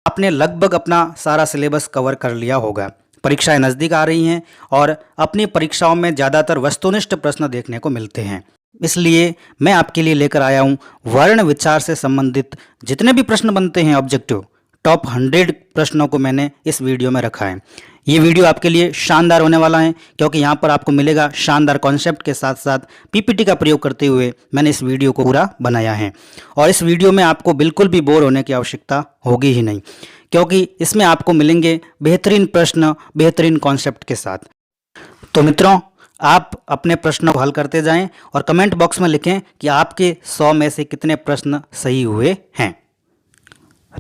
आपने लगभग अपना सारा सिलेबस कवर कर लिया होगा। परीक्षाएं नज़दीक आ रही हैं और अपनी परीक्षाओं में ज़्यादातर वस्तुनिष्ठ प्रश्न देखने को मिलते हैं। इसलिए मैं आपके लिए लेकर आया हूँ वर्ण विचार से संबंधित जितने भी प्रश्न बनते हैं ऑब्जेक्टिव, टॉप 100 प्रश्नों को मैंने इस वीडियो में रखा है। ये वीडियो आपके लिए शानदार होने वाला है क्योंकि यहाँ पर आपको मिलेगा शानदार कॉन्सेप्ट के साथ साथ पीपीटी का प्रयोग करते हुए मैंने इस वीडियो को पूरा बनाया है। और इस वीडियो में आपको बिल्कुल भी बोर होने की आवश्यकता होगी ही नहीं, क्योंकि इसमें आपको मिलेंगे बेहतरीन प्रश्न बेहतरीन कॉन्सेप्ट के साथ। तो मित्रों, आप अपने प्रश्नों को हल करते जाएं और कमेंट बॉक्स में लिखें कि आपके 100 में से कितने प्रश्न सही हुए हैं।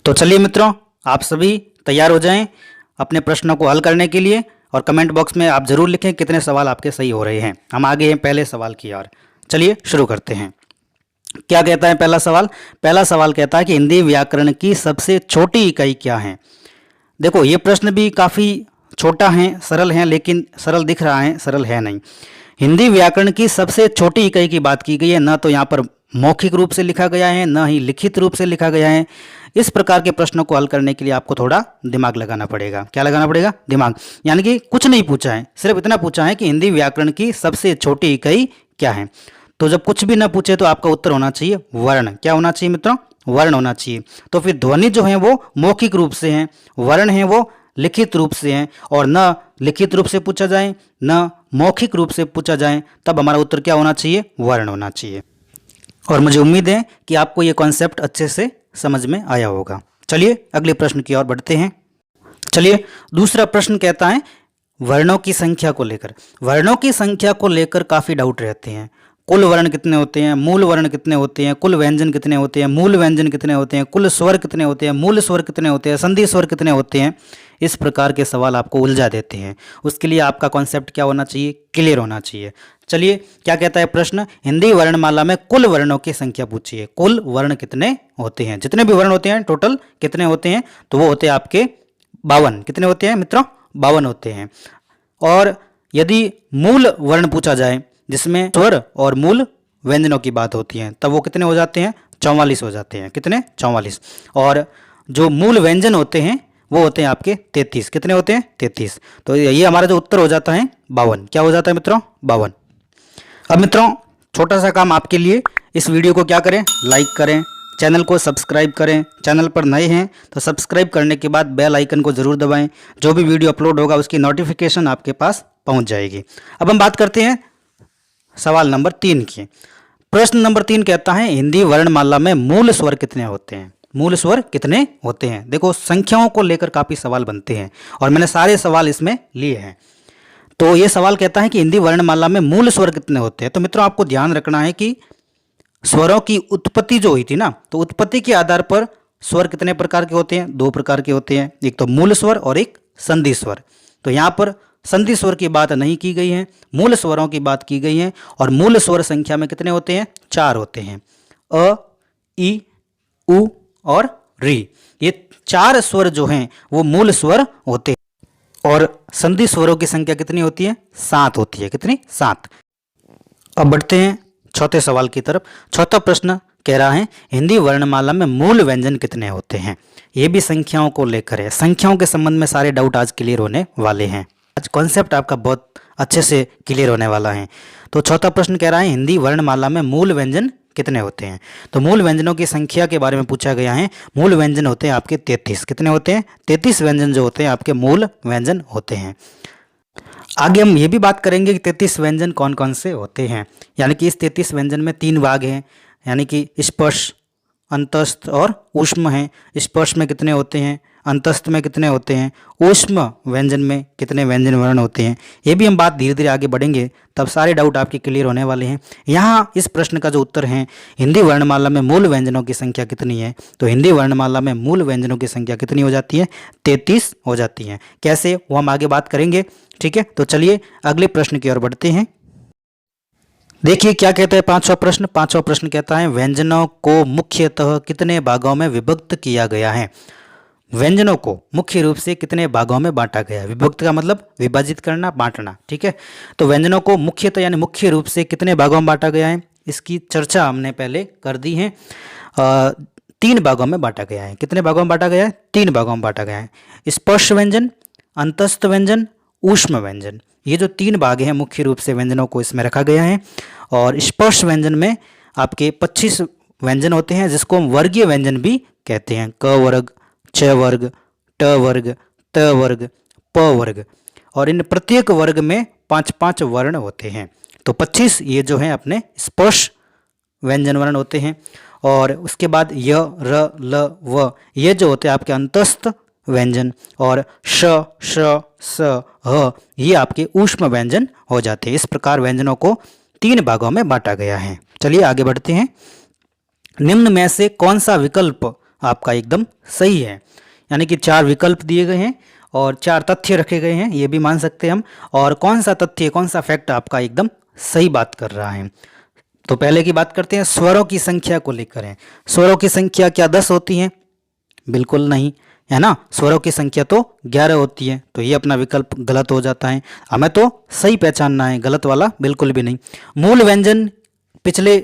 तो चलिए मित्रों, आप सभी तैयार हो जाएं अपने प्रश्नों को हल करने के लिए और कमेंट बॉक्स में आप ज़रूर लिखें कितने सवाल आपके सही हो रहे हैं। हम आगे हैं पहले सवाल की ओर। चलिए शुरू करते हैं। क्या कहता है पहला सवाल? पहला सवाल कहता है कि हिंदी व्याकरण की सबसे छोटी इकाई क्या है। देखो, ये प्रश्न भी काफ़ी छोटा है, सरल है, लेकिन सरल दिख रहा है, सरल है नहीं। हिंदी व्याकरण की सबसे छोटी इकाई की बात की गई है, न तो यहाँ पर मौखिक रूप से लिखा गया है न ही लिखित रूप से लिखा गया है। इस प्रकार के प्रश्नों को हल करने के लिए आपको थोड़ा दिमाग लगाना पड़ेगा। क्या लगाना पड़ेगा? दिमाग। यानी कि कुछ नहीं पूछा है, सिर्फ इतना पूछा है कि हिंदी व्याकरण की सबसे छोटी इकाई क्या है। तो जब कुछ भी न पूछे तो आपका उत्तर होना चाहिए वर्ण। क्या होना चाहिए मित्रों? वर्ण होना चाहिए। तो फिर ध्वनि जो है वो मौखिक रूप से हैं, वर्ण है वो लिखित रूप से हैं, और न लिखित रूप से पूछा जाए न मौखिक रूप से पूछा जाए, तब हमारा उत्तर क्या होना चाहिए? वर्ण होना चाहिए। और मुझे उम्मीद है कि आपको ये कॉन्सेप्ट अच्छे से समझ में आया होगा। चलिए अगले प्रश्न की ओर बढ़ते हैं। चलिए, दूसरा प्रश्न कहता है वर्णों की संख्या को लेकर। वर्णों की संख्या को लेकर काफ़ी डाउट रहते हैं। कुल वर्ण कितने होते हैं, मूल वर्ण कितने होते हैं, कुल व्यंजन कितने होते हैं, मूल व्यंजन कितने होते हैं, कुल स्वर कितने होते हैं, मूल स्वर कितने होते हैं, संधि स्वर कितने होते हैं। इस प्रकार के सवाल आपको उलझा देते हैं। उसके लिए आपका कॉन्सेप्ट क्या होना चाहिए? क्लियर होना चाहिए। चलिए, क्या कहता है प्रश्न? हिंदी वर्णमाला में कुल वर्णों की संख्या पूछिए। कुल वर्ण कितने होते हैं? जितने भी वर्ण होते हैं टोटल कितने होते हैं? तो वो होते हैं आपके 52। कितने होते हैं मित्रों? 52 होते हैं। और यदि मूल वर्ण पूछा जाए जिसमें स्वर और मूल व्यंजनों की बात होती है, तब वो कितने हो जाते हैं? 44 हो जाते हैं। कितने? 44। और जो मूल व्यंजन होते हैं वो होते हैं आपके 33। कितने होते हैं? 33। तो ये हमारा जो उत्तर हो जाता है 52। क्या हो जाता है मित्रों? 52। अब मित्रों, छोटा सा काम आपके लिए, इस वीडियो को क्या करें? लाइक करें, चैनल को सब्सक्राइब करें। चैनल पर नए हैं तो सब्सक्राइब करने के बाद बेल आइकन को ज़रूर दबाएं। जो भी वीडियो अपलोड होगा उसकी नोटिफिकेशन आपके पास पहुंच जाएगी। अब हम बात करते हैं सवाल नंबर 3 की। प्रश्न नंबर 3 कहता है हिंदी वर्णमाला में मूल स्वर कितने होते हैं? मूल स्वर कितने होते हैं? देखो, संख्याओं को लेकर काफ़ी सवाल बनते हैं और मैंने सारे सवाल इसमें लिए हैं। तो ये सवाल कहता है कि हिंदी वर्णमाला में मूल स्वर कितने होते हैं। तो मित्रों, आपको ध्यान रखना है कि स्वरों की उत्पत्ति जो हुई थी ना, तो उत्पत्ति के आधार पर स्वर कितने प्रकार के होते हैं? 2 प्रकार के होते हैं, एक तो मूल स्वर और एक संधि स्वर। तो यहाँ पर संधि स्वर की बात नहीं की गई है, मूल स्वरों की बात की गई है। और मूल स्वर संख्या में कितने होते हैं? 4 होते हैं। अ, ई, उ और री। ये 4 स्वर जो हैं वो मूल स्वर होते हैं। और संधि स्वरों की संख्या कितनी होती है? 7 होती है। कितनी? 7। अब बढ़ते हैं चौथे सवाल की तरफ। चौथा प्रश्न कह रहा है हिंदी वर्णमाला में मूल व्यंजन कितने होते हैं। ये भी संख्याओं को लेकर है। संख्याओं के संबंध में सारे डाउट आज क्लियर होने वाले हैं। आज कॉन्सेप्ट आपका बहुत अच्छे से क्लियर होने वाला है। तो चौथा प्रश्न कह रहा है हिंदी वर्णमाला में मूल व्यंजन कितने होते हैं। तो मूल व्यंजनों की संख्या के बारे में पूछा गया है। मूल व्यंजन होते हैं आपके 33। कितने होते हैं? 33 व्यंजन जो होते हैं आपके मूल व्यंजन होते हैं। आगे हम ये भी बात करेंगे कि 33 व्यंजन कौन कौन से होते हैं। यानी कि इस 33 व्यंजन में 3 भाग हैं, यानी कि स्पर्श, अंतस्थ और ऊष्म हैं। स्पर्श में कितने होते हैं, अंतस्थ में कितने होते हैं, ऊष्म व्यंजन में कितने व्यंजन वर्ण होते हैं। ये भी हम बात धीरे धीरे आगे बढ़ेंगे, तब सारे डाउट आपके क्लियर होने वाले हैं। यहाँ इस प्रश्न का जो उत्तर है हिंदी वर्णमाला में मूल व्यंजनों की संख्या कितनी है, तो हिंदी वर्णमाला में मूल व्यंजनों की संख्या कितनी हो जाती है? 33 हो जाती है। कैसे, वो हम आगे बात करेंगे। ठीक है, तो चलिए अगले प्रश्न की ओर बढ़ते हैं। देखिए क्या कहता है पांचवा प्रश्न। पांचवा प्रश्न कहता है व्यंजनों को मुख्यतः कितने भागों में विभक्त किया गया है। व्यंजनों को मुख्य रूप से कितने भागों में बांटा गया है। विभक्त का मतलब विभाजित करना, बांटना। ठीक है, तो व्यंजनों को मुख्यतः यानी मुख्य रूप से कितने भागों में बांटा गया है, इसकी चर्चा हमने पहले कर दी है। तीन भागों में बांटा गया है। कितने भागों में बांटा गया है? तीन भागों में बांटा गया है। स्पर्श व्यंजन, अंतस्थ व्यंजन, ऊष्म व्यंजन, ये जो तीन भाग हैं मुख्य रूप से व्यंजनों को इसमें रखा गया है। और स्पर्श व्यंजन में आपके 25 व्यंजन होते हैं, जिसको हम वर्गीय व्यंजन भी कहते हैं। क वर्ग, छ वर्ग, ट वर्ग, त वर्ग, प वर्ग, और इन प्रत्येक वर्ग में 5-5 वर्ण होते हैं। तो 25 ये जो है अपने स्पर्श व्यंजन वर्ण होते हैं। और उसके बाद य, र, ल, व, ये जो होते हैं आपके अंतस्थ व्यंजन, और श, श, स, ह, ये आपके ऊष्म व्यंजन हो जाते हैं। इस प्रकार व्यंजनों को तीन भागों में बांटा गया है। चलिए आगे बढ़ते हैं। निम्न में से कौन सा विकल्प आपका एकदम सही है? यानी कि 4 विकल्प दिए गए हैं और 4 तथ्य रखे गए हैं, ये भी मान सकते हैं हम। और कौन सा तथ्य, कौन सा फैक्ट आपका एकदम सही बात कर रहा है? तो पहले की बात करते हैं, स्वरों की संख्या को लेकर है। स्वरों की संख्या क्या 10 होती है? बिल्कुल नहीं, है ना। स्वरों की संख्या तो 11 होती है। तो ये अपना विकल्प गलत हो जाता है। हमें तो सही पहचानना है, गलत वाला बिल्कुल भी नहीं। मूल व्यंजन, पिछले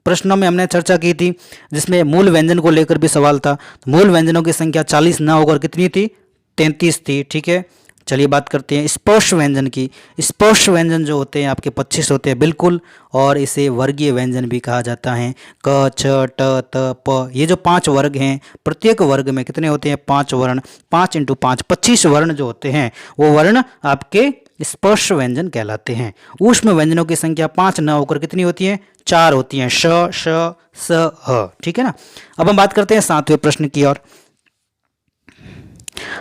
प्रश्नों में हमने चर्चा की थी, जिसमें मूल व्यंजन को लेकर भी सवाल था। तो मूल व्यंजनों की संख्या 40 ना होकर कितनी थी? 33 थी। ठीक है, चलिए बात करते हैं स्पर्श व्यंजन की। स्पर्श व्यंजन जो होते हैं आपके 25 होते हैं बिल्कुल, और इसे वर्गीय व्यंजन भी कहा जाता है। क, छ, ट, त, प, ये जो 5 वर्ग हैं, प्रत्येक वर्ग में कितने होते हैं? 5 वर्ण। 5 × 5, 25 वर्ण जो होते हैं, वो वर्ण आपके स्पर्श व्यंजन कहलाते हैं। ऊष्म व्यंजनों की संख्या 5 न होकर कितनी होती है? 4 होती हैं। श, श, स, ह। ठीक है ना। अब हम बात करते हैं 7वें प्रश्न की ओर।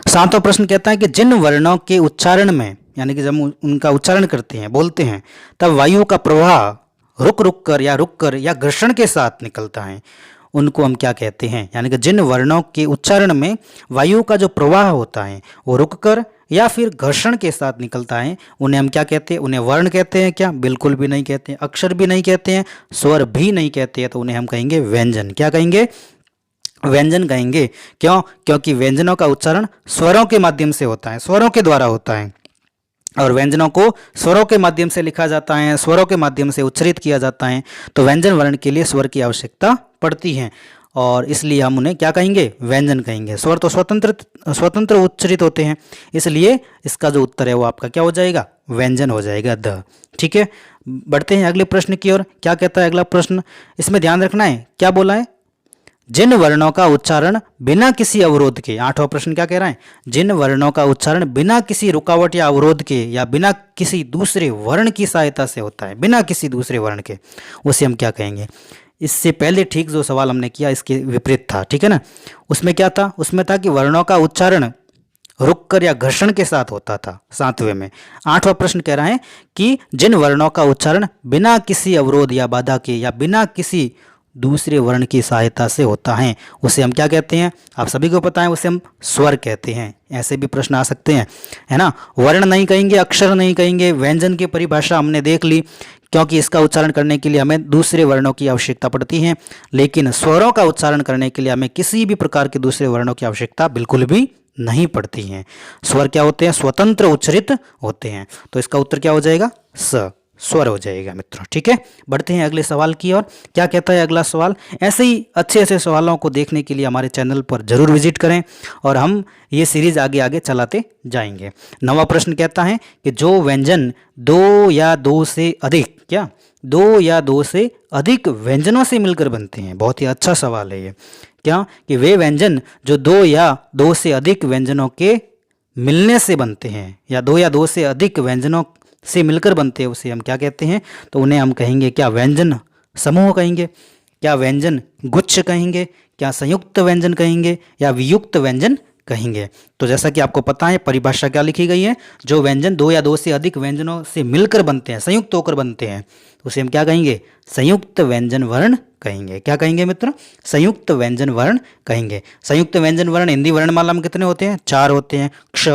7वां प्रश्न कहता है कि जिन वर्णों के उच्चारण में, यानी कि जब उनका उच्चारण करते हैं, बोलते हैं, तब वायु का प्रवाह रुक रुक कर या घर्षण के साथ निकलता है, उनको हम क्या कहते हैं? यानी कि जिन वर्णों के उच्चारण में वायु का जो प्रवाह होता है वो रुक कर या फिर घर्षण के साथ निकलता है, उन्हें हम क्या कहते हैं? उन्हें वर्ण कहते हैं क्या? बिल्कुल भी नहीं कहते हैं। अक्षर भी नहीं कहते हैं, स्वर भी नहीं कहते हैं, तो उन्हें हम कहेंगे व्यंजन। क्या कहेंगे? व्यंजन कहेंगे। क्यों? क्योंकि व्यंजनों का उच्चारण स्वरों के माध्यम से होता है, स्वरों के द्वारा होता है, और व्यंजनों को स्वरों के माध्यम से लिखा जाता है, स्वरों के माध्यम से उच्चरित किया जाता है। तो व्यंजन वर्ण के लिए स्वर की आवश्यकता पड़ती है, और इसलिए हम उन्हें क्या कहेंगे? व्यंजन कहेंगे। स्वर तो स्वतंत्र उच्चरित होते हैं, इसलिए इसका जो उत्तर है वो आपका क्या हो जाएगा? व्यंजन हो जाएगा, द। ठीक है, बढ़ते हैं अगले प्रश्न की ओर। क्या कहता है अगला प्रश्न? इसमें ध्यान रखना है, क्या बोला है? जिन वर्णों का उच्चारण बिना किसी अवरोध के, 8वां प्रश्न क्या कह रहा है? जिन वर्णों का उच्चारण बिना किसी रुकावट या अवरोध के या बिना किसी दूसरे वर्ण की सहायता से होता है, बिना किसी दूसरे वर्ण के, उसे हम क्या कहेंगे? इससे पहले ठीक जो सवाल हमने किया इसके विपरीत था। ठीक है ना। उसमें क्या था? उसमें था कि वर्णों का उच्चारण रुक कर या घर्षण के साथ होता था 7वें में। 8वां प्रश्न कह रहा है कि जिन वर्णों का उच्चारण बिना किसी अवरोध या बाधा के या बिना किसी दूसरे वर्ण की सहायता से होता है, उसे हम क्या कहते हैं? आप सभी को पता है, उसे हम स्वर कहते हैं। ऐसे भी प्रश्न आ सकते हैं, है ना। वर्ण नहीं कहेंगे, अक्षर नहीं कहेंगे। व्यंजन की परिभाषा हमने देख ली, क्योंकि इसका उच्चारण करने के लिए हमें दूसरे वर्णों की आवश्यकता पड़ती है, लेकिन स्वरों का उच्चारण करने के लिए हमें किसी भी प्रकार के दूसरे वर्णों की आवश्यकता बिल्कुल भी नहीं पड़ती है। स्वर क्या होते हैं? स्वतंत्र उच्चरित होते हैं। तो इसका उत्तर क्या हो जाएगा? स, स्वर हो जाएगा मित्रों। ठीक है, बढ़ते हैं अगले सवाल की ओर। क्या कहता है अगला सवाल? ऐसे ही अच्छे सवालों को देखने के लिए हमारे चैनल पर जरूर विजिट करें, और हम ये सीरीज आगे आगे चलाते जाएंगे। 9वां प्रश्न कहता है कि जो व्यंजन 2 या 2 से अधिक, क्या 2 या 2 से अधिक व्यंजनों से मिलकर बनते हैं। बहुत ही अच्छा सवाल है ये। क्या? कि वे व्यंजन जो 2 या 2 से अधिक व्यंजनों के मिलने से बनते हैं, या 2 या 2 से अधिक व्यंजनों से मिलकर बनते हैं, उसे हम क्या कहते हैं? तो उन्हें हम कहेंगे क्या? व्यंजन समूह कहेंगे, क्या व्यंजन गुच्छ कहेंगे, क्या संयुक्त व्यंजन कहेंगे, या वियुक्त व्यंजन कहेंगे। तो जैसा कि आपको पता है परिभाषा क्या लिखी गई है? जो व्यंजन 2 या 2 से अधिक व्यंजनों से मिलकर बनते हैं, संयुक्त होकर बनते हैं, उसे हम क्या कहेंगे? संयुक्त व्यंजन वर्ण कहेंगे। क्या कहेंगे मित्र? संयुक्त व्यंजन वर्ण कहेंगे। संयुक्त व्यंजन वर्ण हिंदी वर्णमाला में कितने होते हैं? 4 होते हैं। क्ष,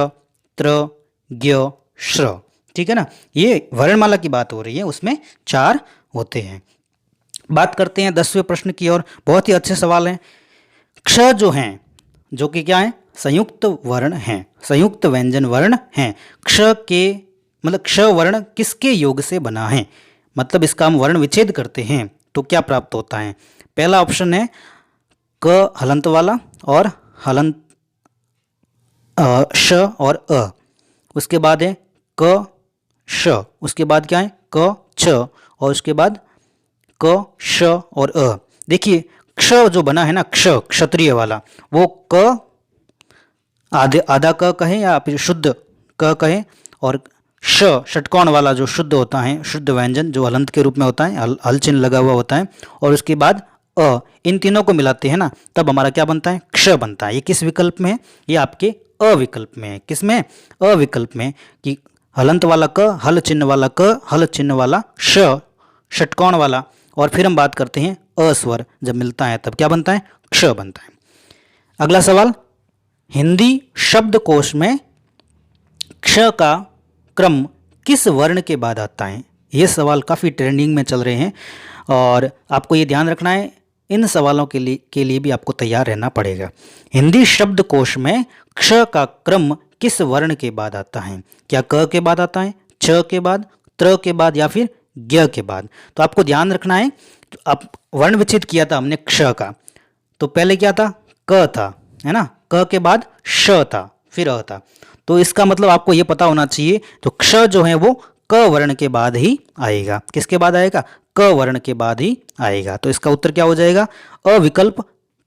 त्र, ज्ञ, श्र। ठीक है ना। ये वर्णमाला की बात हो रही है, उसमें 4 होते हैं। बात करते हैं 10वें प्रश्न की ओर। बहुत ही अच्छे सवाल हैं। क्ष जो हैं, जो कि क्या है? संयुक्त वर्ण हैं, संयुक्त व्यंजन वर्ण हैं। क्ष के मतलब क्ष वर्ण किसके योग से बना है? मतलब इसका हम वर्ण विच्छेद करते हैं तो क्या प्राप्त होता है? पहला ऑप्शन है क हलंत वाला और हलंत श और अ। उसके बाद है क श, उसके बाद क्या है क छ, और उसके बाद क श और अ। देखिए क्ष जो बना है ना, क्ष क्षत्रिय वाला, वो क आधे आधा क कहें या फिर शुद्ध क कहें, और श षटकोण वाला जो शुद्ध होता है, शुद्ध व्यंजन जो हलंत के रूप में होता है, हल चिन्ह लगा हुआ होता है, और उसके बाद अ, इन तीनों को मिलाते हैं ना, तब हमारा क्या बनता है क्ष बनता है। ये किस विकल्प में है, ये आपके अविकल्प में है। किस में, अविकल्प में, कि हलंत वाला क, हल चिन्ह वाला क, हल चिन्ह वाला श, षटकोण वाला, और फिर हम बात करते हैं अस्वर जब मिलता है तब क्या बनता है क्ष बनता है। अगला सवाल, हिंदी शब्दकोश में क्ष का क्रम किस वर्ण के बाद आता है। ये सवाल काफ़ी ट्रेंडिंग में चल रहे हैं और आपको ये ध्यान रखना है, इन सवालों के लिए भी आपको तैयार रहना पड़ेगा। हिंदी शब्दकोश में क्ष का क्रम किस वर्ण के बाद आता है। क्या क के बाद आता है, छ के बाद, त्र के बाद, या फिर ज्ञ के बाद। तो आपको ध्यान रखना है, अब वर्ण विच्छेद किया था हमने क्ष का, तो पहले क्या था क था, है ना, क के बाद श था, फिर अ था। तो इसका मतलब आपको ये पता होना चाहिए, तो क्ष जो है वो क वर्ण के बाद ही आएगा। किसके बाद आएगा, क वर्ण के बाद ही आएगा। तो इसका उत्तर क्या हो जाएगा, अविकल्प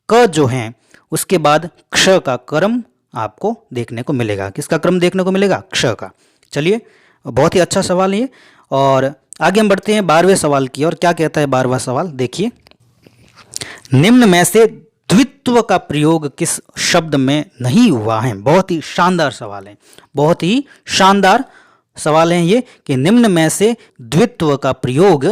क जो है उसके बाद क्ष का क्रम आपको देखने को मिलेगा। किसका क्रम देखने को मिलेगा, क्ष का। चलिए, बहुत ही अच्छा सवाल ये। और आगे हम बढ़ते हैं 12वें सवाल की और। क्या कहता है 12वां सवाल, देखिए, निम्न में से द्वित्व का प्रयोग किस शब्द में नहीं हुआ है। बहुत ही शानदार सवाल है, बहुत ही शानदार सवाल है ये, कि निम्न में से द्वित्व का प्रयोग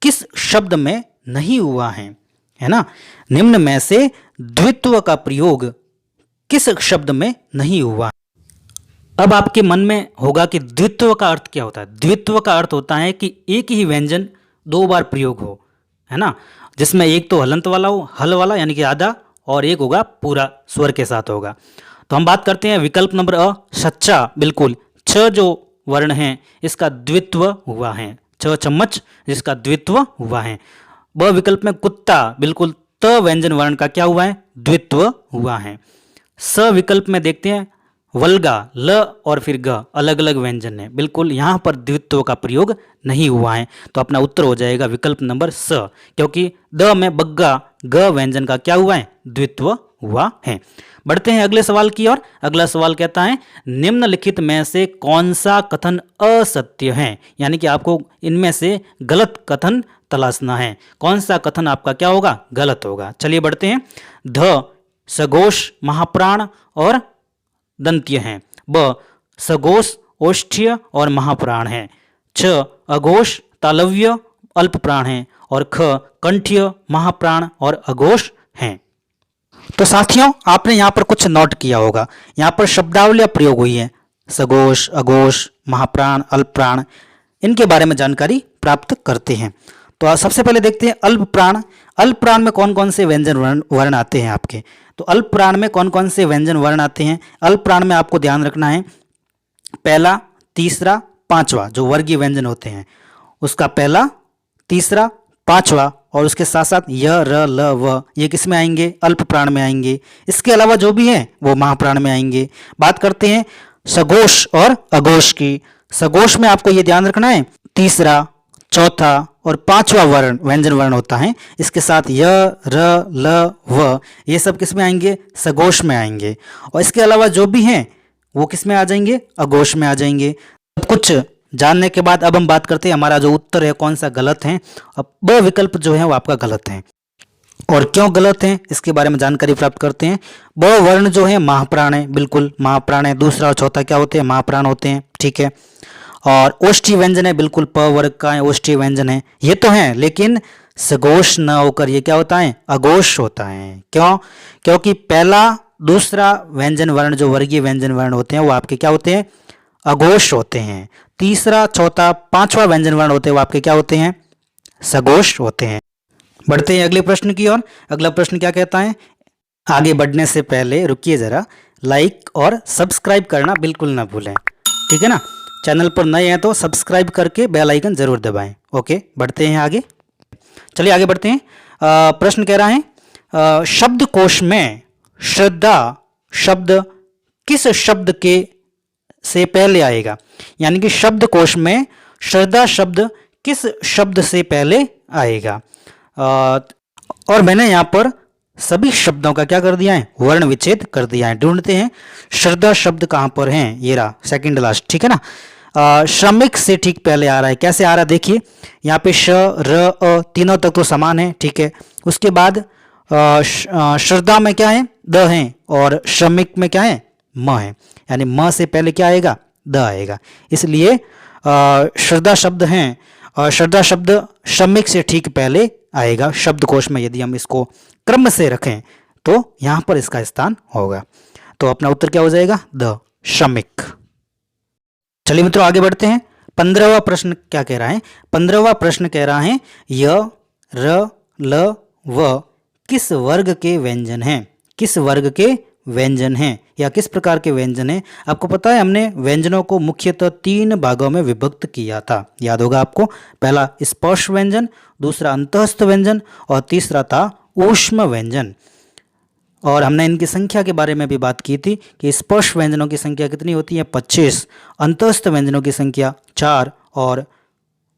किस शब्द में नहीं हुआ है ना। निम्न में से द्वित्व का प्रयोग किस शब्द में नहीं हुआ। अब आपके मन में होगा कि द्वित्व का अर्थ क्या होता है। द्वित्व का अर्थ होता है कि एक ही व्यंजन दो बार प्रयोग हो, है ना, जिसमें एक तो हलंत वाला हो, हल वाला यानी कि आधा, और एक होगा पूरा स्वर के साथ होगा। तो हम बात करते हैं विकल्प नंबर अ, सच्चा, बिल्कुल। छ जो वर्ण है इसका द्वित्व हुआ है, छ चम्मच जिसका द्वित्व हुआ है। ब विकल्प में कुत्ता, बिल्कुल। त व्यंजन वर्ण का क्या हुआ है, द्वित्व हुआ है। स विकल्प में देखते हैं वल्गा, ल और फिर ग अलग अलग व्यंजन है, बिल्कुल यहाँ पर द्वित्व का प्रयोग नहीं हुआ है। तो अपना उत्तर हो जाएगा विकल्प नंबर स, क्योंकि द में बग्गा ग व्यंजन का क्या हुआ है, द्वित्व हुआ है। बढ़ते हैं अगले सवाल की ओर। अगला सवाल कहता है, निम्नलिखित में से कौन सा कथन असत्य है, यानी कि आपको इनमें से गलत कथन तलाशना है। कौन सा कथन आपका क्या होगा, गलत होगा। चलिए बढ़ते हैं। ध सघोष महाप्राण और दंत्य हैं। ब सघोष ओष्ठ्य और महाप्राण है। छ अघोष तालव्य अल्प प्राण है। और ख कंठ्य महाप्राण और अघोष हैं। तो साथियों, आपने यहाँ पर कुछ नोट किया होगा, यहाँ पर शब्दावलियाँ प्रयोग हुई है, सघोष, अघोष, महाप्राण, अल्प प्राण, इनके बारे में जानकारी प्राप्त करते हैं। तो सबसे पहले देखते हैं अल्प प्राण। अल्प प्राण में कौन कौन से व्यंजन वर्ण आते हैं आपके। तो अल्प प्राण में कौन कौन से व्यंजन वर्ण आते हैं। अल्प प्राण में आपको ध्यान रखना है, पहला, तीसरा, पांचवा जो वर्गीय व्यंजन होते हैं, उसका पहला, तीसरा, पांचवा, और उसके साथ साथ य, र, ल, व, ये किस में आएंगे, अल्प प्राण में आएंगे। इसके अलावा जो भी हैं वो महाप्राण में आएंगे। बात करते हैं सघोष और अघोष की। सघोष में आपको ये ध्यान रखना है, तीसरा, चौथा और पांचवा वर्ण व्यंजन वर्ण होता है, इसके साथ य, र, ल, व, ये सब किस में आएंगे, सघोष में आएंगे। और इसके अलावा जो भी हैं वो किस में आ जाएंगे, अघोष में आ जाएंगे। सब कुछ जानने के बाद अब हम बात करते हैं हमारा जो उत्तर है कौन सा गलत है। अब ब विकल्प जो है वो आपका गलत है, और क्यों गलत है इसके बारे में जानकारी प्राप्त करते हैं। ब वर्ण जो है महाप्राण है, बिल्कुल महाप्राण है। दूसरा और चौथा क्या होते हैं, महाप्राण होते हैं, ठीक है। और ओष्ठी व्यंजन है, बिल्कुल प वर्ग का है, ओष्ठी व्यंजन है, ये तो है, लेकिन सघोष न होकर ये क्या होता है, अघोष होता है। क्यों, क्योंकि पहला, दूसरा व्यंजन वर्ण जो वर्गीय व्यंजन वर्ण होते हैं वो आपके क्या होते हैं, अघोष होते हैं। तीसरा, चौथा, पांचवा व्यंजन वर्ण होते हैं वो आपके क्या होते हैं, सघोष होते हैं। बढ़ते हैं अगले प्रश्न की ओर। अगला प्रश्न क्या कहता है, आगे बढ़ने से पहले रुकिए जरा, लाइक और सब्सक्राइब करना बिल्कुल ना भूलें, ठीक है ना। चैनल पर नए हैं तो सब्सक्राइब करके बेल आइकन जरूर दबाएं। ओके, बढ़ते हैं आगे। चलिए आगे बढ़ते हैं। प्रश्न कह रहा है, शब्दकोश में श्रद्धा शब्द किस शब्द के से पहले आएगा, यानी कि शब्दकोश में श्रद्धा शब्द किस शब्द से पहले आएगा। और मैंने यहाँ पर सभी शब्दों का क्या कर दिया है, वर्ण विच्छेद कर दिया है। ढूंढते हैं श्रद्धा शब्द कहाँ पर हैं, ये रहा सेकंड लास्ट, ठीक है ना। श्रमिक से ठीक पहले आ रहा है, कैसे आ रहा है देखिए, यहाँ पे श र अ तीनों तक तो समान है, ठीक है। उसके बाद श्रद्धा में क्या है, द है, और श्रमिक में क्या है, म है, यानी म से पहले क्या आएगा, द आएगा। इसलिए श्रद्धा शब्द हैं और श्रद्धा शब्द श्रमिक से ठीक पहले आएगा शब्दकोश में। यदि हम इसको क्रम से रखें तो यहां पर इसका स्थान होगा। तो अपना उत्तर क्या हो जाएगा, द श्रमिक। चलिए मित्रों आगे बढ़ते हैं। 15वां प्रश्न क्या कह रहा है, 15वां प्रश्न कह रहा है य र ल व किस वर्ग के व्यंजन हैं, किस वर्ग के व्यंजन हैं या किस प्रकार के व्यंजन हैं। आपको पता है हमने व्यंजनों को मुख्यतः 3 भागों में विभक्त किया था, याद होगा आपको। पहला स्पर्श व्यंजन, दूसरा अंतःस्थ व्यंजन और तीसरा था ऊष्म व्यंजन। और हमने इनकी संख्या के बारे में भी बात की थी कि स्पर्श व्यंजनों की संख्या कितनी होती है, 25, अंतःस्थ व्यंजनों की संख्या 4 और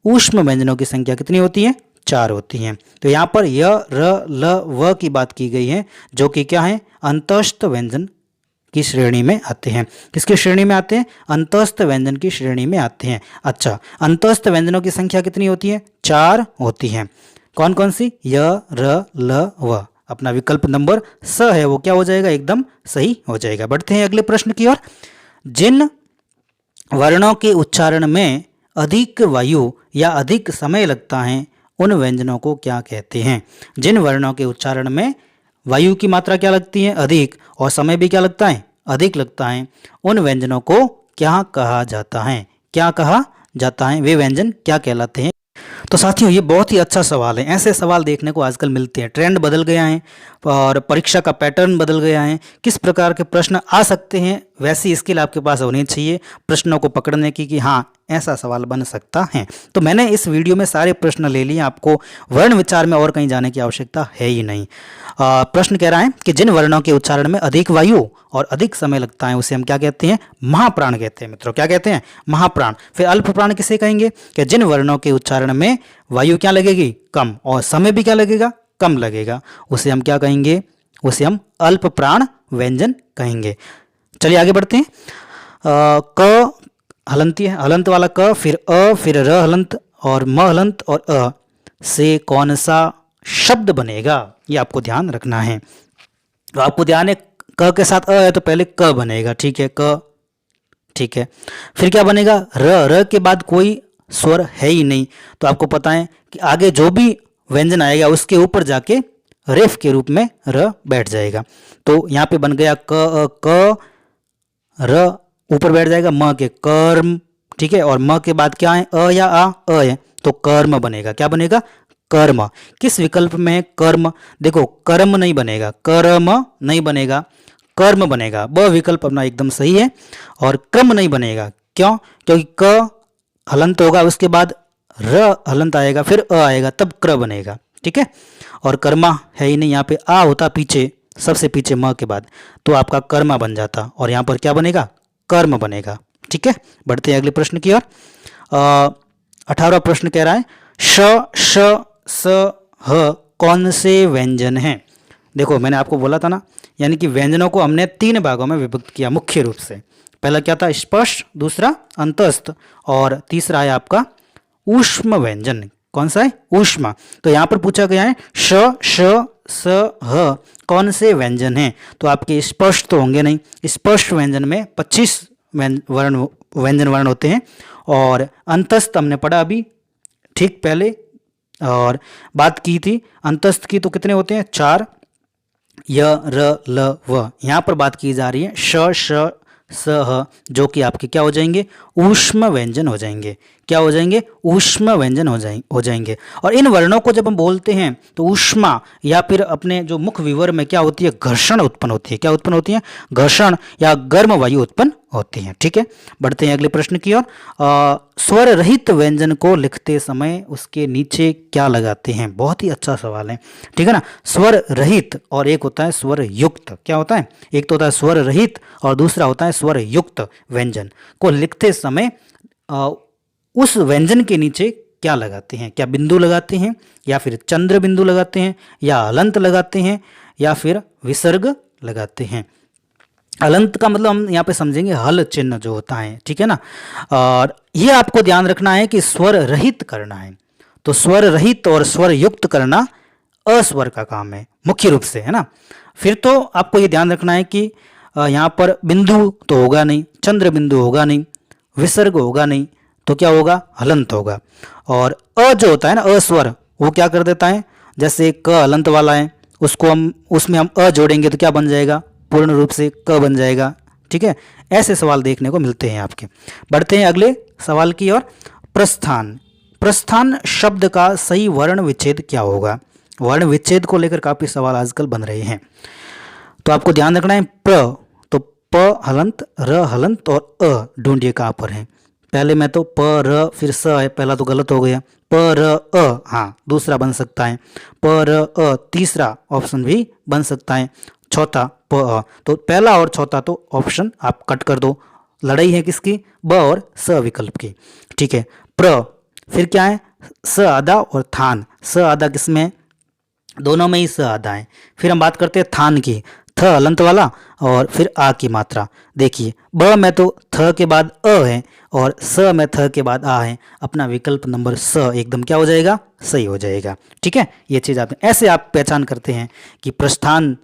ऊष्म व्यंजनों की संख्या कितनी होती है, 4 होती हैं। तो यहाँ पर य र ल व की बात की गई है, जो कि क्या है, अंतःस्थ व्यंजन की श्रेणी में आते हैं। किसकी श्रेणी में आते हैं, अंतःस्थ व्यंजन की श्रेणी में आते हैं। अच्छा, अंतःस्थ व्यंजनों की संख्या कितनी होती है, 4 होती हैं। कौन कौन सी, य र ल व। अपना विकल्प नंबर स है वो क्या हो जाएगा, एकदम सही हो जाएगा। बढ़ते हैं अगले प्रश्न की ओर। जिन वर्णों के उच्चारण में अधिक वायु या अधिक समय लगता है उन व्यंजनों को क्या कहते हैं। जिन वर्णों के उच्चारण में वायु की मात्रा क्या लगती है, अधिक, और समय भी क्या लगता है, अधिक लगता है, उन व्यंजनों को क्या कहा जाता है, क्या कहा जाता है, वे व्यंजन क्या कहलाते हैं। तो साथियों ये बहुत ही अच्छा सवाल है। ऐसे सवाल देखने को आजकल मिलते हैं, ट्रेंड बदल गया है और परीक्षा का पैटर्न बदल गया है। किस प्रकार के प्रश्न आ सकते हैं वैसी स्किल आपके पास होनी चाहिए प्रश्नों को पकड़ने की, कि हाँ ऐसा सवाल बन सकता है। तो मैंने इस वीडियो में सारे प्रश्न ले लिए, आपको वर्ण विचार में और कहीं जाने की आवश्यकता है ही नहीं। प्रश्न कह रहा है कि जिन वर्णों के उच्चारण में अधिक वायु और अधिक समय लगता है उसे हम क्या कहते हैं, महाप्राण कहते हैं। मित्रों क्या कहते हैं, महाप्राण। फिर अल्प प्राण किसे कहेंगे, कि जिन वर्णों के उच्चारण में वायु क्या लगेगी, कम, और समय भी क्या लगेगा, कम लगेगा, उसे हम क्या कहेंगे, उसे हम अल्प प्राण व्यंजन कहेंगे। चलिए आगे बढ़ते हैं। क हलंती है, हलंत वाला क, फिर अ, फिर र हलंत और म हलंत और अ से कौन सा शब्द बनेगा, ये आपको ध्यान रखना है। तो आपको ध्यान है क के साथ अ है तो पहले क बनेगा, ठीक है, क, ठीक है। फिर क्या बनेगा, र के बाद कोई स्वर है ही नहीं, तो आपको पता है कि आगे जो भी व्यंजन आएगा उसके ऊपर जाके रेफ के रूप में र बैठ जाएगा। तो यहाँ पे बन गया क र ऊपर बैठ जाएगा म के कर्म, ठीक है, और म के बाद क्या है, अ या आ, अ है, तो कर्म बनेगा। क्या बनेगा, कर्म। किस विकल्प में है, कर्म। देखो कर्म नहीं बनेगा, कर्म नहीं बनेगा, कर्म बनेगा। ब विकल्प अपना एकदम सही है। और क्रम नहीं बनेगा, क्यों, क्योंकि क हलंत होगा, उसके बाद र हलंत आएगा, फिर अ आएगा, तब क्र बनेगा, ठीक है। और कर्मा है ही नहीं, यहाँ पे आ होता पीछे, सबसे पीछे म के बाद, तो आपका कर्मा बन जाता, और यहाँ पर क्या बनेगा, कर्म बनेगा, ठीक है। बढ़ते हैं अगले प्रश्न की ओर। 18वां प्रश्न कह रहा है श श स ह कौन से व्यंजन हैं। देखो मैंने आपको बोला था ना, यानी कि व्यंजनों को हमने 3 भागों में विभक्त किया मुख्य रूप से। पहला क्या था, स्पर्श, दूसरा अंतस्थ, और तीसरा है आपका ऊष्म व्यंजन। कौन सा है, ऊष्मा। तो यहाँ पर पूछा गया है श श स ह कौन से व्यंजन हैं। तो आपके स्पर्श तो होंगे नहीं, स्पर्श व्यंजन में 25 व्यंजन वर्ण होते हैं, और अंतस्थ हमने पढ़ा अभी ठीक पहले और बात की थी अंतस्थ की, तो कितने होते हैं, 4, य र ल व। यहाँ पर बात की जा रही है श श स ह, जो कि आपके क्या हो जाएंगे, ऊष्म व्यंजन हो जाएंगे। क्या हो जाएंगे, ऊष्म व्यंजन हो जाएंगे। और इन वर्णों को जब हम बोलते हैं तो ऊष्मा या फिर अपने जो मुख विवर में क्या होती है, घर्षण उत्पन्न होती है। क्या उत्पन्न होती है, घर्षण या गर्म वायु उत्पन्न होती हैं। ठीक है, बढ़ते हैं अगले प्रश्न की ओर। स्वर रहित व्यंजन को लिखते समय उसके नीचे क्या लगाते हैं? बहुत ही अच्छा सवाल है। ठीक है ना, स्वर रहित और एक होता है स्वर युक्त। क्या होता है? एक तो होता है स्वर रहित और दूसरा होता है स्वर युक्त व्यंजन को लिखते समय उस व्यंजन के नीचे क्या लगाते हैं? क्या बिंदु लगाते हैं, या फिर चंद्र बिंदु लगाते हैं, या हलंत लगाते हैं, या फिर विसर्ग लगाते हैं? हलंत का मतलब हम यहाँ पे समझेंगे हल चिन्ह जो होता है। ठीक है ना, और ये आपको ध्यान रखना है कि स्वर रहित करना है, तो स्वर रहित और स्वर युक्त करना अस्वर का काम है मुख्य रूप से, है ना। फिर तो आपको ये ध्यान रखना है कि यहाँ पर बिंदु तो होगा नहीं, चंद्र बिंदु होगा नहीं, विसर्ग होगा नहीं, तो क्या होगा? हलंत होगा। और अ जो होता है ना अस्वर, वो क्या कर देता है, जैसे क हलंत वाला है, उसको हम उसमें हम अ जोड़ेंगे तो क्या बन जाएगा? पूर्ण रूप से क बन जाएगा। ठीक है, ऐसे सवाल देखने को मिलते हैं आपके। बढ़ते हैं अगले सवाल की ओर। प्रस्थान। प्रस्थान शब्द का सही वर्ण विच्छेद क्या होगा? वर्ण विच्छेद को लेकर काफी सवाल आजकल बन रहे हैं, तो आपको ध्यान रखना है। तो प हलंत, र हलंत और अ ढूंढिए कहाँ पर है। पहले में तो प र फिर स है, पहला तो गलत हो गया। प र अ, हाँ दूसरा बन सकता है। प र अ तीसरा ऑप्शन भी बन सकता है। चौथा प अ, तो पहला और चौथा तो ऑप्शन आप कट कर दो। लड़ाई है किसकी? ब और स विकल्प की। ठीक है, प्र फिर क्या है? स आधा और थान। स आधा किसमें है? दोनों में ही स आधा है। फिर हम बात करते हैं थान की, थ हलंत वाला और फिर आ की मात्रा। देखिए ब में तो थ के बाद अ है और स में थ के बाद आ है। अपना विकल्प नंबर स एकदम क्या हो जाएगा? सही हो जाएगा। ठीक है, ये चीज़ आप ऐसे आप पहचान करते हैं कि प्रस्थान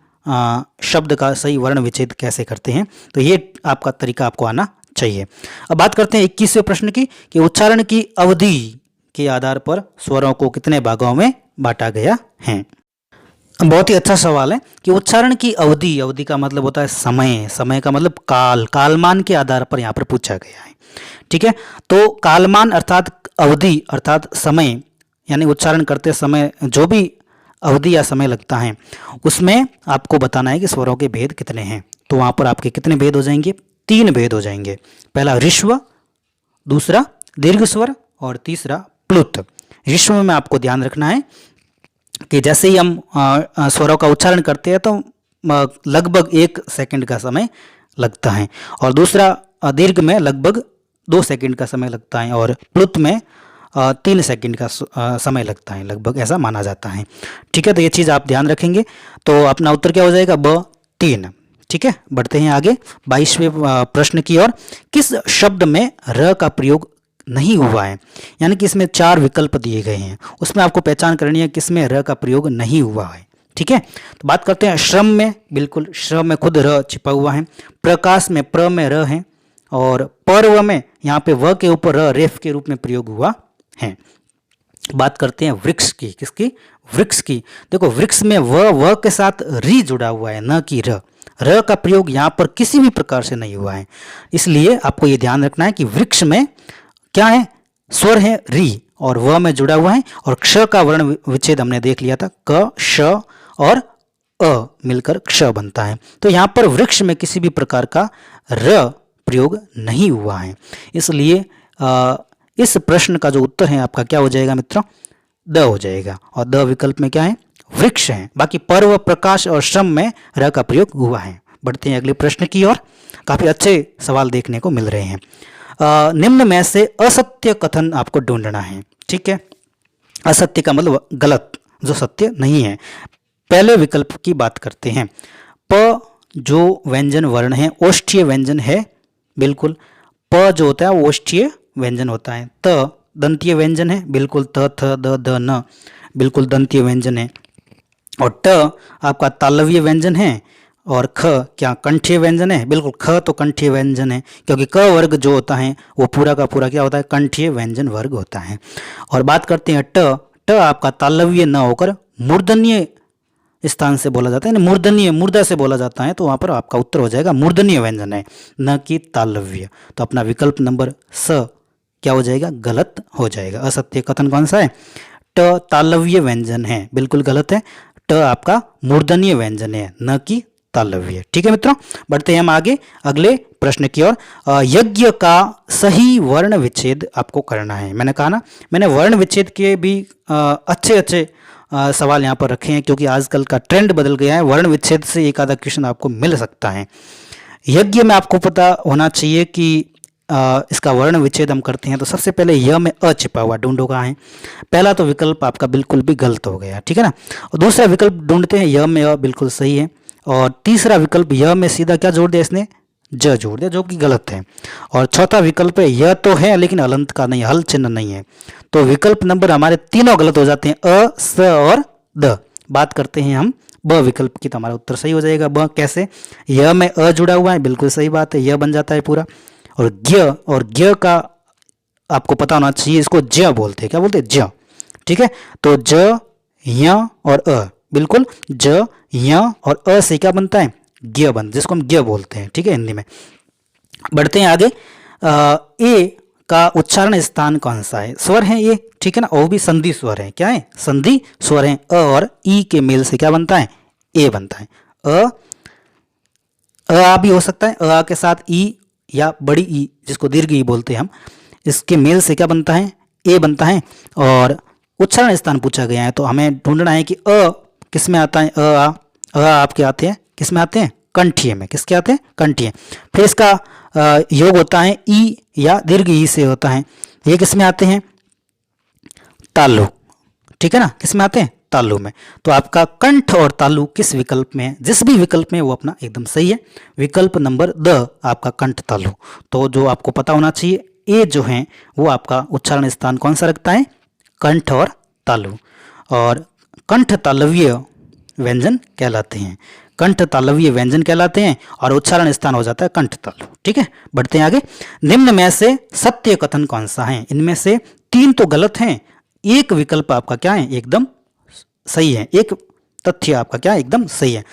शब्द का सही वर्ण विच्छेद कैसे करते हैं, तो ये आपका तरीका आपको आना चाहिए। अब बात करते हैं 21वें प्रश्न की कि उच्चारण की अवधि के आधार पर स्वरों को कितने भागों में बांटा गया है? बहुत ही अच्छा सवाल है कि उच्चारण की अवधि, अवधि का मतलब होता है समय, समय का मतलब काल, कालमान के आधार पर यहाँ पर पूछा गया है। ठीक है, तो कालमान अर्थात अवधि अर्थात समय, यानी उच्चारण करते समय जो भी अवधि या समय लगता है उसमें आपको बताना है कि स्वरों के भेद कितने हैं। तो वहाँ पर आपके कितने भेद हो जाएंगे? 3 भेद हो जाएंगे। पहला ऋस्व, दूसरा दीर्घ स्वर और तीसरा प्लुत। ऋस्व में आपको ध्यान रखना है कि जैसे ही हम स्वरों का उच्चारण करते हैं तो लगभग 1 सेकंड का समय लगता है, और दूसरा दीर्घ में लगभग 2 सेकंड का समय लगता है, और प्लुत में 3 सेकंड का समय लगता है, लगभग ऐसा माना जाता है। ठीक है, तो ये चीज़ आप ध्यान रखेंगे। तो अपना उत्तर क्या हो जाएगा? ब 3। ठीक है, बढ़ते हैं आगे 22वें प्रश्न की ओर। किस शब्द में र का प्रयोग नहीं हुआ है? यानी कि इसमें 4 विकल्प दिए गए हैं, उसमें आपको पहचान करनी है किसमें र का प्रयोग नहीं हुआ है। ठीक है, तो बात करते हैं श्रम में। बिल्कुल, श्रम में खुद र छिपा हुआ है। प्रकाश में प्र में र है, और पर्व में यहाँ पे व के ऊपर र रेफ के रूप में प्रयोग हुआ है। बात करते हैं वृक्ष की। किसकी? वृक्ष की। देखो वृक्ष में व के साथ री जुड़ा हुआ है, न कि र। र का प्रयोग यहाँ पर किसी भी प्रकार से नहीं हुआ है, इसलिए आपको ये ध्यान रखना है कि वृक्ष में क्या है? स्वर है री और व में जुड़ा हुआ है, और क्ष का वर्ण विच्छेद हमने देख लिया था, क श और अ मिलकर क्ष बनता है। तो यहाँ पर वृक्ष में किसी भी प्रकार का र प्रयोग नहीं हुआ है, इसलिए इस प्रश्न का जो उत्तर है आपका क्या हो जाएगा मित्रों? द हो जाएगा, और द विकल्प में क्या है? वृक्ष है। बाकी पर्व, प्रकाश और श्रम में र का प्रयोग हुआ है। बढ़ते हैं अगले प्रश्न की ओर। काफी अच्छे सवाल देखने को मिल रहे हैं। निम्न में से असत्य कथन आपको ढूंढना है। ठीक है, असत्य का मतलब गलत, जो सत्य नहीं है। पहले विकल्प की बात करते हैं। प जो व्यंजन वर्ण है ओष्ठीय व्यंजन है, बिल्कुल। प जो होता है वो ओष्ठीय व्यंजन होता है। त दंतीय व्यंजन है, बिल्कुल। त थ द द न बिल्कुल दंतीय व्यंजन है। और ट आपका तालव्य व्यंजन है, और ख क्या कंठीय व्यंजन है? बिल्कुल, ख तो कंठीय व्यंजन है, क्योंकि क वर्ग जो होता है वो पूरा का पूरा क्या होता है? कंठीय व्यंजन वर्ग होता है। और बात करते हैं ट। ट आपका तालव्य न होकर मूर्धन्य स्थान से बोला जाता है, मूर्धन्य मूर्धा से बोला जाता है, तो वहाँ पर आपका उत्तर हो जाएगा मूर्धन्य व्यंजन है, न कि तालव्य। तो अपना विकल्प नंबर स क्या हो जाएगा? गलत हो जाएगा। असत्य कथन कौन सा है? ट तालव्य व्यंजन है, बिल्कुल गलत है। ट आपका मूर्धन्य व्यंजन है, न कि तालव्य। ठीक है मित्रों, बढ़ते हैं हम आगे अगले प्रश्न की ओर। यज्ञ का सही वर्ण विच्छेद आपको करना है। मैंने कहा ना, मैंने वर्ण विच्छेद के भी अच्छे अच्छे सवाल यहाँ पर रखे हैं, क्योंकि आजकल का ट्रेंड बदल गया है। वर्ण विच्छेद से एक आधा क्वेश्चन आपको मिल सकता है। यज्ञ में आपको पता होना चाहिए कि इसका वर्ण विच्छेद हम करते हैं तो सबसे पहले य में अ छिपा हुआ ढूंढो कहाँ है। पहला तो विकल्प आपका बिल्कुल भी गलत हो गया, ठीक है ना। और दूसरा विकल्प ढूंढते हैं य में अ, बिल्कुल सही है। और तीसरा विकल्प य में सीधा क्या जोड़ दिया इसने, ज जोड़ दिया, जो कि गलत है। और चौथा विकल्प है य तो है लेकिन हलंत का नहीं, हल चिन्ह नहीं है। तो विकल्प नंबर हमारे तीनों गलत हो जाते हैं, अ, स और द। बात करते हैं हम ब विकल्प की, तो हमारा उत्तर सही हो जाएगा। ब कैसे, य में अ जुड़ा हुआ है, बिल्कुल सही बात है, य बन जाता है पूरा। और ज्ञ का आपको पता होना चाहिए, इसको ज बोलते हैं, क्या बोलते हैं, ज। ठीक है, तो ज, य और अ, बिल्कुल ज, य और अ से क्या बनता है, ज्ञ बनता है, जिसको हम ज्ञ बोलते हैं। ठीक है, हिंदी में। बढ़ते हैं आगे। ए का उच्चारण स्थान कौन सा है, स्वर है ये, ठीक है ना, वो भी संधि स्वर है। क्या है, संधि स्वर है। अ और ई के मेल से क्या बनता है, ए बनता है। आ भी हो सकता है, अ के साथ ई या बड़ी ई, जिसको दीर्घ ई बोलते हैं हम, इसके मेल से क्या बनता है, ए बनता है। और उच्चारण स्थान पूछा गया है, तो हमें ढूंढना है कि अ किस में आता है। अ आपके आते हैं किस में आते हैं, कंठीय में। किसके आते हैं, कंठीय। फिर इसका योग होता है ई या दीर्घ ई से होता है। ये किस में आते हैं, तालु। ठीक है ना, किस में आते हैं, तालु में। तो आपका कंठ और तालु किस विकल्प में है, जिस भी विकल्प में, वो अपना एकदम सही है। विकल्प नंबर द आपका कंठ तालु। तो जो आपको पता होना चाहिए, ए जो है वो आपका उच्चारण स्थान कौन सा रखता है, कंठ और तालु। और कंठ तालव्य व्यंजन कहलाते हैं, कंठ तालव्य व्यंजन कहलाते हैं, और उच्चारण स्थान हो जाता है कंठ तालु। ठीक है, बढ़ते हैं आगे। निम्न में से सत्य कथन कौन सा है, इनमें से तीन तो गलत हैं, एक विकल्प आपका क्या है, एकदम सही है। एक तथ्य आपका क्या है, एकदम सही है।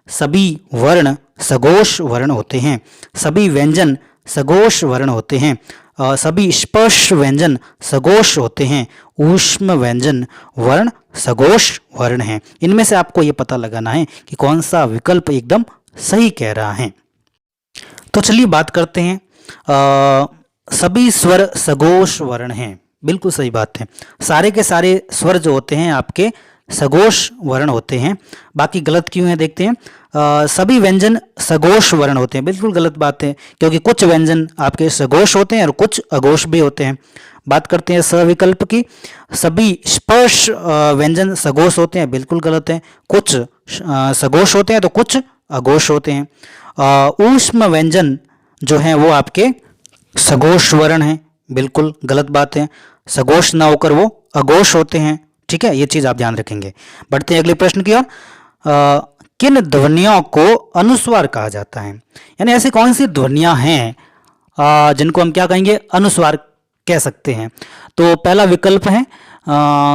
सभी वर्ण सघोष वर्ण होते हैं, सभी व्यंजन सघोष वर्ण होते हैं, सभी स्पर्श व्यंजन सघोष होते हैं, ऊष्म व्यंजन वर्ण सघोष वर्ण हैं। इनमें से आपको ये पता लगाना है कि कौन सा विकल्प एकदम सही कह रहा है। तो चलिए बात करते हैं। सभी स्वर सघोष वर्ण हैं, बिल्कुल सही बात है। सारे के सारे स्वर जो होते हैं आपके सघोष वर्ण होते हैं। बाकी गलत क्यों है, देखते हैं। सभी व्यंजन सघोष वर्ण होते हैं, बिल्कुल गलत बात है, क्योंकि कुछ व्यंजन आपके सघोष होते हैं और कुछ अघोष भी होते हैं। बात करते हैं स विकल्प की, सभी स्पर्श व्यंजन सघोष होते हैं, बिल्कुल गलत है। कुछ सघोष होते हैं तो कुछ अघोष होते हैं। ऊष्म व्यंजन जो हैं वो आपके सघोष वर्ण हैं, बिल्कुल गलत बात है। सघोष ना होकर वो अघोष होते हैं। ठीक है, ये चीज आप ध्यान रखेंगे। बढ़ते हैं अगले प्रश्न की ओर। किन ध्वनियों को अनुस्वार कहा जाता है, यानी ऐसी कौन सी ध्वनियां हैं जिनको हम क्या कहेंगे, अनुस्वार कह सकते हैं। तो पहला विकल्प है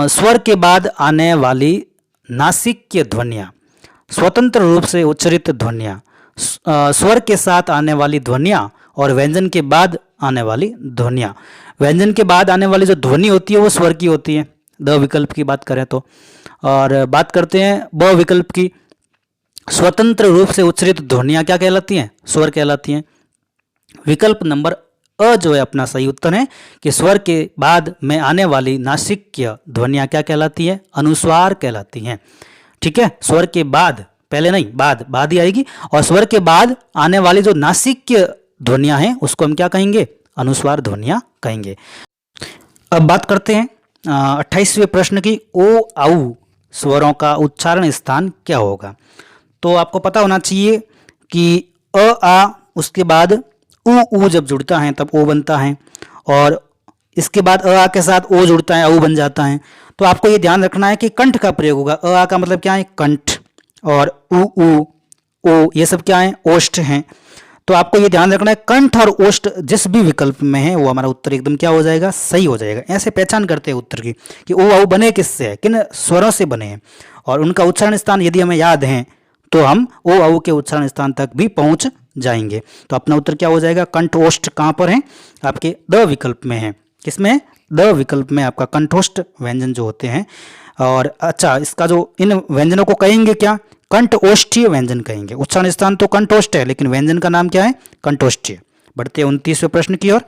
स्वर के बाद आने वाली नासिक्य ध्वनियां, स्वतंत्र रूप से उच्चरित ध्वनियां, स्वर के साथ आने वाली ध्वनियां और व्यंजन के बाद आने वाली ध्वनियां। व्यंजन के बाद आने वाली जो ध्वनि होती है वो स्वर की होती है, द विकल्प की बात करें तो। और बात करते हैं ब विकल्प की, स्वतंत्र रूप से उच्चरित ध्वनियां क्या कहलाती हैं, स्वर कहलाती हैं। विकल्प नंबर अ जो है अपना सही उत्तर है कि स्वर के बाद में आने वाली नासिक्य ध्वनियां क्या कहलाती है, अनुस्वार कहलाती हैं। ठीक है, स्वर के बाद, पहले नहीं, बाद ही आएगी। और स्वर के बाद आने वाली जो नासिक्य ध्वनियां हैं उसको हम क्या कहेंगे, अनुस्वार ध्वनियां कहेंगे। अब बात करते हैं 28वें प्रश्न की, ओ आउ स्वरों का उच्चारण स्थान क्या होगा। तो आपको पता होना चाहिए कि अ आ, उसके बाद उ जब जुड़ता है तब ओ बनता है, और इसके बाद अ आ के साथ ओ जुड़ता है, औ बन जाता है। तो आपको ये ध्यान रखना है कि कंठ का प्रयोग होगा। अ आ का मतलब क्या है, कंठ, और उ ओ ये सब क्या है, ओष्ठ हैं। तो आपको ये ध्यान रखना है कंठ और ओष्ठ जिस भी विकल्प में है वो हमारा उत्तर एकदम क्या हो जाएगा, सही हो जाएगा। ऐसे पहचान करते हैं उत्तर की कि ओ औ बने किससे है, किन स्वरों से बने हैं, और उनका उच्चारण स्थान यदि हमें याद है तो हम ओ औ के उच्चारण स्थान तक भी पहुंच जाएंगे। तो अपना उत्तर क्या हो जाएगा, कंठ ओष्ठ कहाँ पर है, आपके द विकल्प में है। किसमें, द विकल्प में आपका कंठोष्ठ व्यंजन जो होते हैं। और अच्छा, इसका जो इन व्यंजनों को कहेंगे क्या, कंठोष्ठीय व्यंजन कहेंगे। उच्चारण स्थान तो कंठोष्ठ है, लेकिन व्यंजन का नाम क्या है? कंठोष्ठीय। बढ़ते 29वें प्रश्न की ओर।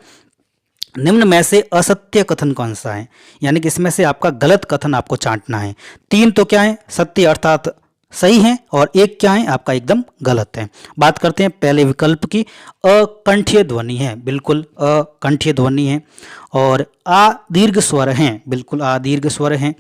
निम्न में से असत्य कथन कौन सा है? यानी कि इसमें से आपका गलत कथन आपको चाटना है। 3 तो क्या है? सत्य अर्थात सही है, और 1 क्या है? आपका एकदम गलत है। बात करते हैं पहले विकल्प की। अकंठीय ध्वनि है, बिल्कुल अकंठीय ध्वनि है। और आ दीर्घ स्वर हैं, बिल्कुल आ दीर्घ स्वर हैं।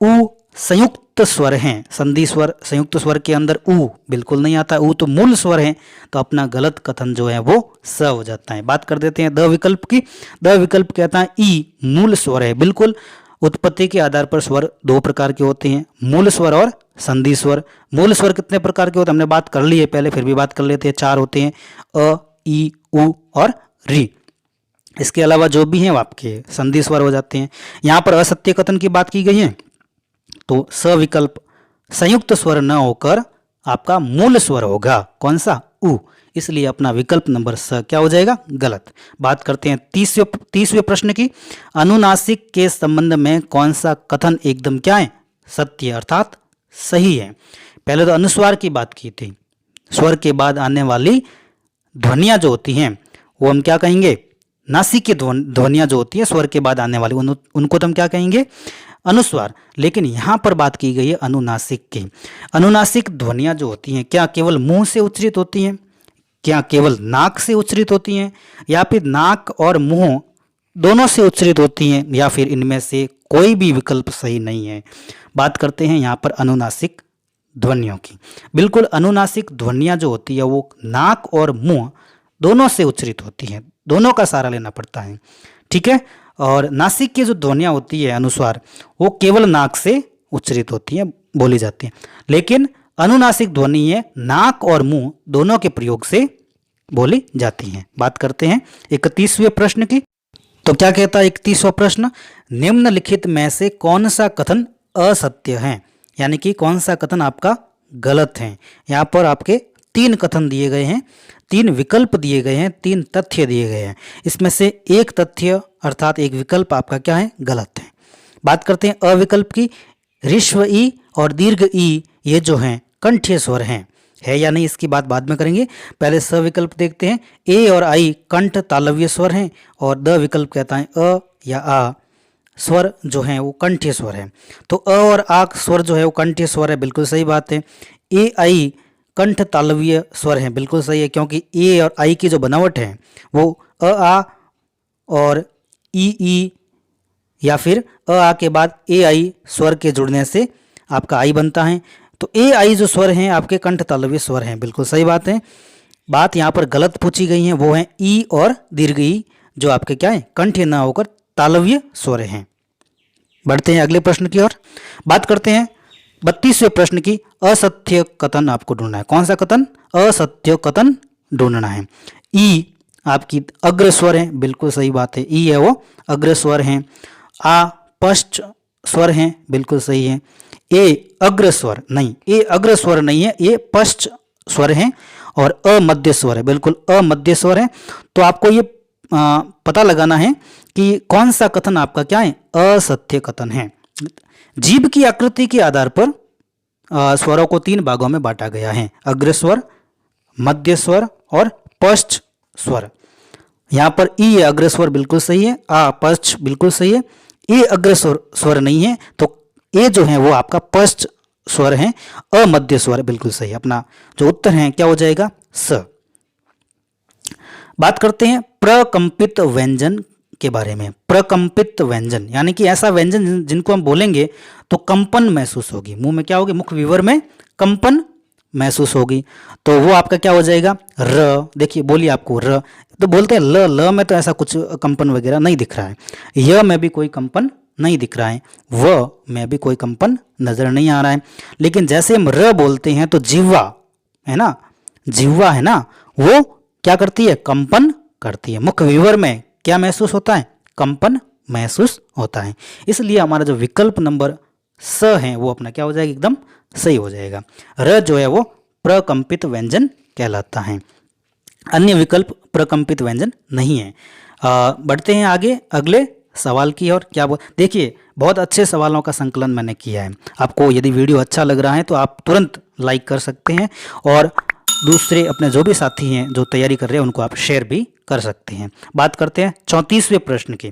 उ संयुक्त स्वर हैं, संधि स्वर संयुक्त स्वर के अंदर उ बिल्कुल नहीं आता। उ तो मूल स्वर है, तो अपना गलत कथन जो है वो स हो जाता है। बात कर देते हैं द विकल्प की। द विकल्प कहता है ई मूल स्वर है, बिल्कुल। उत्पत्ति के आधार पर स्वर 2 प्रकार के होते हैं, मूल स्वर और संधि स्वर। मूल स्वर कितने प्रकार के होते हैं हमने बात कर ली है पहले, फिर भी बात कर लेते हैं। 4 होते हैं, अ, ई, उ और री। इसके अलावा जो भी हैं वो आपके संधि स्वर हो जाते हैं। यहाँ पर असत्य कथन की बात की गई है, तो स विकल्प संयुक्त स्वर न होकर आपका मूल स्वर होगा। कौन सा? उ। इसलिए अपना विकल्प नंबर स क्या हो जाएगा? गलत। बात करते हैं 30वें प्रश्न की। अनुनासिक के संबंध में कौन सा कथन एकदम क्या है? सत्य अर्थात सही है। पहले तो अनुस्वार की बात की थी। स्वर के बाद आने वाली ध्वनियां जो होती हैं वो हम क्या कहेंगे? नासिक की ध्वनियां जो होती है स्वर के बाद आने वाली, उनको तो हम क्या कहेंगे? अनुस्वार। लेकिन यहां पर बात की गई है अनुनासिक की। अनुनासिक ध्वनियां जो होती हैं क्या केवल मुंह से उच्चरित होती हैं? क्या केवल नाक से उच्चरित होती हैं? या फिर नाक और मुंह दोनों से उच्चरित होती हैं? या फिर इनमें से कोई भी विकल्प सही नहीं है? बात करते हैं यहाँ पर अनुनासिक ध्वनियों की। बिल्कुल अनुनासिक ध्वनियां जो होती है वो नाक और मुंह दोनों से उच्चरित होती हैं, दोनों का सहारा लेना पड़ता है। ठीक है। और नासिक की जो ध्वनियां होती है अनुस्वार, वो केवल नाक से उच्चरित होती हैं, बोली जाती हैं। लेकिन अनुनासिक ध्वनि है नाक और मुंह दोनों के प्रयोग से बोली जाती हैं। बात करते हैं 31वें प्रश्न की। तो क्या कहता है 31वां प्रश्न? निम्नलिखित में से कौन सा कथन असत्य है? यानी कि कौन सा कथन आपका गलत है? यहाँ पर आपके 3 कथन दिए गए हैं, 3 विकल्प दिए गए हैं, 3 तथ्य दिए गए हैं। इसमें से एक तथ्य अर्थात एक विकल्प आपका क्या है? गलत है। बात करते हैं अविकल्प की। ऋस्व ई और दीर्घ ई ये जो हैं कंठीय स्वर हैं, है या नहीं इसकी बात बाद में करेंगे। पहले स विकल्प देखते हैं। ए और आई कंठ तालव्य स्वर हैं, और द विकल्प कहता है अ या आ स्वर जो हैं वो कंठीय स्वर है। तो अ और आ स्वर जो है वो कंठीय स्वर है, बिल्कुल सही बात है। ए आई कंठ तालव्य स्वर है, बिल्कुल सही है, क्योंकि ए और आई की जो बनावट है वो अ आ और ई या फिर अ आ के बाद ए आई स्वर के जुड़ने से आपका आई बनता है। तो ए आई जो स्वर हैं आपके कंठ तालव्य स्वर हैं, बिल्कुल सही बात है। बात यहाँ पर गलत पूछी गई है, वो है ई और दीर्घ ई जो आपके क्या है? कंठीय ना होकर तालव्य स्वर हैं। बढ़ते हैं अगले प्रश्न की ओर। बात करते हैं 32वें प्रश्न की। असत्य कथन आपको ढूंढना है। कौन सा कथन? असत्य कथन ढूंढना है। ई आपकी अग्र स्वर है, बिल्कुल सही बात है, ई है वो अग्र स्वर है। आ पश्च स्वर है, बिल्कुल सही है। ए अग्र स्वर नहीं, ए अग्र स्वर नहीं है, ये पश्च स्वर है। और अ मध्य स्वर है, बिल्कुल अ मध्य स्वर है। तो आपको ये पता लगाना है कि कौन सा कथन आपका क्या है? असत्य कथन है। जीभ की आकृति के आधार पर स्वरों को 3 भागों में बांटा गया है, अग्र स्वर, मध्य स्वर और पश्च स्वर। यहाँ पर ई अग्र स्वर बिल्कुल सही है, आ पश्च बिल्कुल सही है, ए अग्र स्वर नहीं है, तो ए जो है वो आपका पश्च स्वर है, अमध्य स्वर बिल्कुल सही है। अपना जो उत्तर है क्या हो जाएगा? स। बात करते हैं प्रकंपित व्यंजन के बारे में। प्रकंपित व्यंजन यानी कि ऐसा व्यंजन जिनको हम बोलेंगे तो कंपन महसूस होगी, मुंह में क्या होगी? मुख विवर में कंपन महसूस होगी। तो वो आपका क्या हो जाएगा? र। देखिए बोलिए आपको र, तो बोलते हैं ल में तो ऐसा कुछ कंपन वगैरह नहीं दिख रहा है, य में भी कोई कंपन नहीं दिख रहा है, व में भी कोई कंपन नजर नहीं आ रहा है। लेकिन जैसे हम र बोलते हैं तो जिह्वा है ना, जिह्वा है ना, वो क्या करती है? कंपन करती है। मुख विवर में क्या महसूस होता है? कंपन महसूस होता है। इसलिए हमारा जो विकल्प नंबर स है वो अपना क्या हो जाएगा? एकदम सही हो जाएगा। र जो है वो प्रकंपित व्यंजन कहलाता है, अन्य विकल्प प्रकंपित व्यंजन नहीं है। बढ़ते हैं आगे अगले सवाल की ओर। क्या देखिए बहुत अच्छे सवालों का संकलन मैंने किया है। आपको यदि वीडियो अच्छा लग रहा है तो आप तुरंत लाइक कर सकते हैं और दूसरे अपने जो भी साथी हैं जो तैयारी कर रहे हैं उनको आप शेयर भी कर सकते हैं। बात करते हैं 34वें प्रश्न की।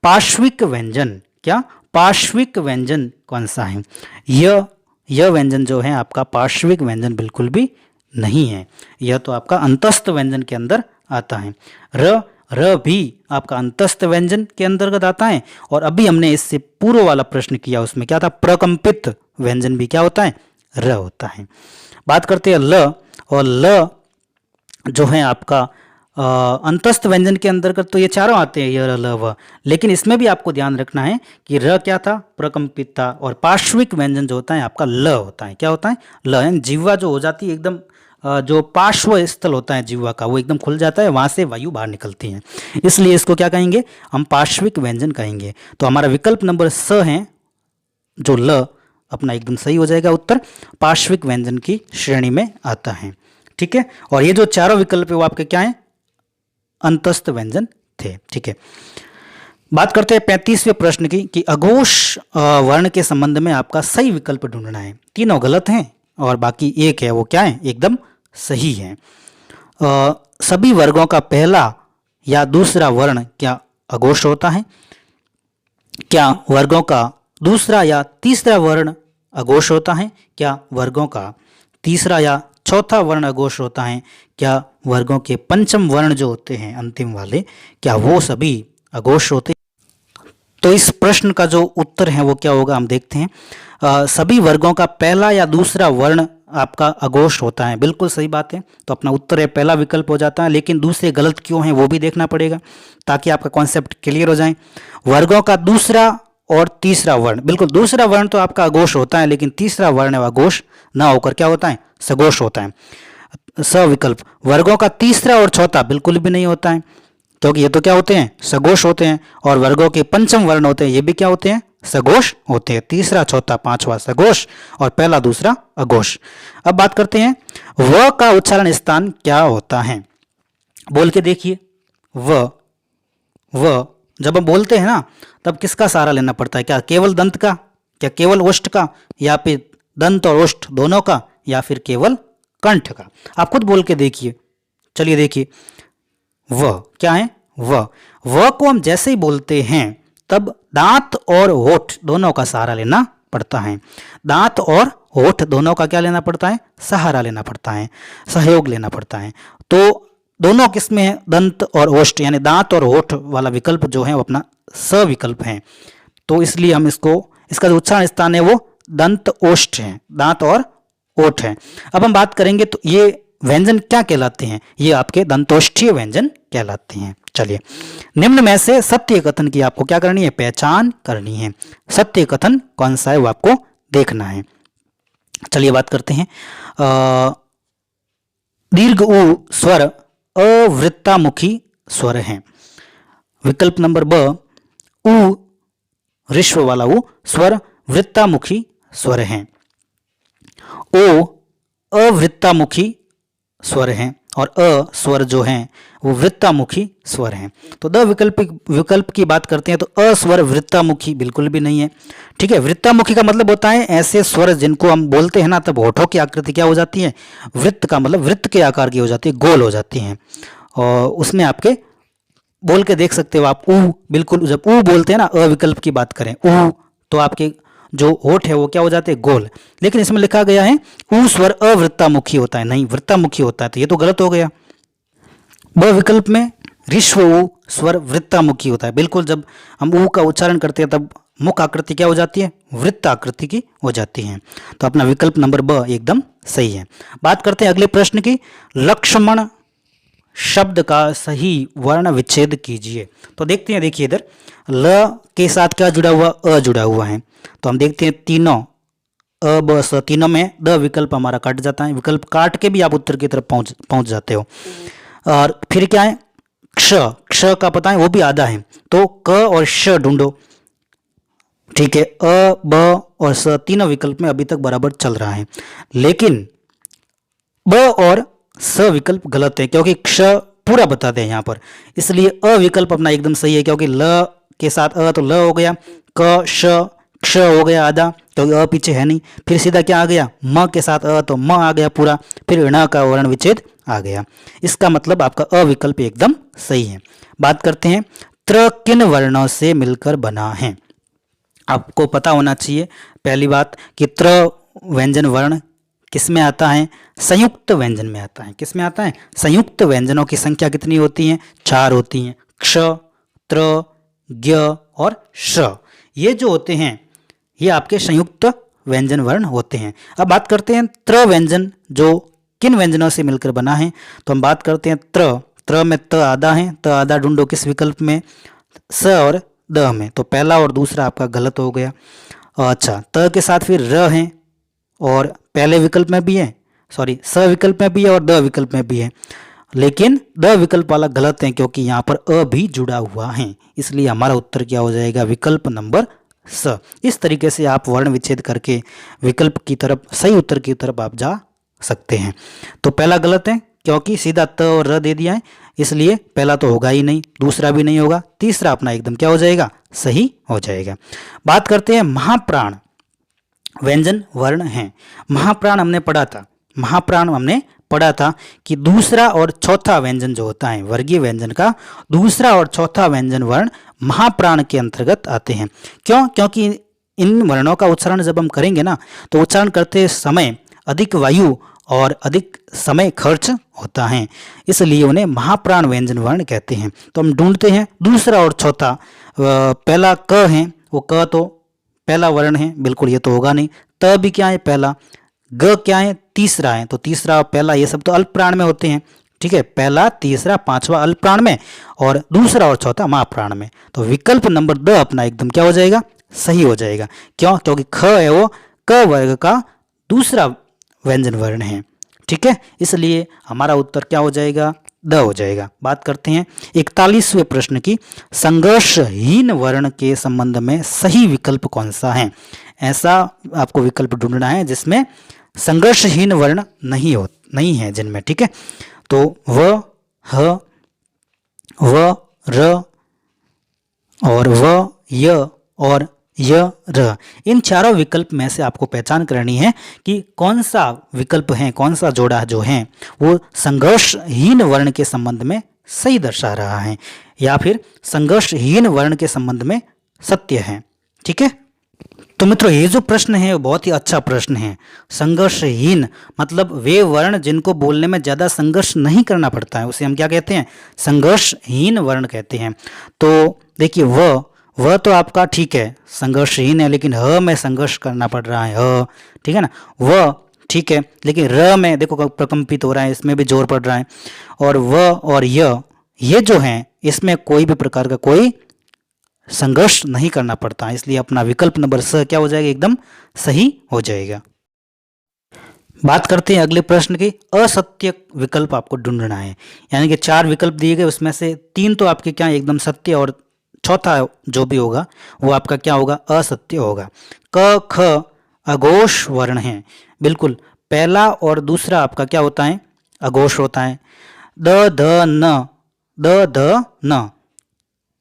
पार्श्विक व्यंजन, क्या पार्श्विक व्यंजन कौन सा है? यह व्यंजन जो है आपका पार्श्विक व्यंजन बिल्कुल भी नहीं है, यह तो आपका अंतस्थ व्यंजन के अंदर आता है। र भी आपका अंतस्थ व्यंजन के अंतर्गत आता है। और अभी हमने इससे पूर्व वाला प्रश्न किया, उसमें क्या था? प्रकंपित व्यंजन भी क्या होता है? र होता है। बात करते हैं ल, और ल जो है आपका अंतस्थ व्यंजन के अंतर्गत तो ये चारों आते हैं, य र ल व, लेकिन इसमें भी आपको ध्यान रखना है कि र क्या था? प्रकंपित था। और पार्श्विक व्यंजन जो होता है आपका ल होता है। क्या होता है? ल है। जिह्वा जो हो जाती है एकदम, जो पार्श्व स्थल होता है जिह्वा का, वो एकदम खुल जाता है, वहां से वायु बाहर निकलती है, इसलिए इसको क्या कहेंगे? हम पार्श्विक व्यंजन कहेंगे। तो हमारा विकल्प नंबर स है, जो ल अपना एकदम सही हो जाएगा उत्तर, पार्श्विक व्यंजन की श्रेणी में आता है। ठीक है, और ये जो चारों विकल्प है वो आपके क्या है? अंतस्थ व्यंजन थे। ठीक है, बात करते हैं 35वें प्रश्न की कि अघोष वर्ण के संबंध में आपका सही विकल्प ढूंढना है। तीनों गलत हैं और बाकी एक है, वो क्या है? एकदम सही है। सभी वर्गों का पहला या दूसरा वर्ण क्या अघोष होता है? क्या वर्गों का दूसरा या तीसरा वर्ण अघोष होता है? क्या वर्गों का तीसरा या चौथा वर्ण अघोष होता है? क्या वर्गों के पंचम वर्ण जो होते हैं अंतिम वाले, क्या वो सभी अघोष होते हैं? तो इस प्रश्न का जो उत्तर है वो क्या होगा, हम देखते हैं। सभी वर्गों का पहला या दूसरा वर्ण आपका अघोष होता है, बिल्कुल सही बात है। तो अपना उत्तर है पहला विकल्प हो जाता है, लेकिन दूसरे गलत क्यों हैं वो भी देखना पड़ेगा ताकि आपका कॉन्सेप्ट क्लियर हो जाए। वर्गों का दूसरा और तीसरा वर्ण, बिल्कुल दूसरा वर्ण तो आपका अघोष होता है, लेकिन तीसरा वर्ण है अघोष ना होकर क्या होता है? सघोष होता है। सविकल्प वर्गों का तीसरा और चौथा बिल्कुल भी नहीं होता है, क्योंकि ये तो क्या होते हैं? सघोष होते हैं। और वर्गों के पंचम वर्ण होते हैं, ये भी क्या होते हैं? सघोष होते हैं। तीसरा, चौथा, पांचवा सघोष और पहला दूसरा अघोष। अब बात करते हैं व का उच्चारण स्थान क्या होता है? बोल के देखिए। व जब हम बोलते हैं ना, तब किसका सहारा लेना पड़ता है? क्या केवल दंत का, क्या केवल ओष्ठ का, या फिर दंत और ओष्ठ दोनों का, या फिर केवल कंठ का? आप खुद बोल के देखिए। चलिए देखिए, व क्या है? व को हम जैसे ही बोलते हैं तब दांत और होठ दोनों का सहारा लेना पड़ता है। दांत और होठ दोनों का क्या लेना पड़ता है? सहारा लेना पड़ता है, सहयोग लेना पड़ता है। तो दोनों किसमें है? दंत और ओष्ठ, यानी दांत और होठ वाला विकल्प जो है वो अपना स विकल्प है। तो इसलिए हम इसका जो उच्चारण स्थान है वो दंत ओष्ठ है, दांत और ओठ है। अब हम बात करेंगे तो ये व्यंजन क्या कहलाते हैं? ये आपके दंतोष्ठीय व्यंजन कहलाते हैं। चलिए, निम्न में से सत्य कथन की आपको क्या करनी है? पहचान करनी है। सत्य कथन कौन सा है वो आपको देखना है। चलिए बात करते हैं। दीर्घ उ स्वर अवृत्तामुखी स्वर है। विकल्प नंबर ब, उ ऋश्व वाला उ स्वर वृत्तामुखी स्वर है। ओ अवृत्तामुखी स्वर है और अ स्वर जो है वो वृत्तामुखी स्वर है। तो द विकल्प की बात करते हैं तो अ स्वर वृत्तामुखी बिल्कुल भी नहीं है। ठीक है, वृत्तामुखी का मतलब होता है ऐसे स्वर जिनको हम बोलते हैं ना, तब होठों की आकृति क्या हो जाती है? वृत्त का मतलब वृत्त के आकार की हो जाती है, गोल हो जाती है। और उसमें आपके बोल के देख सकते हो आप, ऊ, बिल्कुल जब ऊ बोलते हैं ना, अ विकल्प की बात करें, ऊ, तो आपके जो होठ है वो क्या हो जाते हैं? गोल। लेकिन इसमें लिखा गया है ऊ स्वर अवृत्तामुखी होता है, नहीं वृत्तामुखी होता है, तो ये तो गलत हो गया। ब विकल्प में ऋश्व ऊ स्वर वृत्तामुखी होता है। बिल्कुल जब हम ऊ का उच्चारण करते हैं तब मुख आकृति क्या हो जाती है? वृत्त आकृति की हो जाती है। तो अपना विकल्प नंबर ब एकदम सही है। बात करते हैं अगले प्रश्न की। लक्ष्मण शब्द का सही वर्ण विच्छेद कीजिए। तो देखते हैं, देखिए इधर ल के साथ क्या जुड़ा हुआ? अ जुड़ा हुआ है। तो हम देखते हैं तीनों अ ब स तीनों में द विकल्प हमारा कट जाता है। विकल्प काट के भी आप उत्तर की तरफ पहुंच जाते हो। और फिर क्या है? क्ष का पता है वो भी आधा है, तो क और श ढूंढो। ठीक है, अ ब और स तीनों विकल्प में अभी तक बराबर चल रहा है, लेकिन ब और स विकल्प गलत है क्योंकि क्ष पूरा बताते हैं यहाँ पर, इसलिए अ विकल्प अपना एकदम सही है क्योंकि ल के साथ अ तो ल हो गया, क श क्ष हो गया आधा, तो अ पीछे है नहीं, फिर सीधा क्या आ गया, म के साथ अ, तो म आ गया पूरा, फिर ण का वर्ण विच्छेद आ गया। इसका मतलब आपका अ विकल्प एकदम सही है। बात करते हैं त्र किन वर्णों से मिलकर बना है। आपको पता होना चाहिए पहली बात कि त्र व्यंजन वर्ण किस में आता है, संयुक्त व्यंजन में आता है। किस में आता है, संयुक्त व्यंजनों की संख्या कितनी होती है, 4 होती हैं, क्ष, त्र, ज्ञ और श। ये जो होते हैं ये आपके संयुक्त व्यंजन वर्ण होते हैं। अब बात करते हैं त्र व्यंजन जो किन व्यंजनों से मिलकर बना है, तो हम बात करते हैं त्र में त आधा है, त आधा ढूंढो किस विकल्प में, स और द में, तो पहला और दूसरा आपका गलत हो गया। अच्छा, त के साथ फिर र है और पहले विकल्प में भी है, सॉरी स विकल्प में भी है और द विकल्प में भी है, लेकिन द विकल्प वाला गलत है क्योंकि यहाँ पर अ भी जुड़ा हुआ है, इसलिए हमारा उत्तर क्या हो जाएगा, विकल्प नंबर स। इस तरीके से आप वर्ण विच्छेद करके विकल्प की तरफ, सही उत्तर की तरफ आप जा सकते हैं। तो पहला गलत है क्योंकि सीधा त और र दे दिया है, इसलिए पहला तो होगा ही नहीं, दूसरा भी नहीं होगा, तीसरा अपना एकदम क्या हो जाएगा, सही हो जाएगा। बात करते हैं महाप्राण व्यंजन वर्ण हैं। महाप्राण हमने पढ़ा था, महाप्राण हमने पढ़ा था कि दूसरा और चौथा व्यंजन जो होता है वर्गीय व्यंजन का दूसरा और चौथा व्यंजन वर्ण महाप्राण के अंतर्गत आते हैं। क्यों, क्योंकि इन वर्णों का उच्चारण जब हम करेंगे ना, तो उच्चारण करते समय अधिक वायु और अधिक समय खर्च होता है, इसलिए उन्हें महाप्राण व्यंजन वर्ण कहते हैं। तो हम ढूंढते हैं दूसरा और चौथा, पहला क है, वो क तो पहला वर्ण है, बिल्कुल ये तो होगा नहीं, त भी क्या है पहला, ग क्या है तीसरा है, तो तीसरा पहला ये सब तो अल्प प्राण में होते हैं, ठीक है, पहला तीसरा पांचवा अल्प प्राण में और दूसरा और चौथा महाप्राण में। तो विकल्प नंबर द अपना एकदम क्या हो जाएगा, सही हो जाएगा। क्यों, क्योंकि ख है वो क वर्ग का दूसरा व्यंजन वर्ण है, ठीक है, इसलिए हमारा उत्तर क्या हो जाएगा, द हो जाएगा। बात करते हैं 41वें प्रश्न की, संघर्षहीन वर्ण के संबंध में सही विकल्प कौन सा है। ऐसा आपको विकल्प ढूंढना है जिसमें संघर्षहीन वर्ण नहीं है जिनमें, ठीक है, तो व, ह, व, र और व, य और य, र, इन चारों विकल्प में से आपको पहचान करनी है कि कौन सा विकल्प है, कौन सा जोड़ा जो है वो संघर्षहीन वर्ण के संबंध में सही दर्शा रहा है या फिर संघर्षहीन वर्ण के संबंध में सत्य है, ठीक है। तो मित्रों ये जो प्रश्न है वो बहुत ही अच्छा प्रश्न है। संघर्षहीन मतलब वे वर्ण जिनको बोलने में ज़्यादा संघर्ष नहीं करना पड़ता है, उसे हम क्या कहते हैं, संघर्षहीन वर्ण कहते हैं। तो देखिए वह तो आपका ठीक है संघर्षहीन है, लेकिन ह में संघर्ष करना पड़ रहा है, ह, ठीक है ना, वह ठीक है, लेकिन र में देखो प्रकंपित हो रहा है, इसमें भी जोर पड़ रहा है, और व और ये जो हैं इसमें कोई भी प्रकार का कोई संघर्ष नहीं करना पड़ता, इसलिए अपना विकल्प नंबर स क्या हो जाएगा, एकदम सही हो जाएगा। बात करते हैं अगले प्रश्न की, असत्य विकल्प आपको ढूंढना है, यानी कि 4 विकल्प दिए गए उसमें से 3 तो आपके क्या एकदम सत्य और चौथा जो भी होगा वो आपका क्या होगा, असत्य होगा। क ख अघोष वर्ण है, बिल्कुल पहला और दूसरा आपका क्या होता है, अघोष होता है। द ध न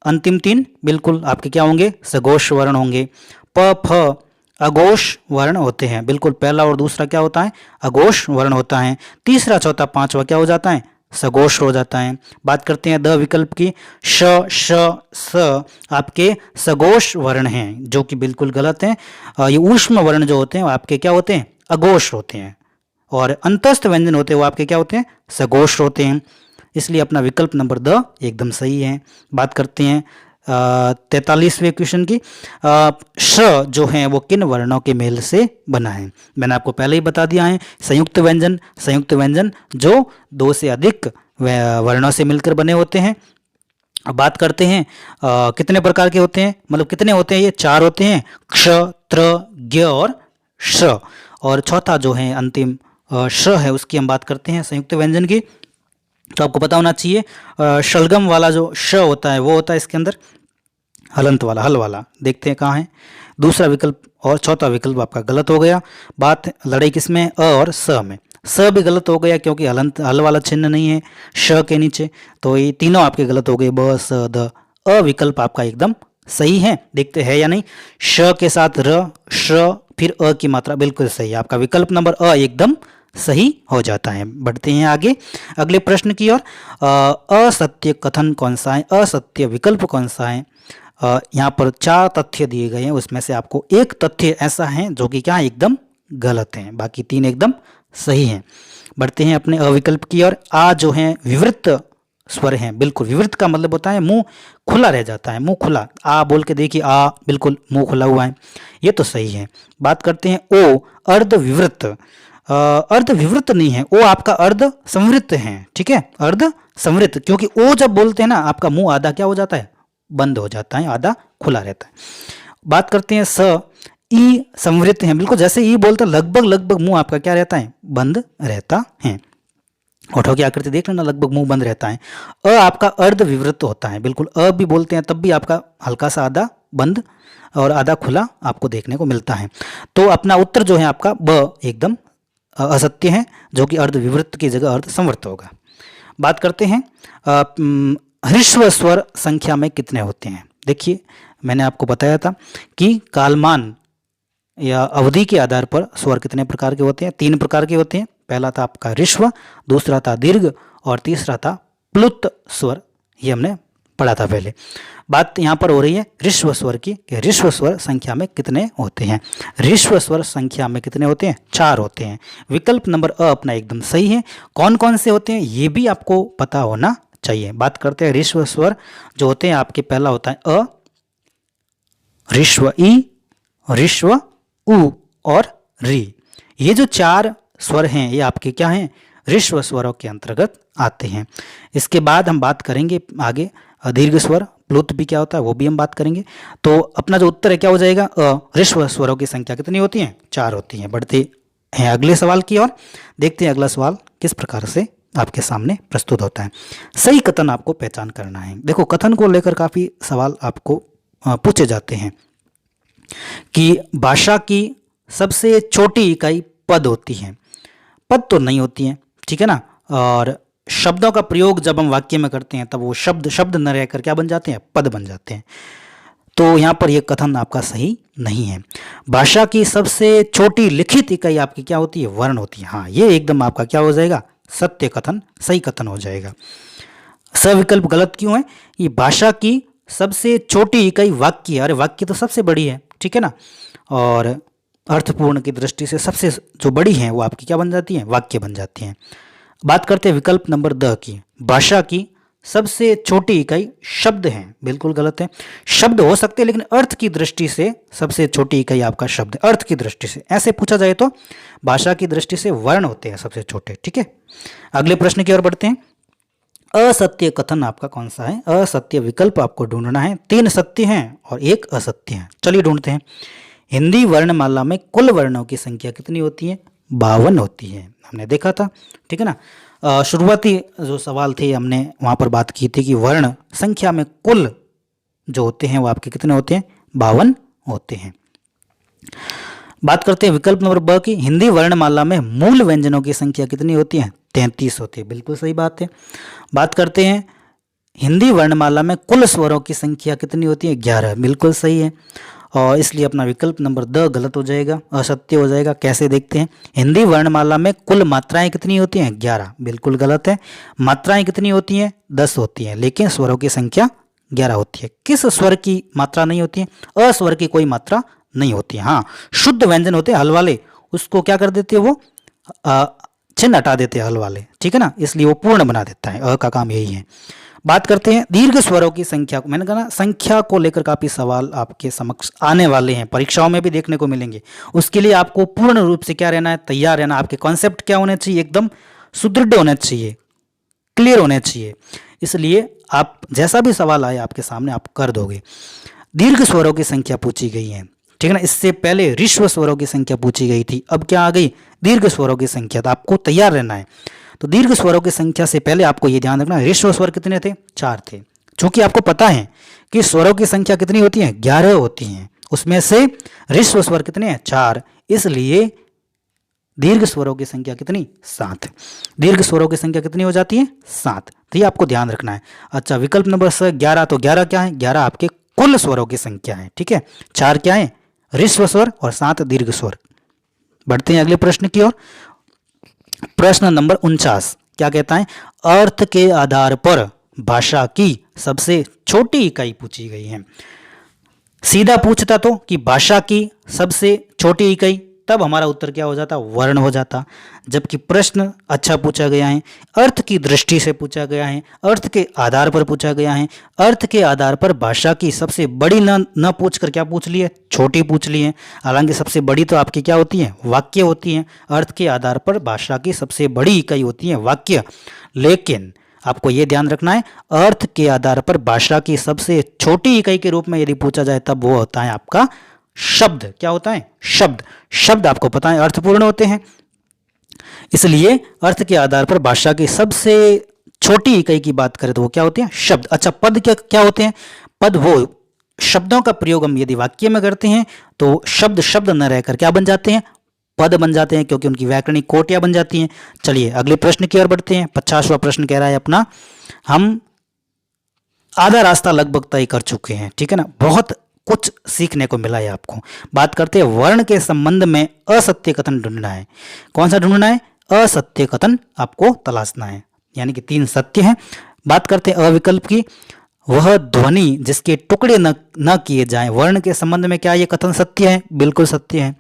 अंतिम 3 बिल्कुल आपके क्या होंगे, सघोष वर्ण होंगे। प फ अघोष वर्ण होते हैं, बिल्कुल पहला और दूसरा क्या होता है, अघोष वर्ण होता है। तीसरा चौथा पांचवा क्या हो जाता है, सघोष हो जाता है। बात करते हैं द विकल्प की, श श स आपके सघोष वर्ण हैं जो कि बिल्कुल गलत हैं। ये ऊष्म वर्ण जो होते हैं वो आपके क्या होते हैं, अघोष होते हैं, और अंतस्थ व्यंजन होते हैं वो आपके क्या होते हैं, सघोष होते हैं, इसलिए अपना विकल्प नंबर द एकदम सही है। बात करते हैं 43वें क्वेश्चन की, श जो है वो किन वर्णों के मेल से बना है। मैंने आपको पहले ही बता दिया है, संयुक्त व्यंजन जो 2 से अधिक वर्णों से मिलकर बने होते हैं। अब बात करते हैं कितने प्रकार के होते हैं, मतलब कितने होते हैं, ये 4 होते हैं, क्ष, त्र, ज्ञ और श, और चौथा जो है अंतिम श है उसकी हम बात करते हैं संयुक्त व्यंजन की। तो आपको पता होना चाहिए शलगम वाला जो श होता है वो होता है इसके अंदर हलंत वाला, हल वाला, देखते हैं कहाँ है। दूसरा विकल्प और चौथा विकल्प आपका गलत हो गया। बात लड़ाई किसमें, अ और स में, स भी गलत हो गया क्योंकि हलंत हल वाला चिन्ह नहीं है श के नीचे, तो ये तीनों आपके गलत हो गए, ब स द। अ विकल्प आपका एकदम सही है, देखते हैं या नहीं। श के साथ र, श, फिर अ की मात्रा बिल्कुल सही है। आपका विकल्प नंबर अ एकदम सही हो जाता है। बढ़ते हैं आगे अगले प्रश्न की ओर। असत्य कथन कौन सा है, असत्य विकल्प कौन सा है। यहाँ पर 4 तथ्य दिए गए हैं, उसमें से आपको एक तथ्य ऐसा है जो कि क्या एकदम गलत है, बाकी 3 एकदम सही हैं। बढ़ते हैं अपने अविकल्प की ओर। आ जो है विवृत स्वर हैं, बिल्कुल विवृत का मतलब होता है मुंह खुला रह जाता है, मुंह खुला। आ बोल के देखिए, आ बिल्कुल मुंह खुला हुआ है, ये तो सही है। बात करते हैं ओ अर्ध विवृत। अर्ध विवृत नहीं है, ओ आपका अर्ध संवृत है, ठीक है, अर्ध संवृत, क्योंकि ओ जब बोलते हैं ना आपका मुंह आधा क्या हो जाता है, बंद हो जाता है, आधा खुला रहता है। बात करते हैं स ई संवृत है, बिल्कुल जैसे ई बोलते हैं लगभग लगभग मुंह आपका क्या रहता है, बंद रहता है। होठों की आकृति देख लेना, लगभग मुंह बंद रहता है। अ आपका अर्ध विवृत होता है, बिल्कुल अ भी बोलते हैं तब भी आपका हल्का सा आधा बंद और आधा खुला आपको देखने को मिलता है। तो अपना उत्तर जो है आपका ब एकदम असत्य है, जो कि अर्ध विवृत की जगह अर्ध संवृत होगा। बात करते हैं ह्रस्व स्वर संख्या में कितने होते हैं। देखिए मैंने आपको बताया था कि कालमान या अवधि के आधार पर स्वर कितने प्रकार के होते हैं, 3 प्रकार के होते हैं। पहला था आपका ऋस्व, दूसरा था दीर्घ और तीसरा था प्लुत स्वर, ये हमने पढ़ा था पहले। बात यहाँ पर हो रही है ऋस्व स्वर की, कि ऋस्व स्वर संख्या में कितने होते हैं। ऋस्व स्वर संख्या में कितने होते हैं, 4 होते हैं। विकल्प नंबर अ अपना एकदम सही है। कौन कौन से होते हैं ये भी आपको पता होना चाहिए। बात करते हैं ऋस्व स्वर जो होते हैं आपके, पहला होता है अ, ऋस्व ई, ऋस्व उ और री। ये जो 4 स्वर हैं ये आपके क्या हैं, ऋस्व स्वरों के अंतर्गत आते हैं। इसके बाद हम बात करेंगे आगे दीर्घ स्वर, प्लुत भी क्या होता है वो भी हम बात करेंगे। तो अपना जो उत्तर है क्या हो जाएगा, ऋस्व स्वरों की संख्या कितनी होती है, 4 होती है। बढ़ते हैं अगले सवाल की ओर, देखते हैं अगला सवाल किस प्रकार से आपके सामने प्रस्तुत होता है। सही कथन आपको पहचान करना है। देखो कथन को लेकर काफ़ी सवाल आपको पूछे जाते हैं कि भाषा की सबसे छोटी इकाई पद होती है। पद तो नहीं होती है, ठीक है ना। और शब्दों का प्रयोग जब हम वाक्य में करते हैं तब वो शब्द शब्द न रहकर क्या बन जाते हैं, पद बन जाते हैं। तो यहाँ पर यह कथन आपका सही नहीं है। भाषा की सबसे छोटी लिखित इकाई आपकी क्या होती है, वर्ण होती है। हाँ ये एकदम आपका क्या हो जाएगा, सत्य कथन, सही कथन हो जाएगा। सविकल्प गलत क्यों है, ये भाषा की सबसे छोटी इकाई वाक्य है। अरे वाक्य तो सबसे बड़ी है, ठीक है ना। और अर्थपूर्ण की दृष्टि से सबसे जो बड़ी है वो आपकी क्या बन जाती है, वाक्य बन जाती हैं। बात करते हैं विकल्प नंबर द की, भाषा की सबसे छोटी इकाई शब्द है, बिल्कुल गलत है। शब्द हो सकते हैं लेकिन अर्थ की दृष्टि से सबसे छोटी इकाई आपका शब्द, अर्थ की दृष्टि से ऐसे पूछा जाए तो भाषा की दृष्टि से वर्ण होते हैं सबसे छोटे, ठीक है। अगले प्रश्न की ओर बढ़ते हैं। असत्य कथन आपका कौन सा है, असत्य विकल्प आपको ढूंढना है। 3 सत्य हैं और 1 असत्य है, चलिए ढूंढते हैं। हिंदी वर्णमाला में कुल वर्णों की संख्या कितनी होती है, 52 होती है, हमने देखा था, ठीक है ना। शुरुआती जो सवाल थे हमने वहाँ पर बात की थी कि वर्ण संख्या में कुल जो होते हैं वो आपके कितने होते हैं, 52 होते हैं। बात करते हैं विकल्प नंबर ब की, हिंदी वर्णमाला में मूल व्यंजनों की संख्या कितनी होती है, 33 होती है, बिल्कुल सही बात है। बात करते हैं हिंदी वर्णमाला में कुल स्वरों की संख्या कितनी होती है, 11, बिल्कुल सही है। और इसलिए अपना विकल्प नंबर द गलत हो जाएगा, असत्य हो जाएगा। कैसे देखते हैं, हिंदी वर्णमाला में कुल मात्राएं कितनी होती हैं, 11, बिल्कुल गलत है। मात्राएं कितनी होती हैं, 10 होती हैं, लेकिन स्वरों की संख्या 11 होती है। किस स्वर की मात्रा नहीं होती है, अस्वर की कोई मात्रा नहीं होती है। हाँ शुद्ध व्यंजन होते हैं हल वाले, उसको क्या कर देते हैं वो चिन्ह हटा देते हैं हल वाले, ठीक है ना, इसलिए वो पूर्ण बना देता है, अ का काम यही है। बात करते हैं दीर्घ स्वरों की संख्या को, मैंने कहा ना संख्या को लेकर काफ़ी सवाल आपके समक्ष आने वाले हैं, परीक्षाओं में भी देखने को मिलेंगे। उसके लिए आपको पूर्ण रूप से क्या रहना है, तैयार रहना। आपके कॉन्सेप्ट क्या होने चाहिए, एकदम सुदृढ़ होने चाहिए, क्लियर होने चाहिए। इसलिए आप जैसा भी सवाल आए आपके सामने आप कर दोगे। दीर्घ स्वरों की संख्या पूछी गई है, ठीक है ना। इससे पहले ऋस्व स्वरों की संख्या पूछी गई थी, अब क्या आ गई, दीर्घ स्वरों की संख्या। तो आपको तैयार रहना है। तो दीर्घ स्वरों की संख्या से पहले आपको ये ध्यान रखना है, ऋस्व स्वर कितने थे, 4 थे। चूंकि आपको पता है कि स्वरों की संख्या कितनी होती है, 11 होती हैं, उसमें से ऋस्व स्वर कितने हैं, 4, इसलिए दीर्घ स्वरों की संख्या कितनी, 7। दीर्घ स्वरों की संख्या कितनी हो जाती है, 7। तो ये आपको ध्यान रखना है। अच्छा विकल्प नंबर 11, तो 11 क्या है, 11 आपके कुल स्वरों की संख्या है। ठीक है, 4 क्या है? ऋस्व स्वर और 7 दीर्घ स्वर। बढ़ते हैं अगले प्रश्न की ओर। प्रश्न नंबर 49 क्या कहता है? अर्थ के आधार पर भाषा की सबसे छोटी इकाई पूछी गई है। सीधा पूछता तो कि भाषा की सबसे छोटी इकाई, तब हमारा उत्तर क्या हो जाता? वर्ण हो जाता। जबकि प्रश्न अच्छा पूछा गया है, अर्थ की दृष्टि से पूछा गया है, अर्थ के आधार पर पूछा गया है। अर्थ के आधार पर भाषा की सबसे बड़ी न पूछकर क्या पूछ लिए? छोटी पूछ लिए। हालांकि सबसे बड़ी तो आपकी क्या होती है? वाक्य होती है। अर्थ के आधार पर भाषा की सबसे बड़ी इकाई होती है वाक्य। लेकिन आपको यह ध्यान रखना है, अर्थ के आधार पर भाषा की सबसे छोटी इकाई के रूप में यदि पूछा जाए तब वो होता है आपका शब्द। क्या होता है? शब्द। शब्द आपको पता है अर्थपूर्ण होते हैं, इसलिए अर्थ के आधार पर भाषा की सबसे छोटी इकाई की बात करें तो वो क्या होते हैं? शब्द। अच्छा, पद क्या होते हैं? पद वो शब्दों का प्रयोग हम यदि वाक्य में करते हैं तो शब्द शब्द न रहकर क्या बन जाते हैं? पद बन जाते हैं, क्योंकि उनकी व्याकरणिक कोटियां बन जाती हैं। चलिए अगले प्रश्न की ओर बढ़ते हैं। 50वां प्रश्न कह रहा है अपना, हम आधा रास्ता लगभग तय कर चुके हैं। ठीक है ना, बहुत कुछ सीखने को मिला है आपको। बात करते हैं वर्ण के संबंध में असत्य कथन ढूंढना है। कौन सा ढूंढना है? असत्य कथन आपको तलाशना है, यानी कि 3 सत्य हैं। बात करते हैं अविकल्प की। वह ध्वनि जिसके टुकड़े न किए जाएं, वर्ण के संबंध में क्या ये कथन सत्य है? बिल्कुल सत्य है।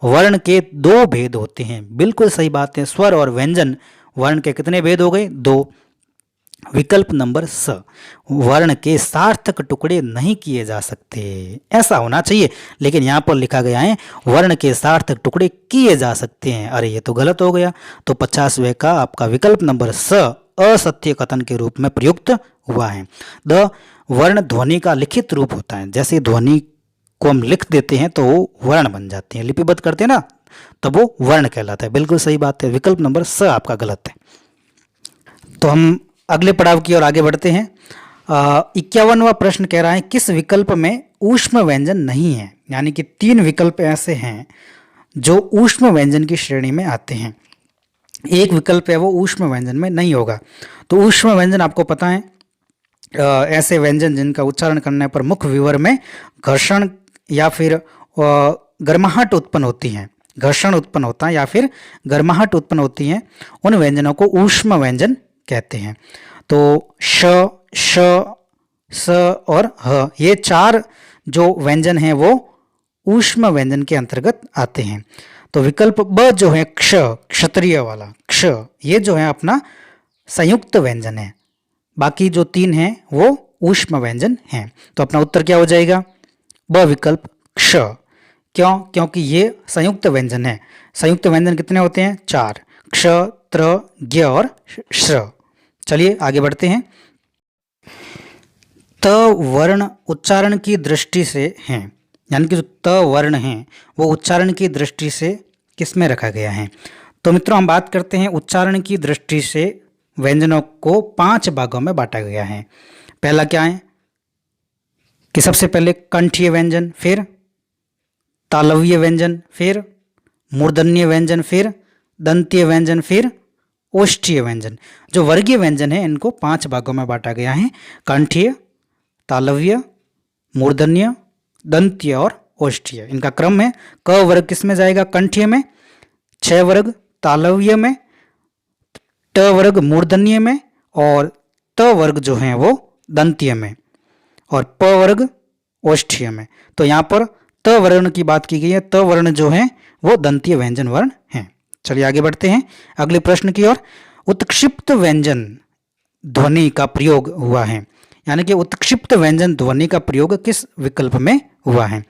वर्ण के 2 भेद होते हैं, बिल्कुल सही बात है। स्वर और व्यंजन, वर्ण के कितने भेद हो गए? 2। विकल्प नंबर स, वर्ण के सार्थक टुकड़े नहीं किए जा सकते। ऐसा होना चाहिए, लेकिन यहां पर लिखा गया है वर्ण के सार्थक टुकड़े किए जा सकते हैं। अरे ये तो गलत हो गया। तो 50वें का आपका विकल्प नंबर स असत्य कथन के रूप में प्रयुक्त हुआ है। द, वर्ण ध्वनि का लिखित रूप होता है। जैसे ध्वनि को हम लिख देते हैं तो वो वर्ण बन जाते हैं, लिपिबद्ध करते हैं ना, तब वो वर्ण कहलाता है। बिल्कुल सही बात है, विकल्प नंबर स आपका गलत है। तो हम अगले पड़ाव की ओर आगे बढ़ते हैं। 51वां प्रश्न कह रहा है, किस विकल्प में ऊष्म व्यंजन नहीं है? यानी कि 3 विकल्प ऐसे हैं जो ऊष्म व्यंजन की श्रेणी में आते हैं। एक विकल्प है वो ऊष्म व्यंजन में नहीं होगा। तो ऊष्म व्यंजन आपको पता है, ऐसे व्यंजन जिनका उच्चारण करने पर मुख विवर में घर्षण या फिर गर्माहट उत्पन्न होती है, घर्षण उत्पन्न होता है या फिर गर्माहट उत्पन्न होती है, उन व्यंजनों को ऊष्म व्यंजन कहते हैं। तो श, श, स और ह, ये 4 जो व्यंजन हैं वो ऊष्म व्यंजन के अंतर्गत आते हैं। तो विकल्प ब जो है क्ष, क्षत्रिय वाला क्ष, ये जो है अपना संयुक्त व्यंजन है। बाकी जो 3 हैं वो ऊष्म व्यंजन हैं। तो अपना उत्तर क्या हो जाएगा? ब विकल्प क्ष। क्यों? क्योंकि ये संयुक्त व्यंजन है। संयुक्त व्यंजन कितने होते हैं? 4, क्ष, त्र, ज्ञ और श्र। चलिए आगे बढ़ते हैं। त वर्ण उच्चारण की दृष्टि से हैं, यानी कि जो त वर्ण है वो उच्चारण की दृष्टि से किस में रखा गया है? तो मित्रों हम बात करते हैं उच्चारण की दृष्टि से व्यंजनों को 5 भागों में बांटा गया है। पहला क्या है कि सबसे पहले कंठीय व्यंजन, फिर तालव्य व्यंजन, फिर मूर्धन्य व्यंजन, फिर दंतीय व्यंजन, फिर ओष्ठीय व्यंजन। जो वर्गीय व्यंजन है इनको 5 भागों में बांटा गया है। कंठीय, तालव्य, मूर्धन्य, दंतीय और ओष्ठीय। इनका क्रम है। क वर्ग किस में जाएगा? कंठीय में, छ वर्ग तालव्य में, ट वर्ग मूर्धन्य में और त वर्ग जो है वो दंतीय में और प वर्ग ओष्ठीय में। तो यहाँ पर त वर्ण की बात की गई है। त वर्ण जो है वो दंतीय व्यंजन वर्ण है। चलिए आगे बढ़ते हैं अगले प्रश्न की ओर। उत्क्षिप्त व्यंजन ध्वनि का प्रयोग हुआ है, यानी कि उत्क्षिप्त व्यंजन ध्वनि का प्रयोग किस विकल्प में हुआ है?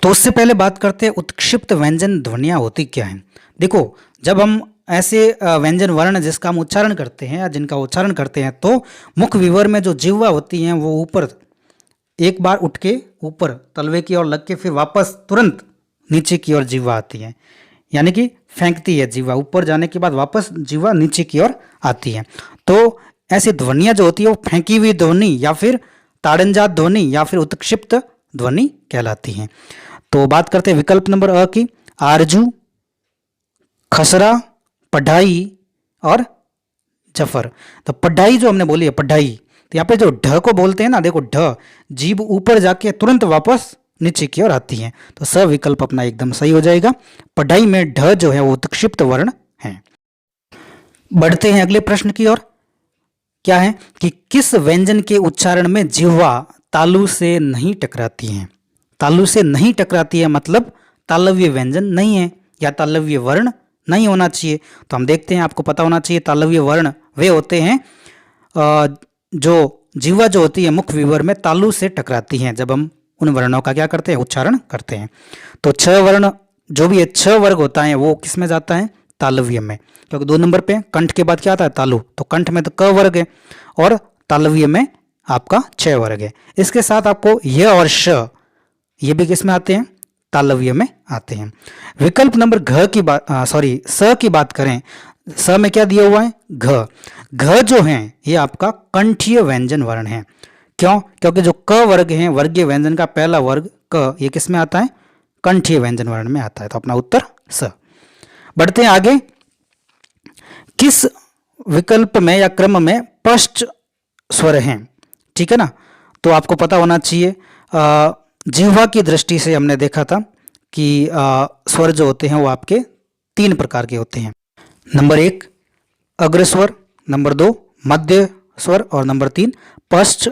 तो उससे पहले बात करते हैं उत्क्षिप्त व्यंजन ध्वनियाँ होती क्या हैं। देखो, जब हम ऐसे व्यंजन वर्ण जिसका हम उच्चारण करते हैं या जिनका उच्चारण करते हैं तो मुख विवर में जो जिह्वा होती हैं वो ऊपर एक बार उठ के ऊपर तलवे की ओर लग के फिर वापस तुरंत नीचे की ओर जिह्वा आती है, यानी कि फेंकती है जिह्वा, ऊपर जाने के बाद वापस जिह्वा नीचे की ओर आती है। तो ऐसी ध्वनियाँ जो होती है वो फेंकी हुई ध्वनि या फिर ताड़नजात ध्वनि या फिर उत्क्षिप्त ध्वनि कहलाती हैं। तो बात करते हैं विकल्प नंबर अ की। आरजू, खसरा, पढ़ाई और जफर। तो पढ़ाई जो हमने बोली है, पढ़ाई, तो यहाँ पे जो ढ को बोलते हैं ना, देखो ढ, जीभ ऊपर जाके तुरंत वापस नीचे की ओर आती है, तो स विकल्प अपना एकदम सही हो जाएगा। पढ़ाई में ढ जो है वो उत्क्षिप्त वर्ण है। बढ़ते हैं अगले प्रश्न की ओर। क्या है कि किस व्यंजन के उच्चारण में जिह्वा तालु से नहीं टकराती है? तालु से नहीं टकराती है मतलब तालव्य व्यंजन नहीं है या तालव्य वर्ण नहीं होना चाहिए। तो हम देखते हैं, आपको पता होना चाहिए तालव्य वर्ण वे होते हैं जो जिह्वा जो होती है मुख विवर में तालु से टकराती हैं जब हम उन वर्णों का क्या करते हैं, उच्चारण करते हैं। तो छ वर्ण जो भी है, छ वर्ग होता है वो किस में जाता है, तालव्य में, क्योंकि 2 नंबर पे कंठ के बाद क्या आता है, तालु, तो कंठ में तो क वर्ग है और तालव्य में आपका छ वर्ग है। इसके साथ आपको य और श ये भी किस में आते हैं, तालव्य में आते हैं। विकल्प नंबर स की बात करें, स में क्या दिया हुआ है, घ। घ जो है ये आपका कंठीय व्यंजन वर्ण है। क्यों? क्योंकि जो क वर्ग है, वर्गीय व्यंजन का पहला वर्ग क, ये किस में आता है, कंठीय व्यंजन वर्ण में आता है। तो अपना उत्तर स। बढ़ते हैं आगे। किस विकल्प में या क्रम में पश्च स्वर हैं? ठीक है ना, तो आपको पता होना चाहिए। जिह्वा की दृष्टि से हमने देखा था कि स्वर जो होते हैं वो आपके 3 प्रकार के होते हैं। नंबर 1 अग्र स्वर, नंबर 2 मध्य स्वर और नंबर 3 पश्च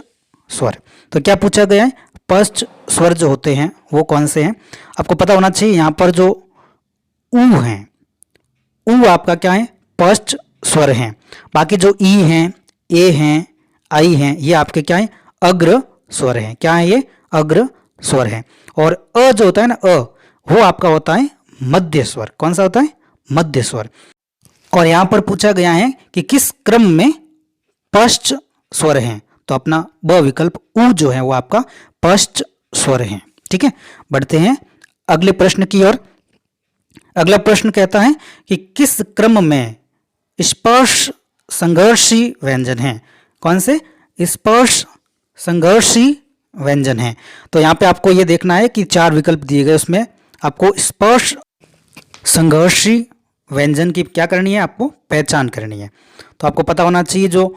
स्वर। तो क्या पूछा गया है, पश्च स्वर जो होते हैं वो कौन से हैं? आपको पता होना चाहिए यहाँ पर जो ऊ हैं, ऊ आपका क्या है, पश्च स्वर हैं। बाकी जो ई हैं, ए हैं, आई हैं, ये आपके क्या है, अग्र स्वर हैं। क्या है ये, अग्र स्वर हैं। और अ जो होता है ना, अ, वो आपका होता है मध्य स्वर। कौन सा होता है, मध्य स्वर। और यहां पर पूछा गया है कि किस क्रम में पश्च स्वर हैं, तो अपना ब विकल्प ऊ जो है वो आपका पश्च स्वर है। ठीक है, बढ़ते हैं अगले प्रश्न की ओर। अगला प्रश्न कहता है कि किस क्रम में स्पर्श संघर्षी व्यंजन है? कौन से, स्पर्श संघर्षी व्यंजन है। तो यहाँ पे आपको ये देखना है कि 4 विकल्प दिए गए, उसमें आपको स्पर्श संघर्षी व्यंजन की क्या करनी है, आपको पहचान करनी है। तो आपको पता होना चाहिए जो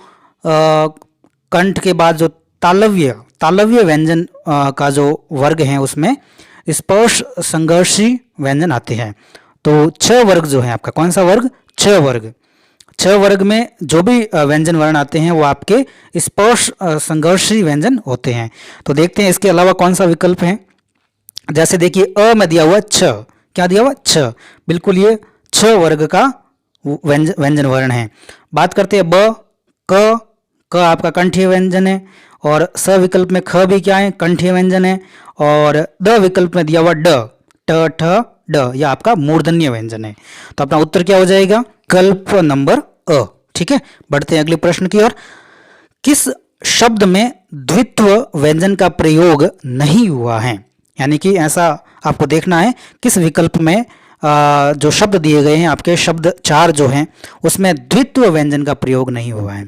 कंठ के बाद जो तालव्य व्यंजन का जो वर्ग है उसमें स्पर्श संघर्षी व्यंजन आते हैं। तो 6 वर्ग जो है आपका, कौन सा वर्ग, 6 वर्ग। 6 वर्ग में जो भी व्यंजन वर्ण आते हैं वो आपके स्पर्श संघर्षी व्यंजन होते हैं। तो देखते हैं इसके अलावा कौन सा विकल्प है। जैसे देखिए अ में दिया हुआ छ, क्या दिया हुआ, छ, बिल्कुल ये 6 वर्ग का व्यंजन वर्ण है। बात करते हैं ब, क आपका कंठीय व्यंजन है, और स विकल्प में ख भी क्या है, कंठीय व्यंजन है, और द विकल्प में दिया हुआ ड, ट ठ ड, यह आपका मूर्धन्य व्यंजन है। तो अपना उत्तर क्या हो जाएगा, विकल्प नंबर अ। ठीक है, बढ़ते हैं अगले प्रश्न की ओर। किस शब्द में द्वित्व व्यंजन का प्रयोग नहीं हुआ है? यानी कि ऐसा आपको देखना है किस विकल्प में जो शब्द दिए गए हैं, आपके शब्द 4 जो हैं उसमें द्वित्व व्यंजन का प्रयोग नहीं हुआ है।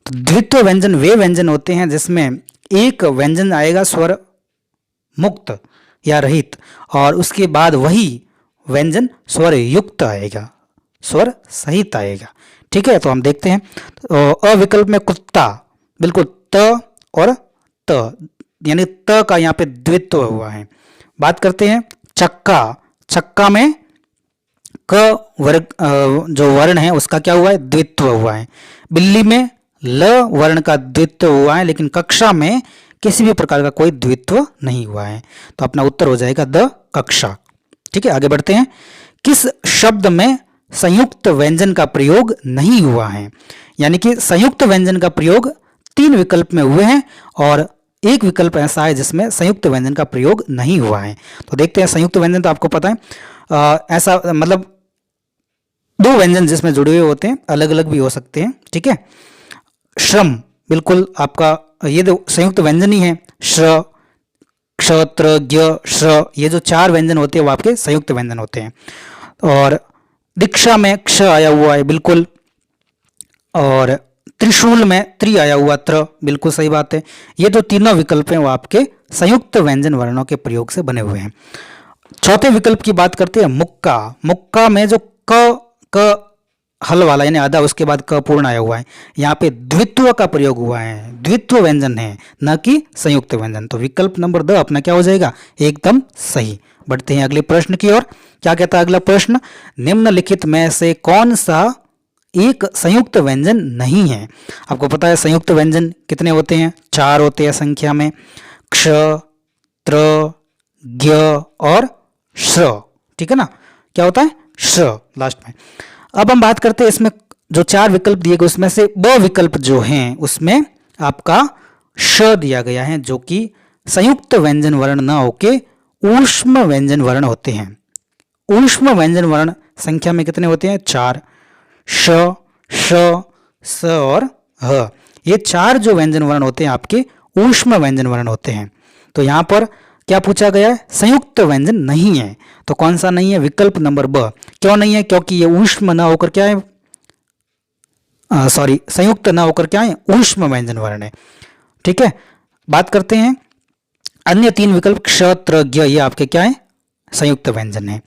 तो द्वित्व व्यंजन वे व्यंजन होते हैं जिसमें एक व्यंजन आएगा स्वर मुक्त या रहित, और उसके बाद वही व्यंजन स्वर युक्त आएगा, स्वर सहित आएगा। ठीक है, तो हम देखते हैं। तो अ विकल्प में कुत्ता, बिल्कुल त और त, यानी त का यहाँ पे द्वित्व हुआ है। बात करते हैं चक्का, चक्का में क वर्ग जो वर्ण है उसका क्या हुआ है, द्वित्व हुआ है। बिल्ली में ल वर्ण का द्वित्व हुआ है, लेकिन कक्षा में किसी भी प्रकार का कोई द्वित्व नहीं हुआ है। तो अपना उत्तर हो जाएगा द कक्षा। ठीक है, आगे बढ़ते हैं। किस शब्द में संयुक्त व्यंजन का प्रयोग नहीं हुआ है? यानी कि संयुक्त व्यंजन का प्रयोग 3 विकल्प में हुए हैं और एक विकल्प ऐसा है जिसमें संयुक्त व्यंजन का प्रयोग नहीं हुआ है। तो देखते हैं संयुक्त व्यंजन। तो आपको पता है ऐसा मतलब 2 व्यंजन जिसमें जुड़े हुए होते हैं, अलग अलग भी हो सकते हैं। ठीक है, श्रम, बिल्कुल आपका ये तो संयुक्त व्यंजन ही है। श्र, क्षत्र, ज्ञ, श्र, ये जो 4 व्यंजन होते हैं वो आपके संयुक्त व्यंजन होते हैं। और दीक्षा में क्ष आया हुआ है, बिल्कुल, और त्रिशूल में त्रि आया हुआ त्र, बिल्कुल सही बात है। ये जो तीनों विकल्प हैं वो आपके संयुक्त व्यंजन वर्णों के प्रयोग से बने हुए हैं। चौथे विकल्प की बात करते हैं मुक्का। मुक्का में जो क हल वाला यानी आधा उसके बाद क पूर्ण आया हुआ है, यहाँ पे द्वित्व का प्रयोग हुआ है, द्वित्व व्यंजन है, न कि संयुक्त व्यंजन। तो विकल्प नंबर द अपना क्या हो जाएगा, एकदम सही। बढ़ते हैं अगले प्रश्न की ओर। क्या कहता है अगला प्रश्न, निम्नलिखित में से कौन सा एक संयुक्त व्यंजन नहीं है। आपको पता है संयुक्त व्यंजन कितने होते हैं, 4 होते हैं संख्या में, क्ष, त्र, ज्ञ और श्र, ठीक है ना। क्या होता है, श्र लास्ट में। अब हम बात करते हैं इसमें जो 4 विकल्प दिए गए उसमें से ब विकल्प जो हैं उसमें आपका श दिया गया है, जो कि संयुक्त व्यंजन वर्ण न होके ऊष्म व्यंजन वर्ण होते हैं। ऊष्म व्यंजन वर्ण संख्या में कितने होते हैं, 4, श, श, स और ह। ये 4 जो व्यंजन वर्ण होते हैं आपके ऊष्म व्यंजन वर्ण होते हैं। तो यहां पर क्या पूछा गया है, संयुक्त व्यंजन नहीं है। तो कौन सा नहीं है, विकल्प नंबर ब। क्यों नहीं है, क्योंकि ये ऊष्म ना होकर क्या है, संयुक्त ना होकर क्या है, ऊष्म व्यंजन वर्ण है। ठीक है, बात करते हैं अन्य 3 विकल्प क्ष, त्र, ज्ञ, ये आपके क्या है, संयुक्त व्यंजन है।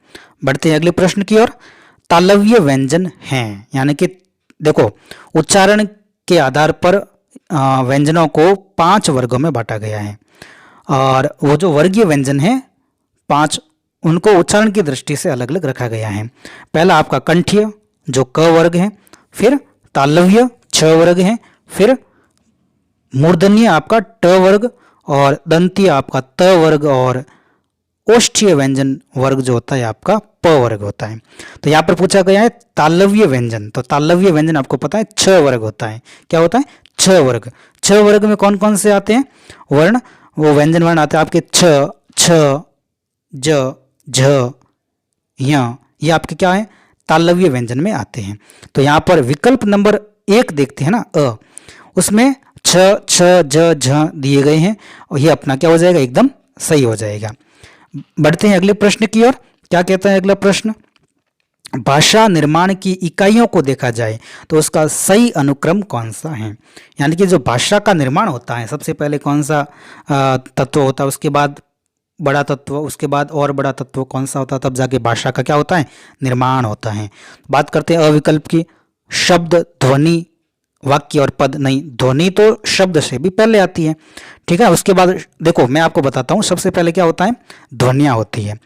बढ़ते हैं अगले प्रश्न की ओर। तालव्य व्यंजन हैं, यानी कि देखो उच्चारण के आधार पर व्यंजनों को 5 वर्गों में बांटा गया है, और वो जो वर्गीय व्यंजन है 5, उनको उच्चारण की दृष्टि से अलग अलग रखा गया है। पहला आपका कंठीय जो क वर्ग है, फिर तालव्य 6 वर्ग है, फिर मूर्धन्य आपका ट वर्ग, और दंतीय आपका त वर्ग, और ओष्ठीय व्यंजन वर्ग जो होता है आपका प वर्ग होता है। तो यहाँ पर पूछा गया है तालव्य व्यंजन। तो तालव्य व्यंजन आपको पता है 6 वर्ग होता है। क्या होता है, 6 वर्ग। 6 वर्ग में कौन कौन से आते हैं वर्ण, वो व्यंजन वर्ण आते हैं आपके छ, छ, ज, झ, य, ये आपके क्या है, तालव्य व्यंजन में आते हैं। तो यहाँ पर विकल्प नंबर 1 देखते हैं ना, अ, उसमें छ, छ, ज, झ दिए गए हैं, और ये अपना क्या हो जाएगा, एकदम सही हो जाएगा। बढ़ते हैं अगले प्रश्न की ओर। क्या कहता है अगला प्रश्न, भाषा निर्माण की इकाइयों को देखा जाए तो उसका सही अनुक्रम कौन सा है। यानी कि जो भाषा का निर्माण होता है सबसे पहले कौन सा तत्व होता है, उसके बाद बड़ा तत्व, उसके बाद और बड़ा तत्व कौन सा होता है, तब जाके भाषा का क्या होता है, निर्माण होता है। बात करते हैं अविकल्प की। शब्द, ध्वनि, वाक्य और पद। नहीं, ध्वनि तो शब्द से भी पहले आती है, ठीक है। उसके बाद देखो मैं आपको बताता हूँ, सबसे पहले क्या होता है, ध्वनियाँ होती है,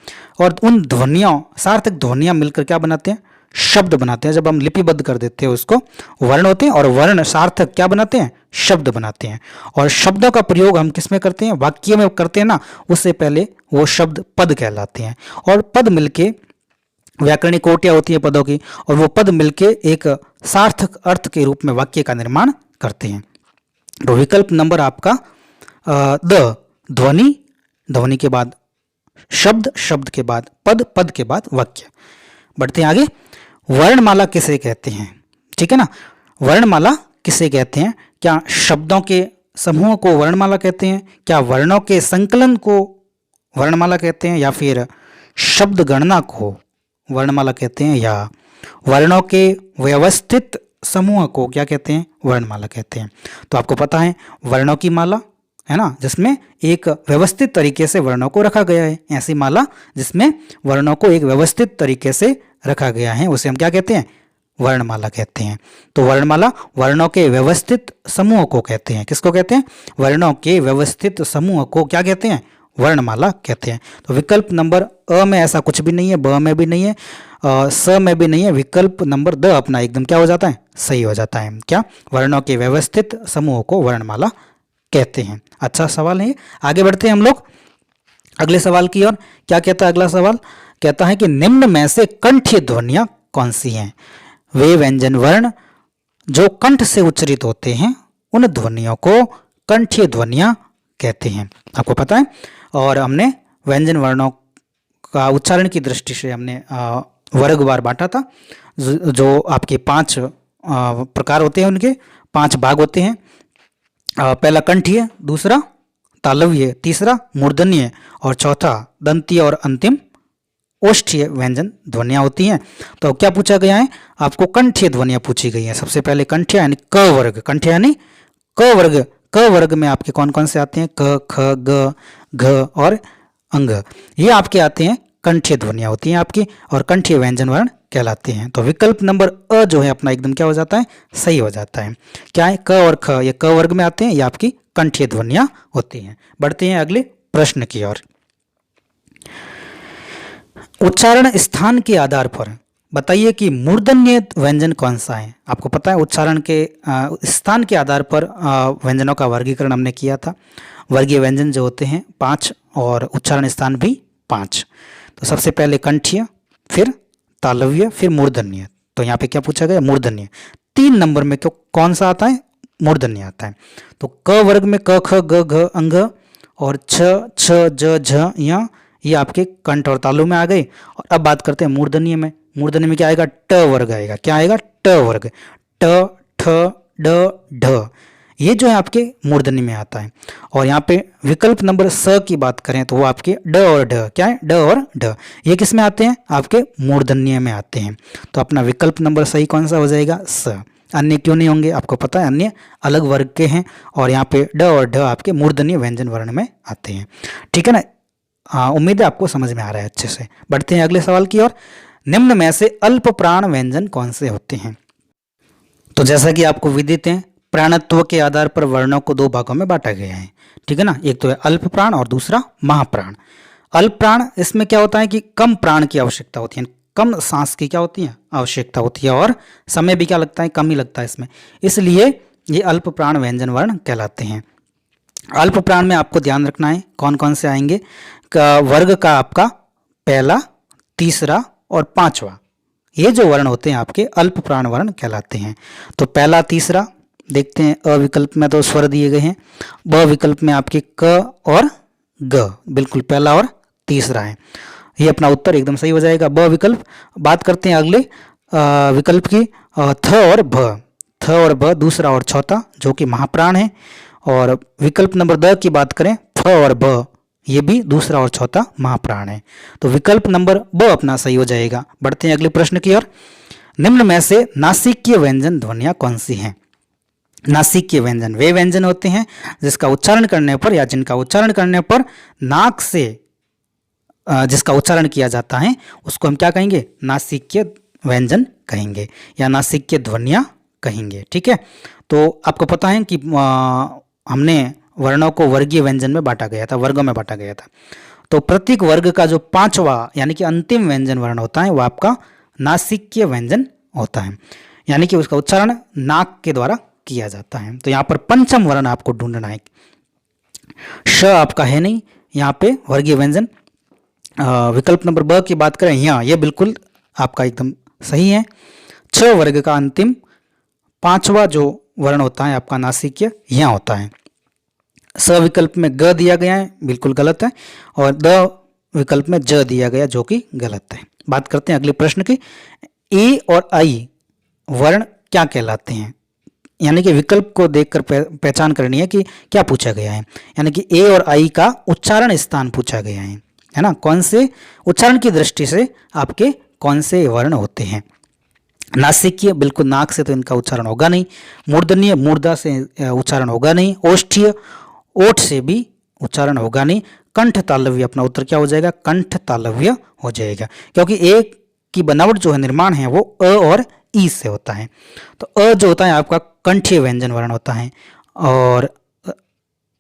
और उन ध्वनियों, सार्थक ध्वनियाँ मिलकर क्या बनाते हैं, शब्द बनाते हैं। जब हम लिपिबद्ध कर देते हैं उसको, वर्ण होते हैं, और वर्ण सार्थक क्या बनाते हैं, शब्द बनाते हैं। और शब्दों का प्रयोग हम किस में करते हैं, वाक्य में करते हैं ना, उससे पहले वो शब्द पद कहलाते हैं। और पद मिलके व्याकरणिक कोटियाँ होती है पदों की, और वो पद मिलके एक सार्थक अर्थ के रूप में वाक्य का निर्माण करते हैं। तो विकल्प नंबर आपका द, ध्वनि, ध्वनि के बाद शब्द, शब्द के बाद पद, पद के बाद वाक्य। बढ़ते हैं आगे। वर्णमाला किसे कहते हैं, ठीक है ना। वर्णमाला किसे कहते हैं, क्या शब्दों के समूह को वर्णमाला कहते हैं, क्या वर्णों के संकलन को वर्णमाला कहते हैं, या फिर शब्द गणना को वर्णमाला कहते हैं, या वर्णों के व्यवस्थित समूह को क्या कहते हैं, वर्णमाला कहते हैं। तो आपको पता है वर्णों की माला है ना, जिसमें एक व्यवस्थित तरीके से वर्णों को रखा गया है। ऐसी माला जिसमें वर्णों को एक व्यवस्थित तरीके से रखा गया है उसे हम क्या कहते हैं, वर्णमाला कहते हैं। तो वर्णमाला वर्णों के व्यवस्थित समूह को कहते हैं। किसको कहते हैं, वर्णों के व्यवस्थित समूह को क्या कहते हैं, वर्णमाला कहते हैं। तो विकल्प नंबर अ में ऐसा कुछ भी नहीं है, ब में भी नहीं है, स में भी नहीं है। विकल्प नंबर द अपना एकदम क्या हो जाता है, सही हो जाता है। क्या, वर्णों के व्यवस्थित समूह को वर्णमाला कहते हैं। अच्छा सवाल है। आगे बढ़ते हैं हम लोग अगले सवाल की ओर। क्या कहता है अगला सवाल, कहता है कि निम्न में से कंठीय ध्वनियां कौन सी हैं। वे व्यंजन वर्ण जो कंठ से उच्चारित होते हैं उन ध्वनियों को कंठीय ध्वनियां कहते हैं। आपको पता है, और हमने व्यंजन वर्णों का उच्चारण की दृष्टि से हमने वर्गवार बांटा था, जो आपके 5 प्रकार होते हैं, उनके 5 भाग होते हैं। पहला कंठीय, दूसरा तालव्य, तीसरा मूर्धन्य, और चौथा दंतीय, और अंतिम ओष्ठीय व्यंजन ध्वनियाँ होती हैं। तो क्या पूछा गया है, आपको कंठीय ध्वनियाँ पूछी गई हैं। सबसे पहले कंठीय यानी क वर्ग, कंठीय यानी क वर्ग। क वर्ग में आपके कौन कौन से आते हैं, क, ख, ग, घ और अंग, ये आपके आते हैं कंठीय ध्वनियां होती हैं आपकी और कंठीय व्यंजन वर्ण कहलाते हैं। तो विकल्प नंबर अ जो है अपना एकदम क्या हो जाता है, सही हो जाता है। क्या है, क और ख ये क वर्ग में आते हैं, ये आपकी कंठीय ध्वनियां होती हैं। बढ़ते हैं अगले प्रश्न की ओर। उच्चारण स्थान के आधार पर बताइए कि मूर्धन्य व्यंजन कौन सा है। आपको पता है उच्चारण के स्थान के आधार पर व्यंजनों का वर्गीकरण हमने किया था। वर्गीय व्यंजन जो होते हैं 5 और उच्चारण स्थान भी 5। तो सबसे पहले कंठीय, फिर तालव्य, फिर मूर्धन्य। तो यहाँ पे क्या पूछा गया, मूर्धन्य। 3 नंबर में क्यों कौन सा आता है, मूर्धन्य आता है। तो क वर्ग में क ख ग घ अंग और छ छ ज झ य ये आपके कंठ और तालु में आ गए। और अब बात करते हैं मूर्धन्य में। मूर्धन्य में क्या आएगा, ट वर्ग आएगा। क्या आएगा, ट वर्ग। ट ठ ड ढ ये जो है आपके मूर्धन्य में आता है। और यहाँ पे विकल्प नंबर स की बात करें तो वो आपके ड और ढ, क्या है, ड और ढ ये किस में आते हैं, आपके मूर्धन्य में आते हैं। तो अपना विकल्प नंबर सही कौन सा हो जाएगा, स। अन्य क्यों नहीं होंगे, आपको पता है अन्य अलग वर्ग के हैं और यहाँ पे ड और ढ आपके मूर्धन्य व्यंजन वर्ण में आते हैं। ठीक है ना, उम्मीद है आपको समझ में आ रहा है अच्छे से। बढ़ते हैं अगले सवाल की ओर। निम्न में से अल्प प्राण व्यंजन कौन से होते हैं। तो जैसा कि आपको विदित है, प्राणत्व के आधार पर वर्णों को 2 भागों में बांटा गया है। ठीक है ना, एक तो है अल्प प्राण और दूसरा महाप्राण। अल्प प्राण इसमें क्या होता है कि कम प्राण की आवश्यकता होती है, कम सांस की क्या होती है, आवश्यकता होती है और समय भी क्या लगता है, कम ही लगता है इसमें, इसलिए ये अल्प प्राण व्यंजन वर्ण कहलाते हैं। अल्प प्राण में आपको ध्यान रखना है कौन कौन से आएंगे। वर्ग का आपका पहला, तीसरा और 5वां ये जो वर्ण होते हैं आपके अल्प प्राण वर्ण कहलाते हैं। तो पहला, तीसरा देखते हैं। अ विकल्प में तो स्वर दिए गए हैं। ब विकल्प में आपके क और ग, बिल्कुल पहला और तीसरा है। ये अपना उत्तर एकदम सही हो जाएगा, ब विकल्प। बात करते हैं अगले विकल्प की, थ और भ। थ और भ दूसरा और चौथा जो कि महाप्राण है। और विकल्प नंबर द की बात करें, फ और ब ये भी दूसरा और चौथा महाप्राण है। तो विकल्प नंबर ब अपना सही हो जाएगा। बढ़ते हैं अगले प्रश्न की ओर। निम्न में से नासिकीय व्यंजन ध्वनियां कौन सी हैं। नासिकीय व्यंजन वे व्यंजन होते हैं जिसका उच्चारण करने पर या जिनका उच्चारण करने पर नाक से जिसका उच्चारण किया जाता है उसको हम क्या कहेंगे, नासिकीय व्यंजन कहेंगे या नासिकीय ध्वनियां कहेंगे। ठीक है, तो आपको पता है कि हमने वर्णों को वर्गीय व्यंजन में बांटा गया था, वर्गों में बांटा गया था। तो प्रत्येक वर्ग का जो 5वां यानी कि अंतिम व्यंजन वर्ण होता है वो आपका नासिकीय व्यंजन होता है, यानी कि उसका उच्चारण नाक के द्वारा किया जाता है। तो यहाँ पर पंचम वर्ण आपको ढूंढना है। श आपका है नहीं यहाँ पे वर्गीय व्यंजन। विकल्प नंबर ब की बात करें, यहाँ ये बिल्कुल आपका एकदम सही है। 6 वर्ग का अंतिम 5वां जो वर्ण होता है आपका नासिकीय यहाँ होता है। स विकल्प में ग दिया गया है, बिल्कुल गलत है। और द विकल्प में ज दिया गया जो कि गलत है। बात करते हैं अगले प्रश्न की। ए और आई वर्ण क्या कहलाते हैं, यानी कि विकल्प को देखकर पहचान करनी है कि क्या पूछा गया है। यानी कि ए और आई का उच्चारण स्थान पूछा गया है ना, कौन से उच्चारण की दृष्टि से आपके कौन से वर्ण होते हैं। नासिकीय बिल्कुल नाक से तो इनका उच्चारण होगा नहीं। मूर्धन्य मूर्धा से उच्चारण होगा नहीं। ओष्ठीय ओठ से भी उच्चारण होगा नहीं। कंठ तालव्य अपना उत्तर क्या हो जाएगा, कंठ तालव्य हो जाएगा, क्योंकि ए की बनावट जो है निर्माण है वो अ और ई से होता है। तो अ जो होता है आपका कंठीय व्यंजन वर्ण होता है और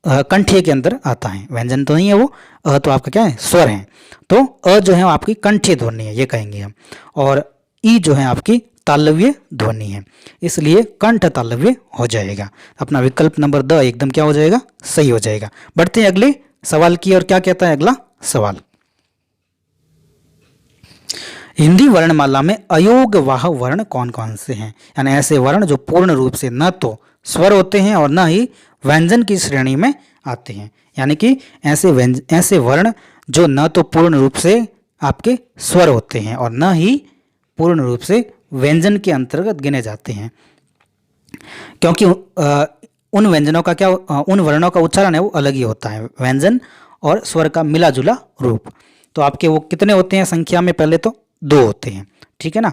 कंठीय के अंदर आता है, व्यंजन तो नहीं है वो, अ तो आपका क्या है, स्वर है। तो अ जो है आपकी कंठीय ध्वनि है ये कहेंगे हम, और ई जो है आपकी तालव्य ध्वनि है, इसलिए कंठ तालव्य हो जाएगा। अपना विकल्प नंबर द एकदम क्या हो जाएगा, सही हो जाएगा। बढ़ते हैं अगले सवाल की और क्या कहता है अगला सवाल। हिंदी वर्णमाला में अयोगवाह वर्ण कौन कौन से हैं, यानी ऐसे वर्ण जो पूर्ण रूप से न तो स्वर होते हैं और न ही व्यंजन की श्रेणी में आते हैं, यानी कि ऐसे वर्ण जो न तो पूर्ण रूप से आपके स्वर होते हैं और न ही पूर्ण रूप से व्यंजन के अंतर्गत गिने जाते हैं, क्योंकि उन व्यंजनों का क्या उन वर्णों का उच्चारण है वो अलग ही होता है, व्यंजन और स्वर का मिला जुला रूप। तो आपके वो कितने होते हैं संख्या में, पहले तो 2 होते हैं, ठीक है ना।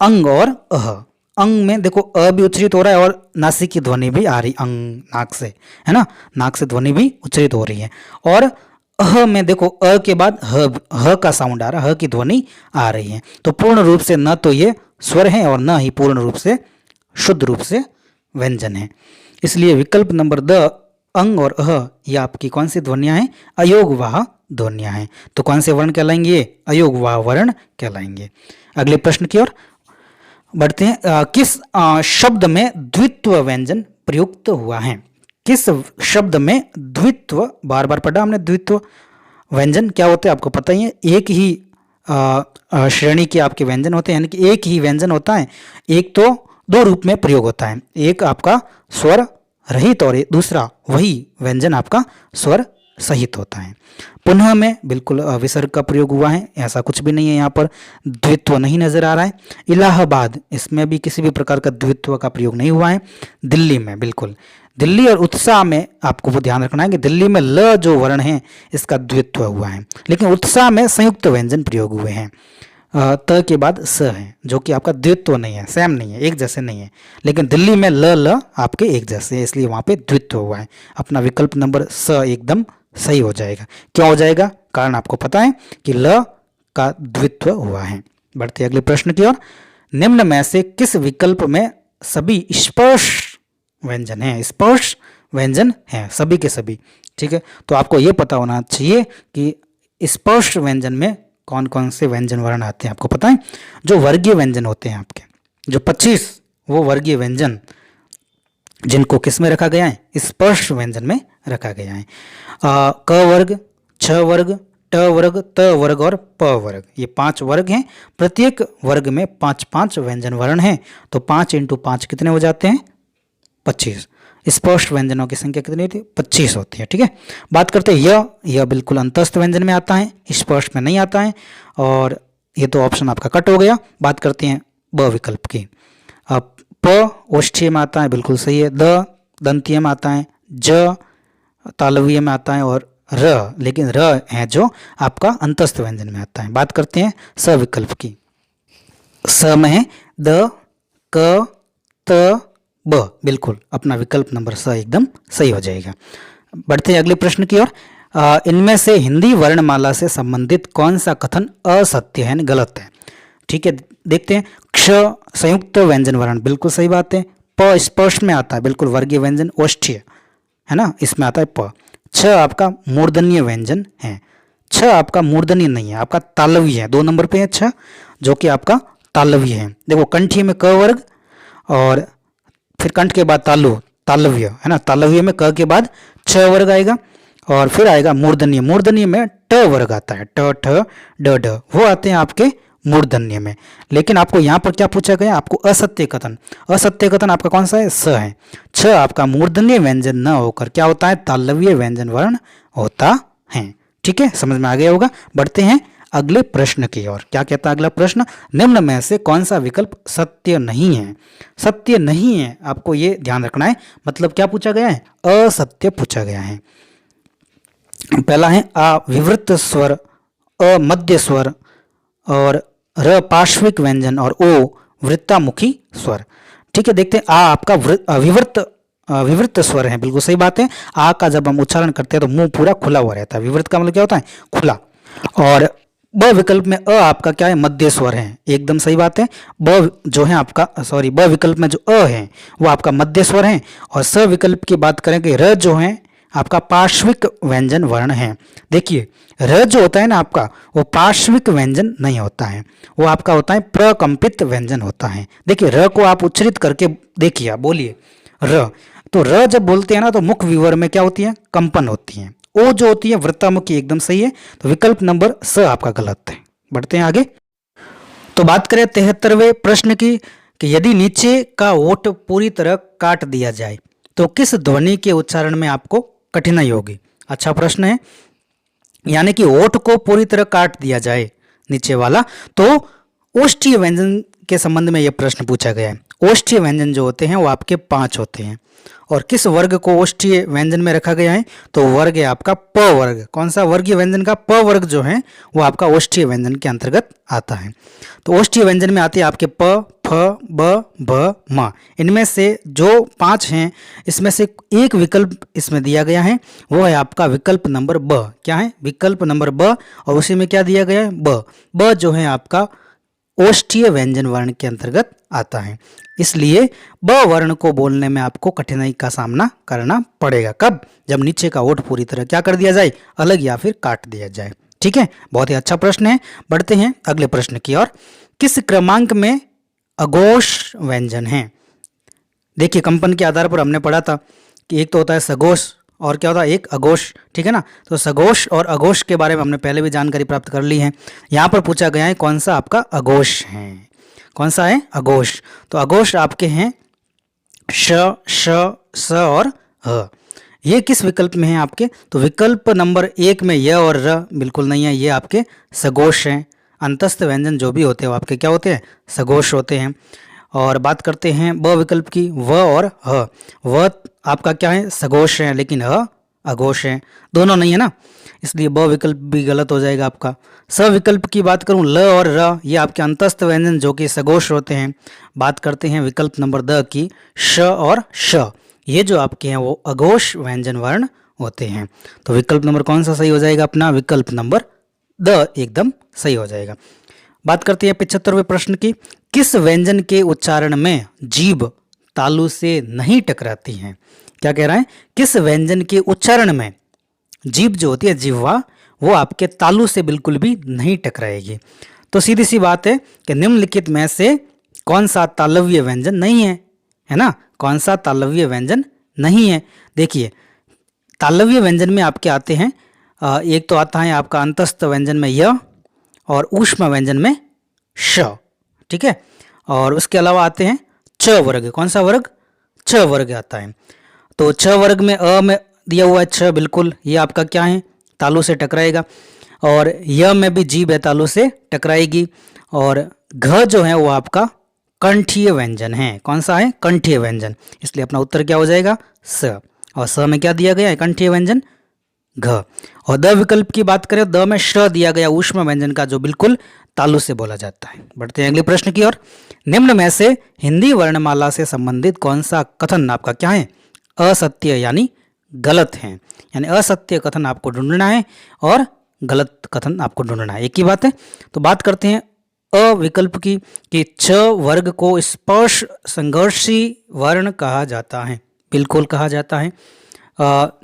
अंग और अह, अंग में देखो अ भी उच्चरित हो रहा है और नासिक की ध्वनि भी आ रही, अंग नाक से, है ना, नाक से ध्वनि भी उच्चरित हो रही है। और अह में देखो अ के बाद ह का साउंड आ रहा है, ह की ध्वनि आ रही है। तो पूर्ण रूप से न तो ये स्वर है और न ही पूर्ण रूप से शुद्ध रूप से व्यंजन है। इसलिए विकल्प नंबर द अंग और अह ये आपकी कौन सी ध्वनियां हैं? अयोगवाह ध्वनियां हैं। तो कौन से वर्ण कहलाएंगे? ये अयोगवाह वर्ण कहलाएंगे। अगले प्रश्न की ओर बढ़ते हैं। किस शब्द में द्वित्व व्यंजन प्रयुक्त हुआ है? किस शब्द में द्वित्व, बार बार पढ़ा हमने, द्वित्व व्यंजन क्या होते हैं आपको पता ही है। एक ही श्रेणी के आपके व्यंजन होते हैं, यानी कि एक ही व्यंजन होता है। एक तो दो रूप में प्रयोग होता है, एक आपका स्वर रहित और दूसरा वही व्यंजन आपका स्वर सहित होता है। पुनः में बिल्कुल विसर्ग का प्रयोग हुआ है, ऐसा कुछ भी नहीं है, यहाँ पर द्वित्व नहीं नजर आ रहा है। इलाहाबाद, इसमें भी किसी भी प्रकार का द्वित्व का प्रयोग नहीं हुआ है। दिल्ली में, बिल्कुल दिल्ली और उत्साह में आपको वो ध्यान रखना है कि दिल्ली में ल जो वर्ण है इसका द्वित्व हुआ है, लेकिन उत्साह में संयुक्त व्यंजन प्रयोग हुए हैं। त के बाद स है, जो कि आपका द्वित्व नहीं है, सेम नहीं है, एक जैसे नहीं है, लेकिन दिल्ली में ल आपके एक जैसे है, इसलिए वहाँ पे द्वित्व हुआ है। अपना विकल्प नंबर स एकदम सही हो जाएगा। क्यों हो जाएगा? कारण आपको पता है कि ल का द्वित्व हुआ है। बढ़ते अगले प्रश्न की ओर। निम्न में से किस विकल्प में सभी स्पर्श व्यंजन है? स्पर्श व्यंजन है सभी के सभी, ठीक है। तो आपको ये पता होना चाहिए कि स्पर्श व्यंजन में कौन कौन से व्यंजन वर्ण आते हैं। आपको पता है जो वर्गीय व्यंजन होते हैं आपके, जो 25 वो वर्गीय व्यंजन जिनको किस में रखा गया है? स्पर्श व्यंजन में रखा गया है। क वर्ग, छ वर्ग, ट वर्ग, त वर्ग और प वर्ग, ये 5 वर्ग हैं। प्रत्येक वर्ग में 5-5 व्यंजन वर्ण हैं, तो 5 × 5 कितने हो जाते हैं? 25। स्पर्श व्यंजनों की संख्या कितनी होती है? 25 होती है, ठीक है। बात करते हैं यह बिल्कुल अंतस्थ व्यंजन में आता है, स्पर्श में नहीं आता है, और ये तो ऑप्शन आपका कट हो गया। बात करते हैं ब विकल्प की। अब प ओष्ठीय में आता है, बिल्कुल सही है। द दंतीय में आता है, ज तालव्य में आता है, और र, लेकिन र है जो आपका अंतस्थ व्यंजन में आता है। बात करते हैं स विकल्प की। स में है द, क, त, ब, बिल्कुल अपना विकल्प नंबर स एकदम सही हो जाएगा। बढ़ते हैं अगले प्रश्न की ओर। इनमें से हिंदी वर्णमाला से संबंधित कौन सा कथन असत्य है, गलत है? ठीक है, देखते हैं। क्ष संयुक्त व्यंजन वर्ण, बिल्कुल सही बात है। प स्पर्श में आता है, बिल्कुल वर्गीय व्यंजन ओष्ठीय है ना, इसमें आता है प। छ आपका मूर्धन्य व्यंजन है, छ आपका मूर्धन्य नहीं है, आपका तालव्य है। 2 नंबर पे है छ, जो कि आपका तालव्य है। देखो कंठी में क वर्ग, और फिर कंठ के बाद तालव्य है ना, तालव्य में क के बाद छ वर्ग आएगा, और फिर आएगा मूर्धन्य। मूर्धन्य में ट वर्ग आता है, ट, ठ, ड, ढ, वो आते हैं आपके मूर्धन्य में। लेकिन आपको यहाँ पर क्या पूछा गया? आपको असत्य कथन। असत्य कथन आपका कौन सा है? स है। छ आपका मूर्धन्य व्यंजन न होकर क्या होता है? तालव्य व्यंजन वर्ण होता है। ठीक है, समझ में आ गया होगा। बढ़ते हैं अगले प्रश्न की ओर। क्या कहता है अगला प्रश्न? निम्न में से कौन सा विकल्प सत्य नहीं है? सत्य नहीं है, आपको ये ध्यान रखना है। मतलब क्या पूछा गया है? असत्य पूछा गया है। पहला है आ विवृत स्वर, अ मध्य स्वर, और र पार्श्विक व्यंजन, और ओ वृत्तामुखी स्वर। ठीक है, देखते हैं। आ आपका विवृत स्वर है, बिल्कुल सही बात है। आ का जब हम उच्चारण करते हैं तो मुंह पूरा खुला हुआ रहता है। विवृत का मतलब क्या होता है? खुला। और ब विकल्प में अ आपका क्या है? मध्य स्वर है, एकदम सही बात है। ब जो है आपका, सॉरी, ब विकल्प में जो अ है वो आपका मध्य स्वर है। और स विकल्प की बात करें कि र जो है आपका पार्श्विक व्यंजन वर्ण है। देखिए र जो होता है ना आपका, वो पार्श्विक व्यंजन नहीं होता है, वो आपका होता है प्रकंपित व्यंजन होता है। देखिए र को आप उच्चरित करके देखिए, आप बोलिए र, तो र जब बोलते हैं ना तो मुख विवर में क्या होती है? कंपन होती है। ओ जो होती है वृत्तामुखी, एकदम सही है। तो विकल्प नंबर स आपका गलत है। बढ़ते हैं आगे। तो बात करें 73वें प्रश्न की कि यदि नीचे का ओठ पूरी तरह काट दिया जाए तो किस ध्वनि के उच्चारण में आपको कठिनाई होगी? अच्छा प्रश्न है। यानी कि ओठ को पूरी तरह काट दिया जाए नीचे वाला, तो ओष्ठीय व्यंजन के संबंध में यह प्रश्न पूछा गया है। ओष्ठीय व्यंजन जो होते हैं वो आपके 5 होते हैं, और किस वर्ग को ओष्ठीय व्यंजन में रखा गया है? तो वर्ग है आपका प वर्ग। कौन सा वर्गीय व्यंजन का? प वर्ग जो है वो आपका ओष्ठीय व्यंजन के अंतर्गत आता है। तो ओष्ठीय व्यंजन में आती है आपके प, फ, ब, भ, म। इनमें से जो 5 हैं इसमें से एक विकल्प इसमें दिया गया है, वो है आपका विकल्प नंबर ब। क्या है? विकल्प नंबर ब। और उसी में क्या दिया गया है? ब। ब जो है आपका ओष्ठीय व्यंजन वर्ण के अंतर्गत आता है। इसलिए ब वर्ण को बोलने में आपको कठिनाई का सामना करना पड़ेगा। कब? जब नीचे का ओठ पूरी तरह क्या कर दिया जाए? अलग या फिर काट दिया जाए। ठीक है, बहुत ही अच्छा प्रश्न है। बढ़ते हैं अगले प्रश्न की ओर। किस क्रमांक में अघोष व्यंजन है? देखिए, कंपन के आधार पर हमने पढ़ा था कि एक तो होता है सघोष और क्या होता है? एक अघोष। ठीक है ना? तो सघोष और अघोष के बारे में हमने पहले भी जानकारी प्राप्त कर ली है। यहाँ पर पूछा गया है कौन सा आपका अघोष है? कौन सा है? अघोष। तो अघोष आपके हैं श, श, स और ह। ये किस विकल्प में है आपके? तो विकल्प नंबर 1 में य और र बिल्कुल नहीं है, ये आपके सघोष हैं। अंतस्थ व्यंजन जो भी होते हैं वो आपके क्या होते हैं? सघोष होते हैं। और बात करते हैं ब विकल्प की, व और ह। व आपका क्या है? सघोष है, लेकिन ह अघोष है, दोनों नहीं है ना, इसलिए ब विकल्प भी गलत हो जाएगा आपका। स विकल्प की बात करूं, ल और र, ये आपके अंतस्थ व्यंजन जो कि सघोष होते हैं। बात करते हैं विकल्प नंबर द की, श और श, ये जो आपके हैं वो अघोष व्यंजन वर्ण होते हैं। तो विकल्प नंबर कौन सा सही हो जाएगा अपना? विकल्प नंबर द एकदम सही हो जाएगा। बात करते हैं 75वें प्रश्न की। किस व्यंजन के उच्चारण में जीभ तालु से नहीं टकराती है? क्या कह रहा है? किस व्यंजन के उच्चारण में जीभ जो होती है, जिह्वा, वो आपके तालु से बिल्कुल भी नहीं टकराएगी। तो सीधी सी बात है कि निम्नलिखित में से कौन सा तालव्य व्यंजन नहीं है? है ना? कौन सा तालव्य व्यंजन नहीं है? देखिए, तालव्य व्यंजन में आपके आते हैं, एक तो आता है आपका अंतस्थ व्यंजन में य और ऊष्म व्यंजन में श। ठीक है, और उसके अलावा आते हैं च वर्ग। कौन सा वर्ग? छ वर्ग आता है। तो छ वर्ग में अ में दिया हुआ है छ, बिल्कुल ये आपका क्या है? तालु से टकराएगा। और य में भी जीभ है, तालु से टकराएगी। और घ जो है वो आपका कंठीय व्यंजन है। कौन सा है? कंठीय व्यंजन। इसलिए अपना उत्तर क्या हो जाएगा? स। और स में क्या दिया गया है? कंठीय व्यंजन घ। और द विकल्प की बात करें, द में श दिया गया ऊष्म व्यंजन का, जो बिल्कुल तालु से बोला जाता है। बढ़ते हैं अगले प्रश्न की ओर। निम्न में से हिंदी वर्णमाला से संबंधित कौन सा कथन आपका क्या है? असत्य यानी गलत है। यानी असत्य कथन आपको ढूंढना है और गलत कथन आपको ढूंढना है, एक ही बात है। तो बात करते हैं अ विकल्प की, कि छ वर्ग को स्पर्श संघर्षी वर्ण कहा जाता है। बिल्कुल कहा जाता है।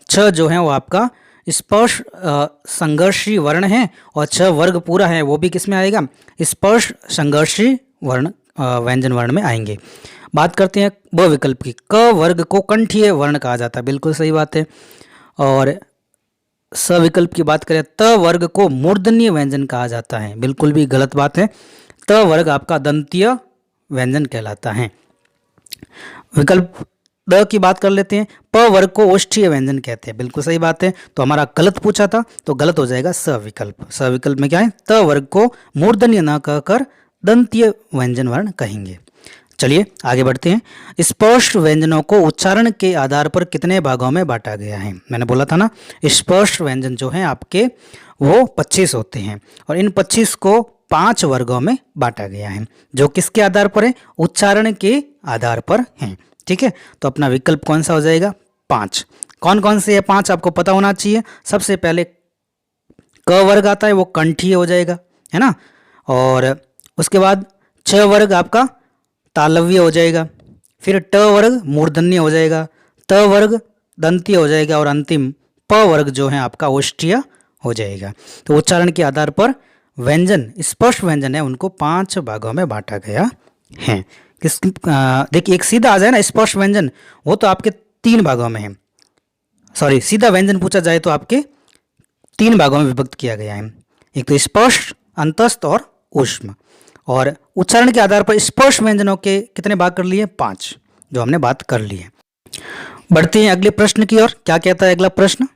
छ जो है वो आपका स्पर्श संघर्षी वर्ण है, और छ वर्ग पूरा है वो भी किस में आएगा? स्पर्श संघर्षी वर्ण व्यंजन वर्ण में आएंगे। बात करते हैं ब विकल्प की, क वर्ग को कंठीय वर्ण कहा जाता है। बिल्कुल सही बात है। और स विकल्प की बात करें, त वर्ग को मूर्धन्य व्यंजन कहा जाता है। बिल्कुल भी गलत बात है। त वर्ग आपका दंतीय व्यंजन कहलाता है। विकल्प द की बात कर लेते हैं, प वर्ग को ओष्ठीय व्यंजन कहते हैं। बिल्कुल सही बात है। तो हमारा गलत पूछा था, तो गलत हो जाएगा स विकल्प। स विकल्प में क्या है? त वर्ग को मूर्धन्य न कहकर दंतीय व्यंजन वर्ण कहेंगे। चलिए आगे बढ़ते हैं। स्पर्श व्यंजनों को उच्चारण के आधार पर कितने भागों में बांटा गया है? मैंने बोला था ना, स्पर्श व्यंजन जो है आपके वो 25 होते हैं, और इन 25 को 5 वर्गों में बांटा गया है, जो किसके आधार पर है? उच्चारण के आधार पर है। ठीक है, तो अपना विकल्प कौन सा हो जाएगा? 5। कौन कौन से है 5 आपको पता होना चाहिए। सबसे पहले क वर्ग आता है, वो कंठीय हो जाएगा, है ना। और उसके बाद छ वर्ग आपका तालव्य हो जाएगा, फिर ट वर्ग मूर्धन्य हो जाएगा, त वर्ग दंतीय हो जाएगा, और अंतिम प वर्ग जो है आपका ओष्ठीय हो जाएगा। तो उच्चारण के आधार पर व्यंजन, स्पर्श व्यंजन है, उनको 5 भागों में बांटा गया है। किस देखिए, एक सीधा आ जाए ना स्पर्श व्यंजन, वो तो आपके 3 भागों में है। सॉरी, सीधा व्यंजन पूछा जाए तो आपके 3 भागों में विभक्त किया गया है। एक तो स्पर्श, अंतस्थ और ऊष्म। और उच्चारण के आधार पर स्पर्श व्यंजनों के कितने भाग कर लिए? 5, जो हमने बात कर ली है। बढ़ते हैं अगले प्रश्न की ओर। क्या कहता है अगला प्रश्न?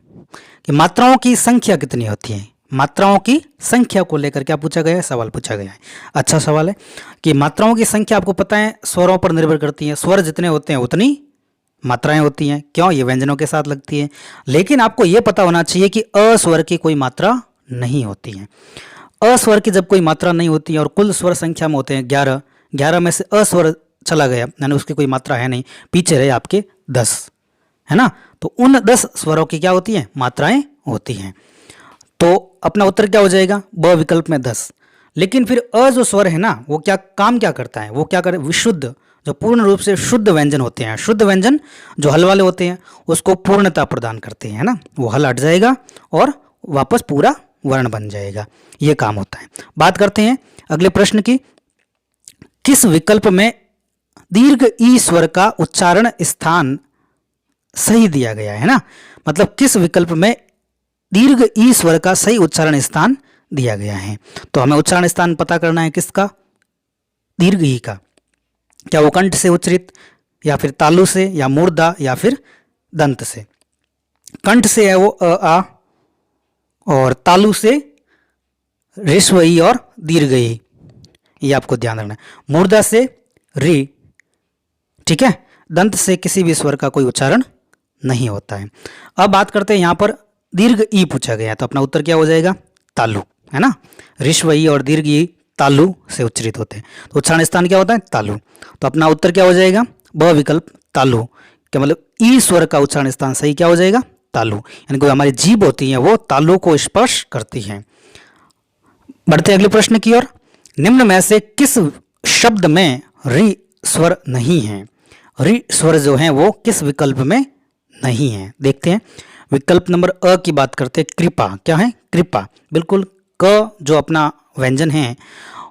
कि मात्राओं की संख्या कितनी होती है? मात्राओं की संख्या को लेकर क्या पूछा गया है? सवाल पूछा गया है। अच्छा सवाल है कि मात्राओं की संख्या आपको पता है स्वरों पर निर्भर करती है। स्वर जितने होते हैं उतनी मात्राएं होती हैं। क्यों? ये व्यंजनों के साथ लगती है। लेकिन आपको यह पता होना चाहिए कि अस्वर की कोई मात्रा नहीं होती है। अस्वर की जब कोई मात्रा नहीं होती है और कुल स्वर संख्या में होते हैं 11, 11 में से अ स्वर चला गया, यानी उसकी कोई मात्रा है नहीं, पीछे रहे आपके 10, है ना। तो उन 10 स्वरों की क्या होती हैं, मात्राएं होती हैं। तो अपना उत्तर क्या हो जाएगा, ब विकल्प में 10। लेकिन फिर अ जो स्वर है ना, वो क्या काम क्या करता है, वो क्या करे, विशुद्ध, जो पूर्ण रूप से शुद्ध व्यंजन होते हैं, शुद्ध व्यंजन जो हल वाले होते हैं उसको पूर्णता प्रदान करते हैं, है ना। वो हल हट जाएगा और वापस पूरा वर्ण बन जाएगा, ये काम होता है। बात करते हैं अगले प्रश्न की, किस विकल्प में दीर्घ ई स्वर का उच्चारण स्थान सही दिया गया है ना, मतलब किस विकल्प में दीर्घ ई स्वर का सही उच्चारण स्थान दिया गया है। तो हमें उच्चारण स्थान पता करना है किसका, दीर्घ ई का। क्या वो कंठ से उच्चरित, या फिर तालु से, या मूर्धा, या फिर दंत से। कंठ से है वो अ आ, और तालु से ऋस्व ई और दीर्घ ई, ये आपको ध्यान रखना है। मूर्धा से री, ठीक है। दंत से किसी भी स्वर का कोई उच्चारण नहीं होता है। अब बात करते हैं, यहां पर दीर्घ ई पूछा गया है, तो अपना उत्तर क्या हो जाएगा, तालु, है ना। ऋस्व ई और दीर्घ ई तालु से उच्चरित होते हैं, तो उच्चारण स्थान क्या होता है, तालु। तो अपना उत्तर क्या हो जाएगा, ब विकल्प तालु, क्या मतलब ई स्वर का उच्चारण स्थान सही क्या हो जाएगा, तालु, यानी कोई हमारी जीभ होती है वो तालु को स्पर्श करती है। बढ़ते अगले प्रश्न की ओर, निम्न में से किस शब्द में रि स्वर नहीं है, रि स्वर जो है वो किस विकल्प में नहीं है, देखते हैं। विकल्प नंबर अ की बात करते हैं, कृपा, क्या है, कृपा, बिल्कुल। क जो अपना व्यंजन है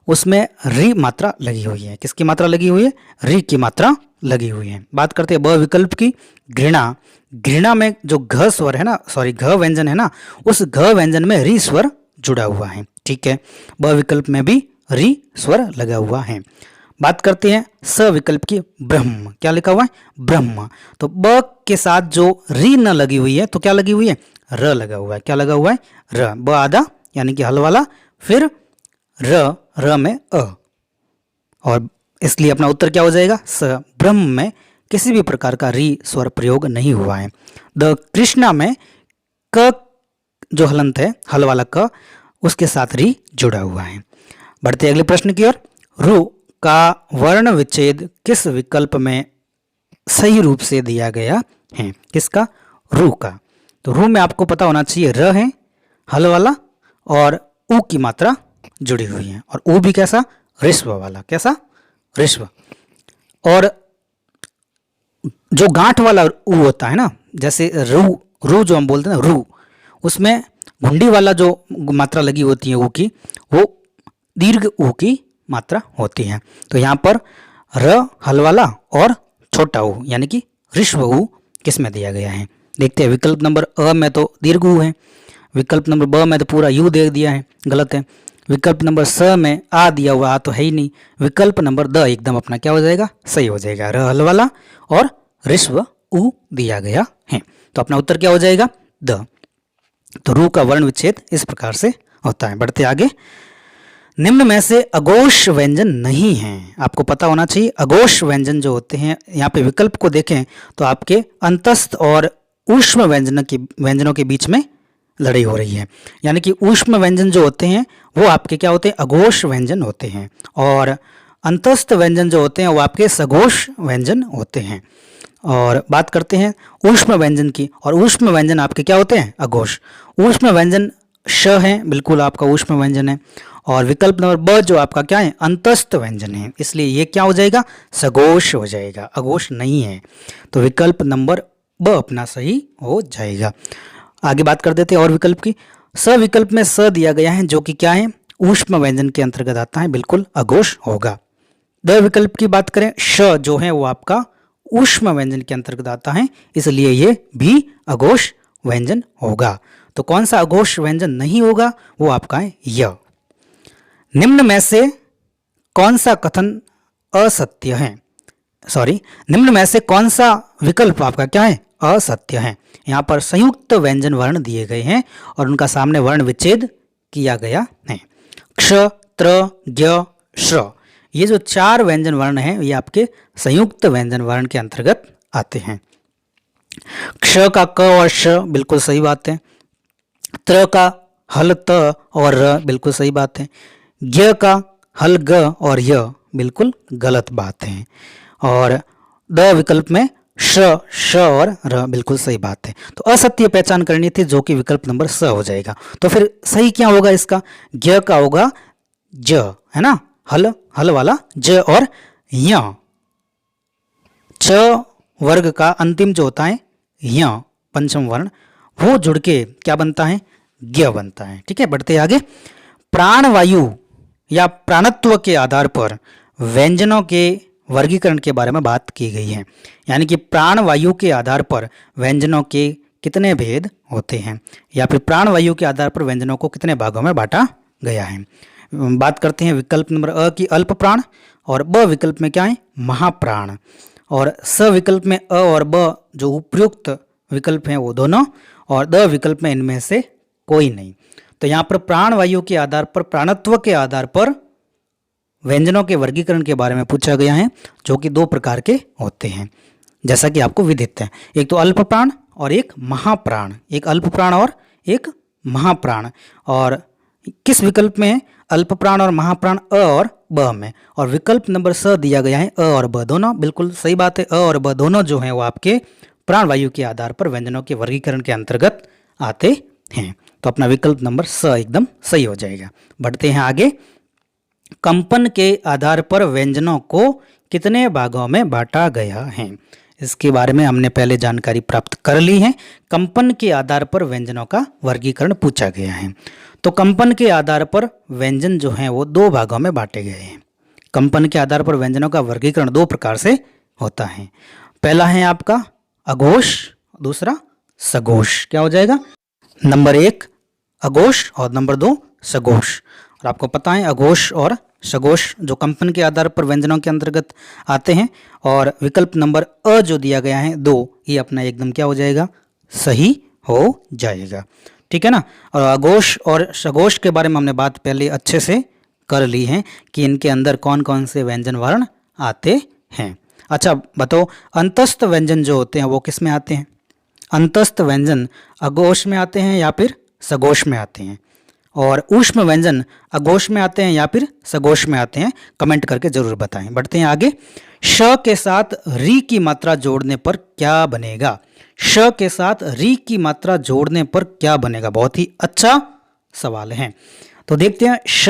उसमें री मात्रा लगी हुई है, किसकी मात्रा लगी हुई है, री की मात्रा लगी हुई है। बात करते हैं ब विकल्प की, घृणा, घृणा में जो घ स्वर है ना, सॉरी घ व्यंजन है ना, उस घ व्यंजन में री स्वर जुड़ा हुआ है, ठीक है। ब विकल्प में भी री स्वर लगा हुआ है। बात करते हैं स विकल्प की, ब्रह्म, क्या लिखा हुआ है, ब्रह्म। तो ब के साथ जो री न लगी हुई है तो क्या लगी हुई है, र लगा हुआ है, क्या लगा हुआ है, र, ब आधा यानी कि हल वाला, फिर र में अ, और इसलिए अपना उत्तर क्या हो जाएगा, स। ब्रह्म में किसी भी प्रकार का री स्वर प्रयोग नहीं हुआ है। द कृष्णा में क जो हलंत है, हल वाला क, उसके साथ री जुड़ा हुआ है। बढ़ते अगले प्रश्न की ओर, रु का वर्ण विच्छेद किस विकल्प में सही रूप से दिया गया है, किसका, रु का। तो रु में आपको पता होना चाहिए र है हल वाला और उ की मात्रा जुड़ी हुई है, और उ भी कैसा, ऋस्व वाला, कैसा, ऋस्व। और जो गांठ वाला उ होता है ना, जैसे रू जो हम बोलते हैं ना, रू, उसमें घुंडी वाला जो मात्रा लगी होती है उ की, वो दीर्घ उ की मात्रा होती है। तो यहाँ पर र हल वाला और छोटा उ यानी कि ऋस्व उ किस में दिया गया है, देखते हैं। विकल्प नंबर अ में तो दीर्घ उ है, विकल्प नंबर ब में तो पूरा यू दे दिया है, गलत है। विकल्प नंबर स में आ दिया हुआ, आ तो है ही नहीं। विकल्प नंबर द एकदम अपना क्या हो जाएगा, सही हो जाएगा, र हल वाला और ऋस्व उ दिया गया है। तो अपना उत्तर क्या हो जाएगा, द। तो रू का वर्ण विच्छेद इस प्रकार से होता है। बढ़ते आगे, निम्न में से अघोष व्यंजन नहीं है, आपको पता होना चाहिए। अघोष व्यंजन जो होते हैं, यहाँ पे विकल्प को देखें तो आपके अंतस्थ और ऊष्म व्यंजनों के बीच में लड़ाई हो रही है, यानी कि ऊष्म व्यंजन जो होते हैं वो आपके क्या होते हैं, अघोष व्यंजन होते हैं, और अंतस्थ व्यंजन जो होते हैं वो आपके सघोष व्यंजन होते हैं। और बात करते हैं ऊष्म व्यंजन की, और ऊष्म व्यंजन आपके क्या होते हैं, अघोष। ऊष्म व्यंजन श है, बिल्कुल आपका ऊष्म व्यंजन है, और विकल्प नंबर ब जो आपका क्या है, अंतस्थ व्यंजन है, इसलिए ये क्या हो जाएगा, सघोष हो जाएगा, अघोष नहीं है। तो विकल्प नंबर ब अपना सही हो जाएगा। आगे बात कर देते हैं और विकल्प की। स विकल्प में स दिया गया है जो कि क्या है, ऊष्म व्यंजन के अंतर्गत आता है, बिल्कुल अघोष होगा। द विकल्प की बात करें, श जो है वो आपका ऊष्म व्यंजन के अंतर्गत आता है, इसलिए ये भी अघोष व्यंजन होगा। तो कौन सा अघोष व्यंजन नहीं होगा, वो आपका है य। निम्न में से कौन सा कथन असत्य है, सॉरी, निम्न में से कौन सा विकल्प आपका क्या है, असत्य है। यहाँ पर संयुक्त व्यंजन वर्ण दिए गए हैं और उनका सामने वर्ण विच्छेद किया गया है। क्ष, त्र, ज्ञ, श्र, ये जो 4 व्यंजन वर्ण हैं ये आपके संयुक्त व्यंजन वर्ण के अंतर्गत आते हैं। क्ष का क और श बिल्कुल सही बात है। त्र का हल त और र बिल्कुल सही बात है। ज्ञ का हल ग और य बिल्कुल गलत बात है। और द विकल्प में श और र बिल्कुल सही बात है। तो असत्य पहचान करनी थी, जो कि विकल्प नंबर स हो जाएगा। तो फिर सही क्या होगा इसका? ज्ञ का होगा ज, है ना, हल हल वाला ज और य। च वर्ग का अंतिम जो होता है य पंचम वर्ण, वो जुड़ के क्या बनता है? ज्ञ बनता है। ठीक है, बढ़ते आगे। प्राणवायु या प्राणत्व के आधार पर व्यंजनों के वर्गीकरण के बारे में बात की गई है। यानी कि प्राणवायु के आधार पर व्यंजनों के कितने भेद होते हैं, या फिर प्राणवायु के आधार पर व्यंजनों को कितने भागों में बांटा गया है। बात करते हैं विकल्प नंबर अ की अल्प प्राण, और ब विकल्प में क्या है? महाप्राण, और स विकल्प में अ और ब जो उपयुक्त विकल्प हैं वो दोनों, और द विकल्प में इनमें से कोई नहीं। तो यहाँ पर प्राणवायु के आधार पर, प्राणत्व के आधार पर व्यंजनों के वर्गीकरण के बारे में पूछा गया है, जो कि दो प्रकार के होते हैं, जैसा कि आपको विदित है। एक तो अल्प प्राण और एक महाप्राण, एक अल्प प्राण और एक महाप्राण। और किस विकल्प में है? अल्प प्राण और महाप्राण अ और ब में, और विकल्प नंबर स दिया गया है अ और ब दोनों। बिल्कुल सही बात है, अ और ब दोनों जो हैं वो आपके प्राणवायु के आधार पर व्यंजनों के वर्गीकरण के अंतर्गत आते हैं। तो अपना विकल्प नंबर स एकदम सही हो जाएगा। बढ़ते हैं आगे। कंपन के आधार पर व्यंजनों को कितने भागों में बांटा गया है? इसके बारे में हमने पहले जानकारी प्राप्त कर ली है। कंपन के आधार पर व्यंजनों का वर्गीकरण पूछा गया है। तो कंपन के आधार पर व्यंजन जो हैं वो दो भागों में बांटे गए हैं। कंपन के आधार पर व्यंजनों का वर्गीकरण दो प्रकार से होता है। पहला है आपका अघोष, दूसरा सघोष। क्या हो जाएगा? नंबर 1 अघोष और नंबर 2 सघोष। और आपको पता है अघोष और सघोष जो कंपन के आधार पर व्यंजनों के अंतर्गत आते हैं, और विकल्प नंबर अ जो दिया गया है 2, ये अपना एकदम क्या हो जाएगा? सही हो जाएगा। ठीक है ना। और अघोष और सघोष के बारे में हमने बात पहले अच्छे से कर ली है कि इनके अंदर कौन कौन से व्यंजन वर्ण आते हैं। अच्छा बताओ, अंतस्थ व्यंजन जो होते हैं वो किस में आते हैं? अंतस्थ व्यंजन अघोष में आते हैं या फिर सघोष में आते हैं? और ऊष्म व्यंजन अघोष में आते हैं या फिर सघोष में आते हैं? कमेंट करके जरूर बताएं। बढ़ते हैं आगे। श के साथ री की मात्रा जोड़ने पर क्या बनेगा? श के साथ री की मात्रा जोड़ने पर क्या बनेगा? बहुत ही अच्छा सवाल है। तो देखते हैं, श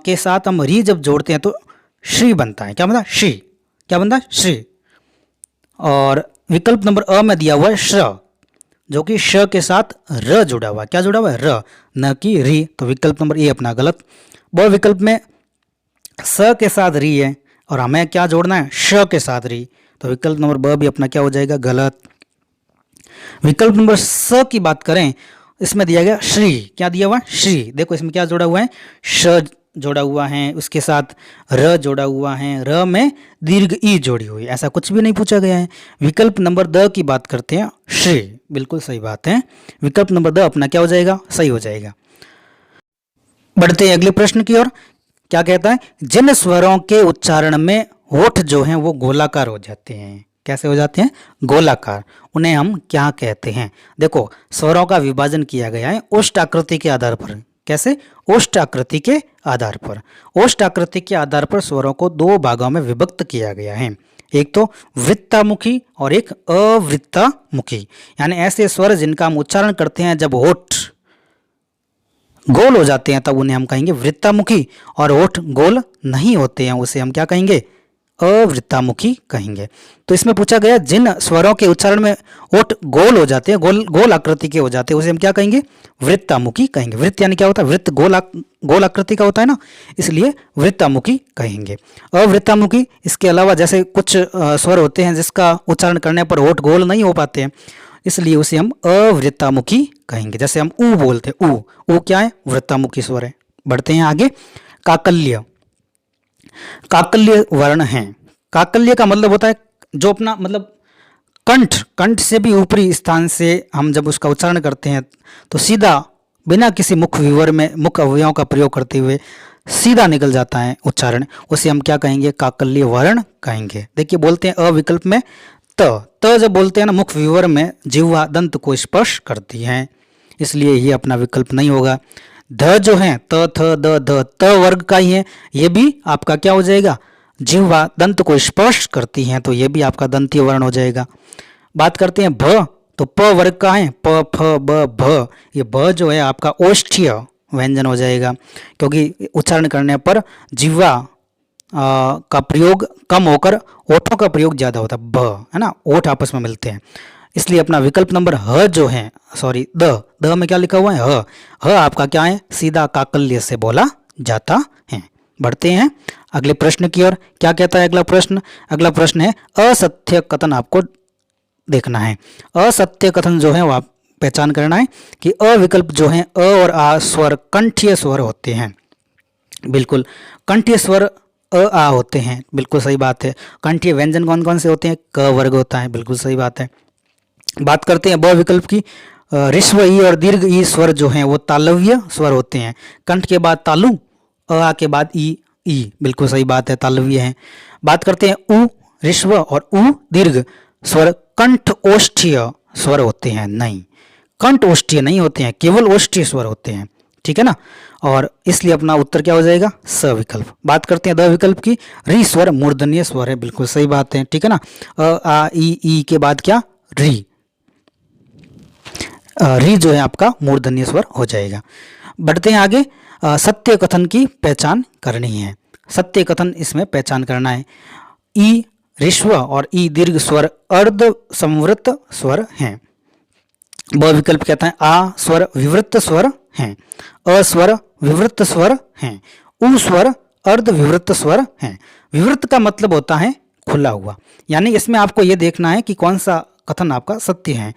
के साथ हम री जब जोड़ते हैं तो श्री बनता है। क्या बनता है? श्री। क्या बनता है? श्री। और विकल्प नंबर अ में दिया हुआ है श्र, जो कि श के साथ र जुड़ा हुआ है। क्या जुड़ा हुआ है? र, न कि री। तो विकल्प नंबर ए अपना गलत। ब विकल्प में स के साथ री है और हमें क्या जोड़ना है? श के साथ री। तो विकल्प नंबर ब भी अपना क्या हो जाएगा? गलत। विकल्प नंबर स की बात करें, इसमें दिया गया श्री। क्या दिया हुआ है? श्री। देखो इसमें क्या जोड़ा हुआ है? श जोड़ा हुआ है, उसके साथ र जोड़ा हुआ है, र में दीर्घ ई जोड़ी हुई। ऐसा कुछ भी नहीं पूछा गया है। विकल्प नंबर द की बात करते हैं, श्री। बिल्कुल सही बात है। विकल्प नंबर द अपना क्या हो जाएगा? सही हो जाएगा। बढ़ते हैं अगले प्रश्न की ओर। क्या कहता है? जिन स्वरों के उच्चारण में होठ जो हैं वो गोलाकार हो जाते हैं। कैसे हो जाते हैं? गोलाकार। उन्हें हम क्या कहते हैं? देखो स्वरों का विभाजन किया गया है ओष्ठ आकृति के आधार पर। कैसे? ओष्ठ आकृति के आधार पर। ओष्ठ आकृति के आधार पर स्वरों को दो भागों में विभक्त किया गया है। एक तो वृत्तामुखी और एक अवृत्तामुखी। यानी ऐसे स्वर जिनका हम उच्चारण करते हैं जब होठ गोल हो जाते हैं तब उन्हें हम कहेंगे वृत्तामुखी, और होठ गोल नहीं होते हैं उसे हम क्या कहेंगे? अवृत्तामुखी कहेंगे। तो इसमें पूछा गया जिन स्वरों के उच्चारण में होठ गोल हो जाते हैं, गोल आकृति के हो जाते हैं, उसे हम क्या कहेंगे? वृत्तामुखी कहेंगे। वृत्त यानी क्या होता है? वृत्त गोल आकृति का होता है ना, इसलिए वृत्तामुखी कहेंगे। अवृत्तामुखी, इसके अलावा जैसे कुछ स्वर होते हैं जिसका उच्चारण करने पर होठ गोल नहीं हो पाते हैं, इसलिए उसे हम अवृत्तामुखी कहेंगे। जैसे हम ऊ बोलते हैं, ऊ क्या है? वृत्तामुखी स्वर है। बढ़ते हैं आगे। काकल्य। काकल्य वर्ण है। काकल्य का मतलब होता है जो अपना मतलब कंठ से भी ऊपरी स्थान से हम जब उसका उच्चारण करते हैं तो सीधा बिना किसी मुख विवर में मुख अवयवों का प्रयोग करते हुए सीधा निकल जाता है उच्चारण, उसे हम क्या कहेंगे? काकल्य वर्ण कहेंगे। देखिए बोलते हैं अविकल्प में त जब बोलते हैं ना मुख विवर में जिह्वा दंत को स्पर्श करती है, इसलिए ये अपना विकल्प नहीं होगा। ध जो है त थ द ध त वर्ग का ही है, ये भी आपका क्या हो जाएगा? जिह्वा दंत को स्पर्श करती हैं तो ये भी आपका दंतीय वर्ण हो जाएगा। बात करते हैं भ, तो प वर्ग का है, प फ ब भ, ये भ जो है आपका ओष्ठीय व्यंजन हो जाएगा, क्योंकि उच्चारण करने पर जिह्वा का प्रयोग कम होकर ओठों का प्रयोग ज़्यादा होता है, भ है ना, ओठ आपस में मिलते हैं। इसलिए अपना विकल्प नंबर ह जो है, सॉरी द में क्या लिखा हुआ है, ह आपका क्या है, सीधा काकल्य से बोला जाता है। बढ़ते हैं अगले प्रश्न की ओर। क्या कहता है अगला प्रश्न? अगला प्रश्न है असत्य कथन आपको देखना है। असत्य कथन जो है वो आप पहचान करना है कि अ विकल्प जो है अ और आ स्वर कंठीय स्वर होते हैं। बिल्कुल कंठीय स्वर अ आ होते हैं, बिल्कुल सही बात है। कंठीय व्यंजन कौन कौन से होते हैं? क वर्ग होता है, बिल्कुल सही बात है। बात करते हैं ब विकल्प की। ऋस्व ई और दीर्घ ई स्वर जो हैं वो तालव्य स्वर होते हैं। कंठ के बाद तालु, आ के बाद ई, बिल्कुल सही बात है, तालव्य है। बात करते हैं उ ऋस्व और उ दीर्घ स्वर कंठ ओष्ठीय स्वर होते हैं। नहीं, कंठ ओष्ठीय नहीं होते हैं, केवल ओष्ठीय स्वर होते हैं, ठीक है ना। और इसलिए अपना उत्तर क्या हो जाएगा? स विकल्प। बात करते हैं द विकल्प की। री स्वर मूर्धन्य स्वर है, बिल्कुल सही बात है, ठीक है ना। अ आ ई के बाद क्या? री, री जो है आपका मूर्धन्य स्वर हो जाएगा। बढ़ते हैं आगे। सत्य कथन की पहचान करनी है। सत्य कथन इसमें पहचान करना है। ई ऋस्व और ई दीर्घ स्वर अर्ध संवृत स्वर हैं। ब विकल्प कहता है आ स्वर विवृत स्वर हैं, अ स्वर विवृत स्वर हैं, उ स्वर अर्ध विवृत स्वर हैं। विवृत का मतलब होता है खुला हुआ, यानी इसमें आपको यह देखना है कि कौन सा कथन आपका सत्य है।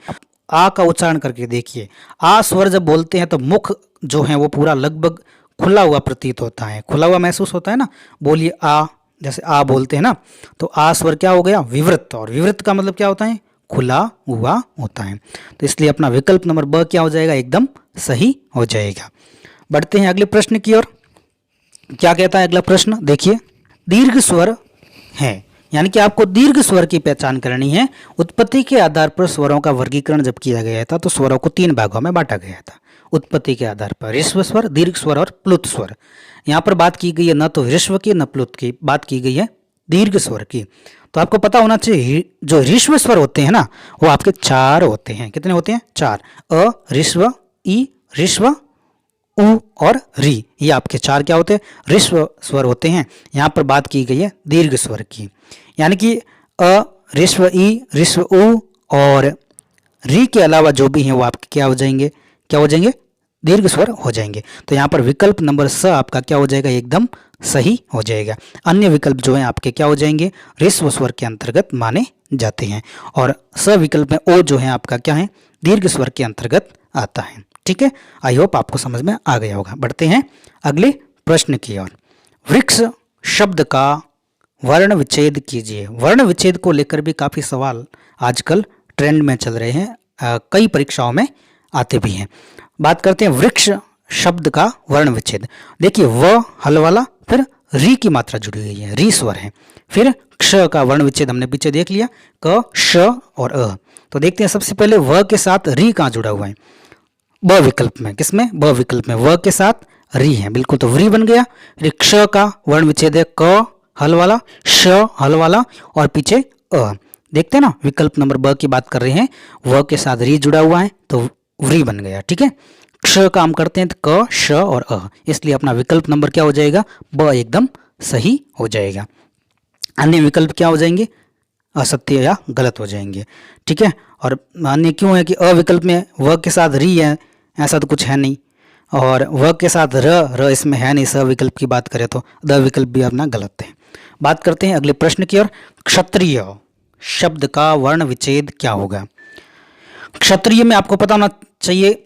आ का उच्चारण करके देखिए। आ स्वर जब बोलते हैं तो मुख जो है वो पूरा लगभग खुला हुआ प्रतीत होता है, खुला हुआ महसूस होता है ना। बोलिए आ, जैसे आ बोलते हैं ना, तो आ स्वर क्या हो गया? विवृत, और विवृत का मतलब क्या होता है? खुला हुआ होता है। तो इसलिए अपना विकल्प नंबर ब क्या हो जाएगा? एकदम सही हो जाएगा। बढ़ते हैं अगले प्रश्न की ओर। क्या कहता है अगला प्रश्न? देखिए, दीर्घ स्वर है, यानी कि आपको दीर्घ स्वर की पहचान करनी है। उत्पत्ति के आधार पर स्वरों का वर्गीकरण जब किया गया था तो स्वरों को 3 भागों में बांटा गया था। उत्पत्ति के आधार पर ऋस्व स्वर, दीर्घ स्वर और प्लुत स्वर। यहाँ पर बात की गई है न तो ऋस्व की न प्लुत की, बात की गई है दीर्घ स्वर की। तो आपको पता होना चाहिए जो ऋस्व स्वर होते हैं ना वो आपके 4 होते हैं। कितने होते हैं? 4। अ ऋस्व, ई ऋस्व, उ और री, ये आपके 4 क्या होते हैं? ऋस्व स्वर होते हैं। यहाँ पर बात की गई है दीर्घ स्वर की, यानी कि अ ऋस्व ई ऋस्व उ और री के अलावा जो भी हैं वो आपके क्या हो जाएंगे? क्या हो जाएंगे? दीर्घ स्वर हो जाएंगे। तो यहाँ पर विकल्प नंबर स आपका क्या हो जाएगा? एकदम सही हो जाएगा। अन्य विकल्प जो हैं आपके क्या हो जाएंगे? ऋस्व स्वर के अंतर्गत माने जाते हैं। और स विकल्प में ओ जो है आपका क्या है? दीर्घ स्वर के अंतर्गत आता है। ठीक है, आई होप आपको समझ में आ गया होगा। बढ़ते हैं अगले प्रश्न की ओर। वृक्ष शब्द का वर्ण विच्छेद कीजिए। वर्ण विच्छेद को लेकर भी काफ़ी सवाल आजकल ट्रेंड में चल रहे हैं, कई परीक्षाओं में आते भी हैं। बात करते हैं वृक्ष शब्द का वर्ण विच्छेद। देखिए, व हल वाला, फिर री की मात्रा जुड़ी हुई है, री स्वर है, फिर क्ष का वर्ण विच्छेद हमने पीछे देख लिया, क श और अ। तो देखते हैं सबसे पहले व के साथ री कहाँ जुड़ा हुआ है? ब विकल्प में। किसमें? ब विकल्प में व के साथ री है, बिल्कुल, तो व्री बन गया। फिर क्ष का वर्ण विच्छेद है क हल वाला, श हल वाला और पीछे अ। देखते हैं ना, विकल्प नंबर ब की बात कर रहे हैं, व के साथ री जुड़ा हुआ है तो व्री बन गया। ठीक है, क्ष का हम करते हैं तो क श और अ, इसलिए अपना विकल्प नंबर क्या हो जाएगा? ब एकदम सही हो जाएगा। अन्य विकल्प क्या हो जाएंगे? असत्य या गलत हो जाएंगे। ठीक है, और अन्य क्यों है कि अ विकल्प में व के साथ री है, ऐसा तो कुछ है नहीं, और व के साथ र इसमें है नहीं। स विकल्प की बात करें तो द विकल्प भी अपना गलत है। बात करते हैं अगले प्रश्न की ओर। क्षत्रिय शब्द का वर्ण विच्छेद क्या होगा? क्षत्रिय में आपको पता होना चाहिए,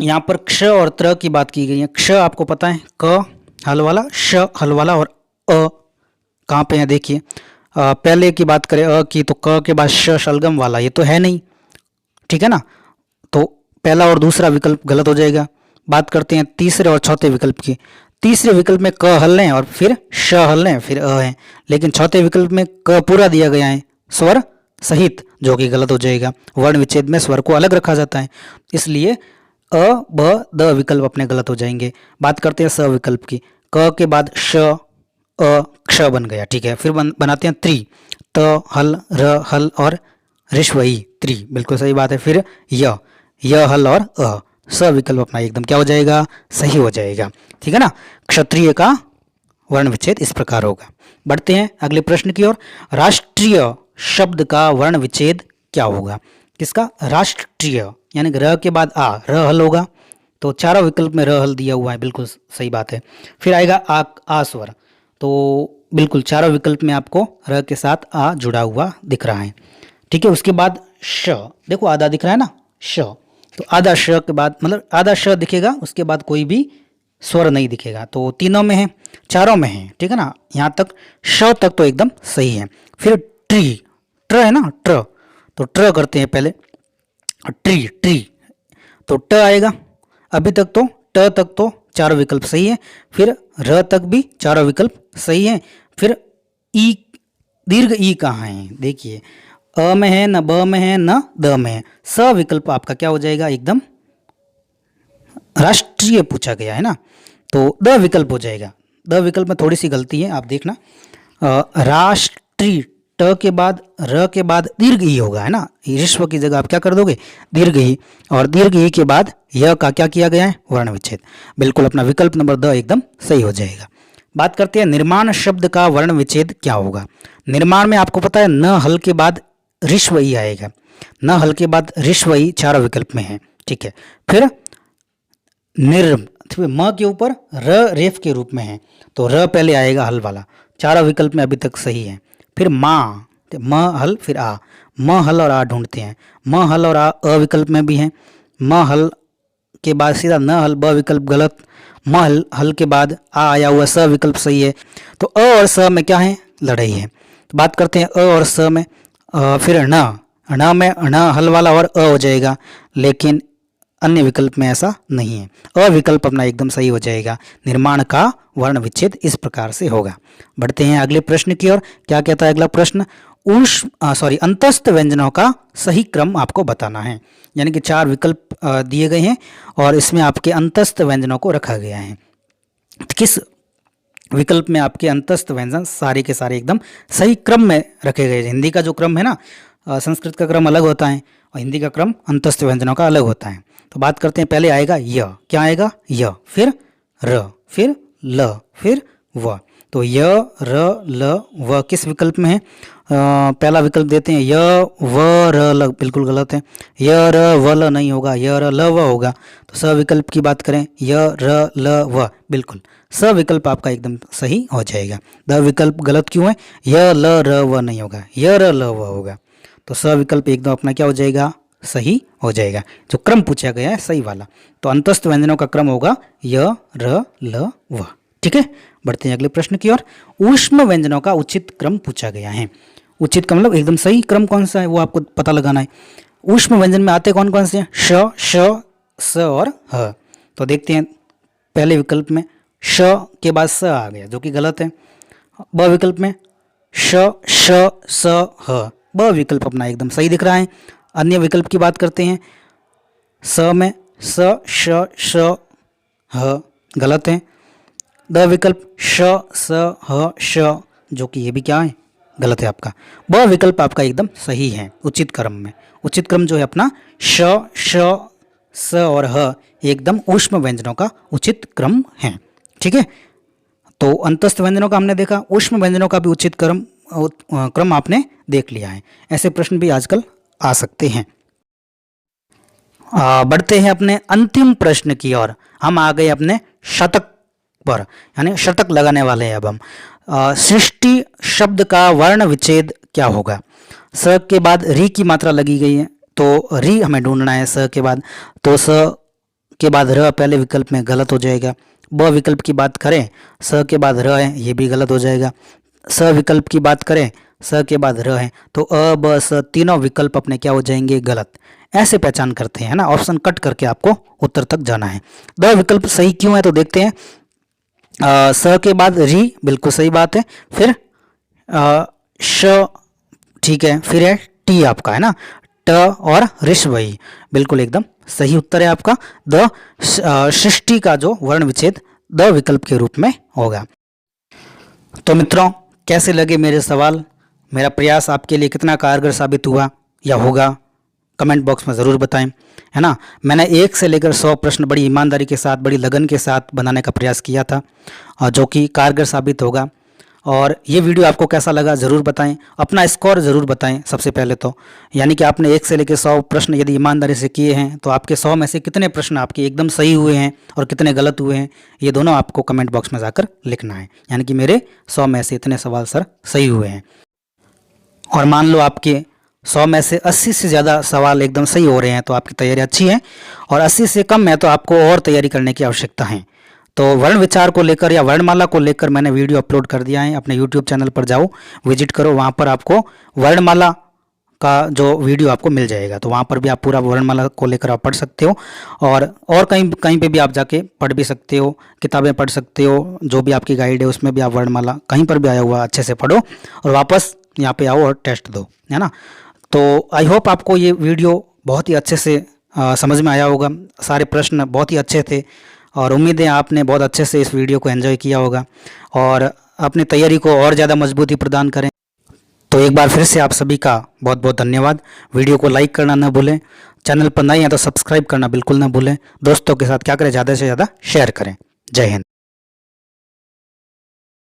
यहाँ पर क्ष और त्र की बात की गई है। क्ष आपको पता है क हल वाला, श हल वाला और अ कहाँ पे है? देखिए, पहले की बात करें अ की तो क के बाद श शलगम वाला, ये तो है नहीं। ठीक है ना, तो पहला और दूसरा विकल्प गलत हो जाएगा। बात करते हैं तीसरे और चौथे विकल्प की। तीसरे विकल्प में क हल लें और फिर श हल लें, फिर अ है, लेकिन चौथे विकल्प में क पूरा दिया गया है स्वर सहित, जो कि गलत हो जाएगा। वर्ण विच्छेद में स्वर को अलग रखा जाता है, इसलिए अ ब द विकल्प अपने गलत हो जाएंगे। बात करते हैं स विकल्प की। क के बाद श अ क्ष बन गया। ठीक है, फिर बनाते हैं त्रि, त हल र हल और ऋष्वई त्रि, बिल्कुल सही बात है। फिर य हल और स विकल्प अपना एकदम क्या हो जाएगा, सही हो जाएगा। ठीक है ना, क्षत्रिय का वर्ण विच्छेद इस प्रकार होगा। बढ़ते हैं अगले प्रश्न की ओर। राष्ट्रीय शब्द का वर्ण विच्छेद क्या होगा? किसका? राष्ट्रीय, यानी र के बाद आ, र हल होगा, तो चारों विकल्प में र हल दिया हुआ है, बिल्कुल सही बात है। फिर आएगा आ स्वर, तो बिल्कुल चारों विकल्प में आपको र के साथ आ जुड़ा हुआ दिख रहा है। ठीक है, उसके बाद श, देखो आधा दिख रहा है ना, श, तो आधा श के बाद मतलब आधा श दिखेगा, उसके बाद कोई भी स्वर नहीं दिखेगा, तो तीनों में है, चारों में है। ठीक है ना, यहाँ तक श तक तो एकदम सही है। फिर ट्री, ट्र है ना, ट्र, तो ट्र करते हैं पहले, ट्री ट्री, तो ट आएगा। अभी तक तो ट तक तो चारों विकल्प सही है, फिर र तक भी चारों विकल्प सही है। फिर ई, दीर्घ ई कहाँ है? देखिए अ में है, न ब में है, न द में है, स विकल्प आपका क्या हो जाएगा, एकदम राष्ट्रीय पूछा गया है ना, तो द विकल्प हो जाएगा। द विकल्प में थोड़ी सी गलती है, आप देखना, राष्ट्रीय ट के बाद र के बाद दीर्घ ई होगा, है ना, ऋष्व की जगह आप क्या कर दोगे, दीर्घ ई, और दीर्घ ई के बाद य का क्या किया गया है, वर्ण विच्छेद, बिल्कुल अपना विकल्प नंबर द एकदम सही हो जाएगा। बात करते हैं निर्माण शब्द का वर्ण विच्छेद क्या होगा? निर्माण में आपको पता है न हल के बाद ऋष्व ई आएगा, न हल के बाद ऋष्व ई चारों विकल्प में है। ठीक है, फिर म के ऊपर र रेफ के रूप में है, तो र पहले आएगा हल वाला, चारों विकल्प में अभी तक सही है। फिर माँ, म हल फिर आ, म हल और आ ढूंढते हैं, म हल और आ विकल्प में भी है, म हल के बाद सीधा न हल ब विकल्प गलत, म हल के बाद आ आया हुआ स विकल्प सही है। तो अ और स में क्या है, लड़ाई है। तो बात करते हैं अ और स में, फिर न में न हल वाला और अ हो जाएगा, लेकिन अन्य विकल्प में ऐसा नहीं है, अ विकल्प अपना एकदम सही हो जाएगा। निर्माण का वर्ण विच्छेद इस प्रकार से होगा। बढ़ते हैं अगले प्रश्न की ओर। क्या कहता है अगला प्रश्न? अंतस्थ व्यंजनों का सही क्रम आपको बताना है, यानी कि चार विकल्प दिए गए हैं और इसमें आपके अंतस्थ व्यंजनों को रखा गया है। किस विकल्प में आपके अंतस्थ व्यंजन सारे के सारे एकदम सही क्रम में रखे गए? हिंदी का जो क्रम है ना, संस्कृत का क्रम अलग होता है और हिंदी का क्रम अंतस्थ व्यंजनों का अलग होता है। तो बात करते हैं, पहले आएगा य, क्या आएगा, य, फिर र, फिर ल, फिर व, तो य र ल व किस विकल्प में है? पहला विकल्प देते हैं य व र ल, बिल्कुल गलत है, य र व ल नहीं होगा, य र ल व होगा। तो स विकल्प की बात करें, य र ल व, बिल्कुल स विकल्प आपका एकदम सही हो जाएगा। द विकल्प गलत क्यों है? य ल र व नहीं होगा, य र ल व होगा, तो स विकल्प एकदम अपना क्या हो जाएगा, सही हो जाएगा, जो क्रम पूछा गया है सही वाला। तो अंतस्थ व्यंजनों का क्रम होगा य र ल व। ठीक है, बढ़ते हैं अगले प्रश्न की ओर। ऊष्म व्यंजनों का उचित क्रम पूछा गया है। उचित का मतलब एकदम सही क्रम कौन सा है वो आपको पता लगाना है। ऊष्म व्यंजन में आते कौन कौन से हैं? श, श, स और ह। तो देखते हैं, पहले विकल्प में श के बाद स आ गया, जो कि गलत है। ब विकल्प में श, श, स, ह, ब विकल्प अपना एकदम सही दिख रहा है। अन्य विकल्प की बात करते हैं, स में स, श, श, ह गलत है। द विकल्प श, स, ह, श, जो कि ये भी क्या है, गलत है आपका। ब विकल्प आपका एकदम सही है उचित क्रम में। उचित क्रम जो है अपना श, श, स और ह एकदम ऊष्म व्यंजनों का उचित क्रम है। ठीक है, तो अंतस्थ व्यंजनों का हमने देखा, ऊष्म व्यंजनों का भी उचित क्रम आपने देख लिया है। ऐसे प्रश्न भी आजकल आ सकते हैं। बढ़ते हैं अपने अंतिम प्रश्न की ओर। हम आ गए अपने शतक पर, यानी शतक लगाने वाले हैं अब हम। सृष्टि शब्द का वर्ण विच्छेद क्या होगा? स के बाद री की मात्रा लगी गई है, तो री हमें ढूंढना है स के बाद, तो स के बाद र पहले विकल्प में गलत हो जाएगा। ब विकल्प की बात करें, स के बाद र है, ये भी गलत हो जाएगा। स विकल्प की बात करें, स के बाद र है, तो अ ब स तीनों विकल्प अपने क्या हो जाएंगे, गलत। ऐसे पहचान करते हैं ना, ऑप्शन कट करके आपको उत्तर तक जाना है। द विकल्प सही क्यों है? तो देखते हैं, स के बाद री, बिल्कुल सही बात है। फिर श, ठीक है, फिर है टी आपका, है ना, ट और ऋष्वई, बिल्कुल एकदम सही उत्तर है आपका। द सृष्टि का जो वर्ण विच्छेद द विकल्प के रूप में होगा। तो मित्रों, कैसे लगे मेरे सवाल? मेरा प्रयास आपके लिए कितना कारगर साबित हुआ या होगा, कमेंट बॉक्स में ज़रूर बताएं, है ना। मैंने 1 से लेकर 100 प्रश्न बड़ी ईमानदारी के साथ, बड़ी लगन के साथ बनाने का प्रयास किया था, और जो कि कारगर साबित होगा। और ये वीडियो आपको कैसा लगा ज़रूर बताएं, अपना स्कोर ज़रूर बताएं सबसे पहले तो, यानी कि आपने 1 से लेकर 100 प्रश्न यदि ईमानदारी से किए हैं तो आपके 100 में से कितने प्रश्न आपके एकदम सही हुए हैं और कितने गलत हुए हैं, ये दोनों आपको कमेंट बॉक्स में जाकर लिखना है। यानी कि मेरे 100 में से इतने सवाल सर सही हुए हैं, और मान लो आपके 100 में से 80 से ज़्यादा सवाल एकदम सही हो रहे हैं तो आपकी तैयारी अच्छी है, और 80 से कम है तो आपको और तैयारी करने की आवश्यकता है। तो वर्ण विचार को लेकर या वर्णमाला को लेकर मैंने वीडियो अपलोड कर दिया है, अपने यूट्यूब चैनल पर जाओ, विजिट करो, वहाँ पर आपको वर्णमाला का जो वीडियो आपको मिल जाएगा, तो वहाँ पर भी आप पूरा वर्णमाला को लेकर आप पढ़ सकते हो, और कहीं कहीं पे भी आप जाके पढ़ भी सकते हो, किताबें पढ़ सकते हो, जो भी आपकी गाइड है उसमें भी आप वर्णमाला कहीं पर भी आया हुआ अच्छे से पढ़ो और वापस यहाँ पे आओ और टेस्ट दो, है ना। तो आई होप आपको ये वीडियो बहुत ही अच्छे से समझ में आया होगा, सारे प्रश्न बहुत ही अच्छे थे, और उम्मीद है आपने बहुत अच्छे से इस वीडियो को एंजॉय किया होगा और अपनी तैयारी को और ज़्यादा मजबूती प्रदान करें। तो एक बार फिर से आप सभी का बहुत बहुत धन्यवाद। वीडियो को लाइक करना न भूलें, चैनल पर नए हैं तो सब्सक्राइब करना बिल्कुल न भूलें, दोस्तों के साथ क्या करें, ज़्यादा से ज़्यादा शेयर करें। जय हिंद।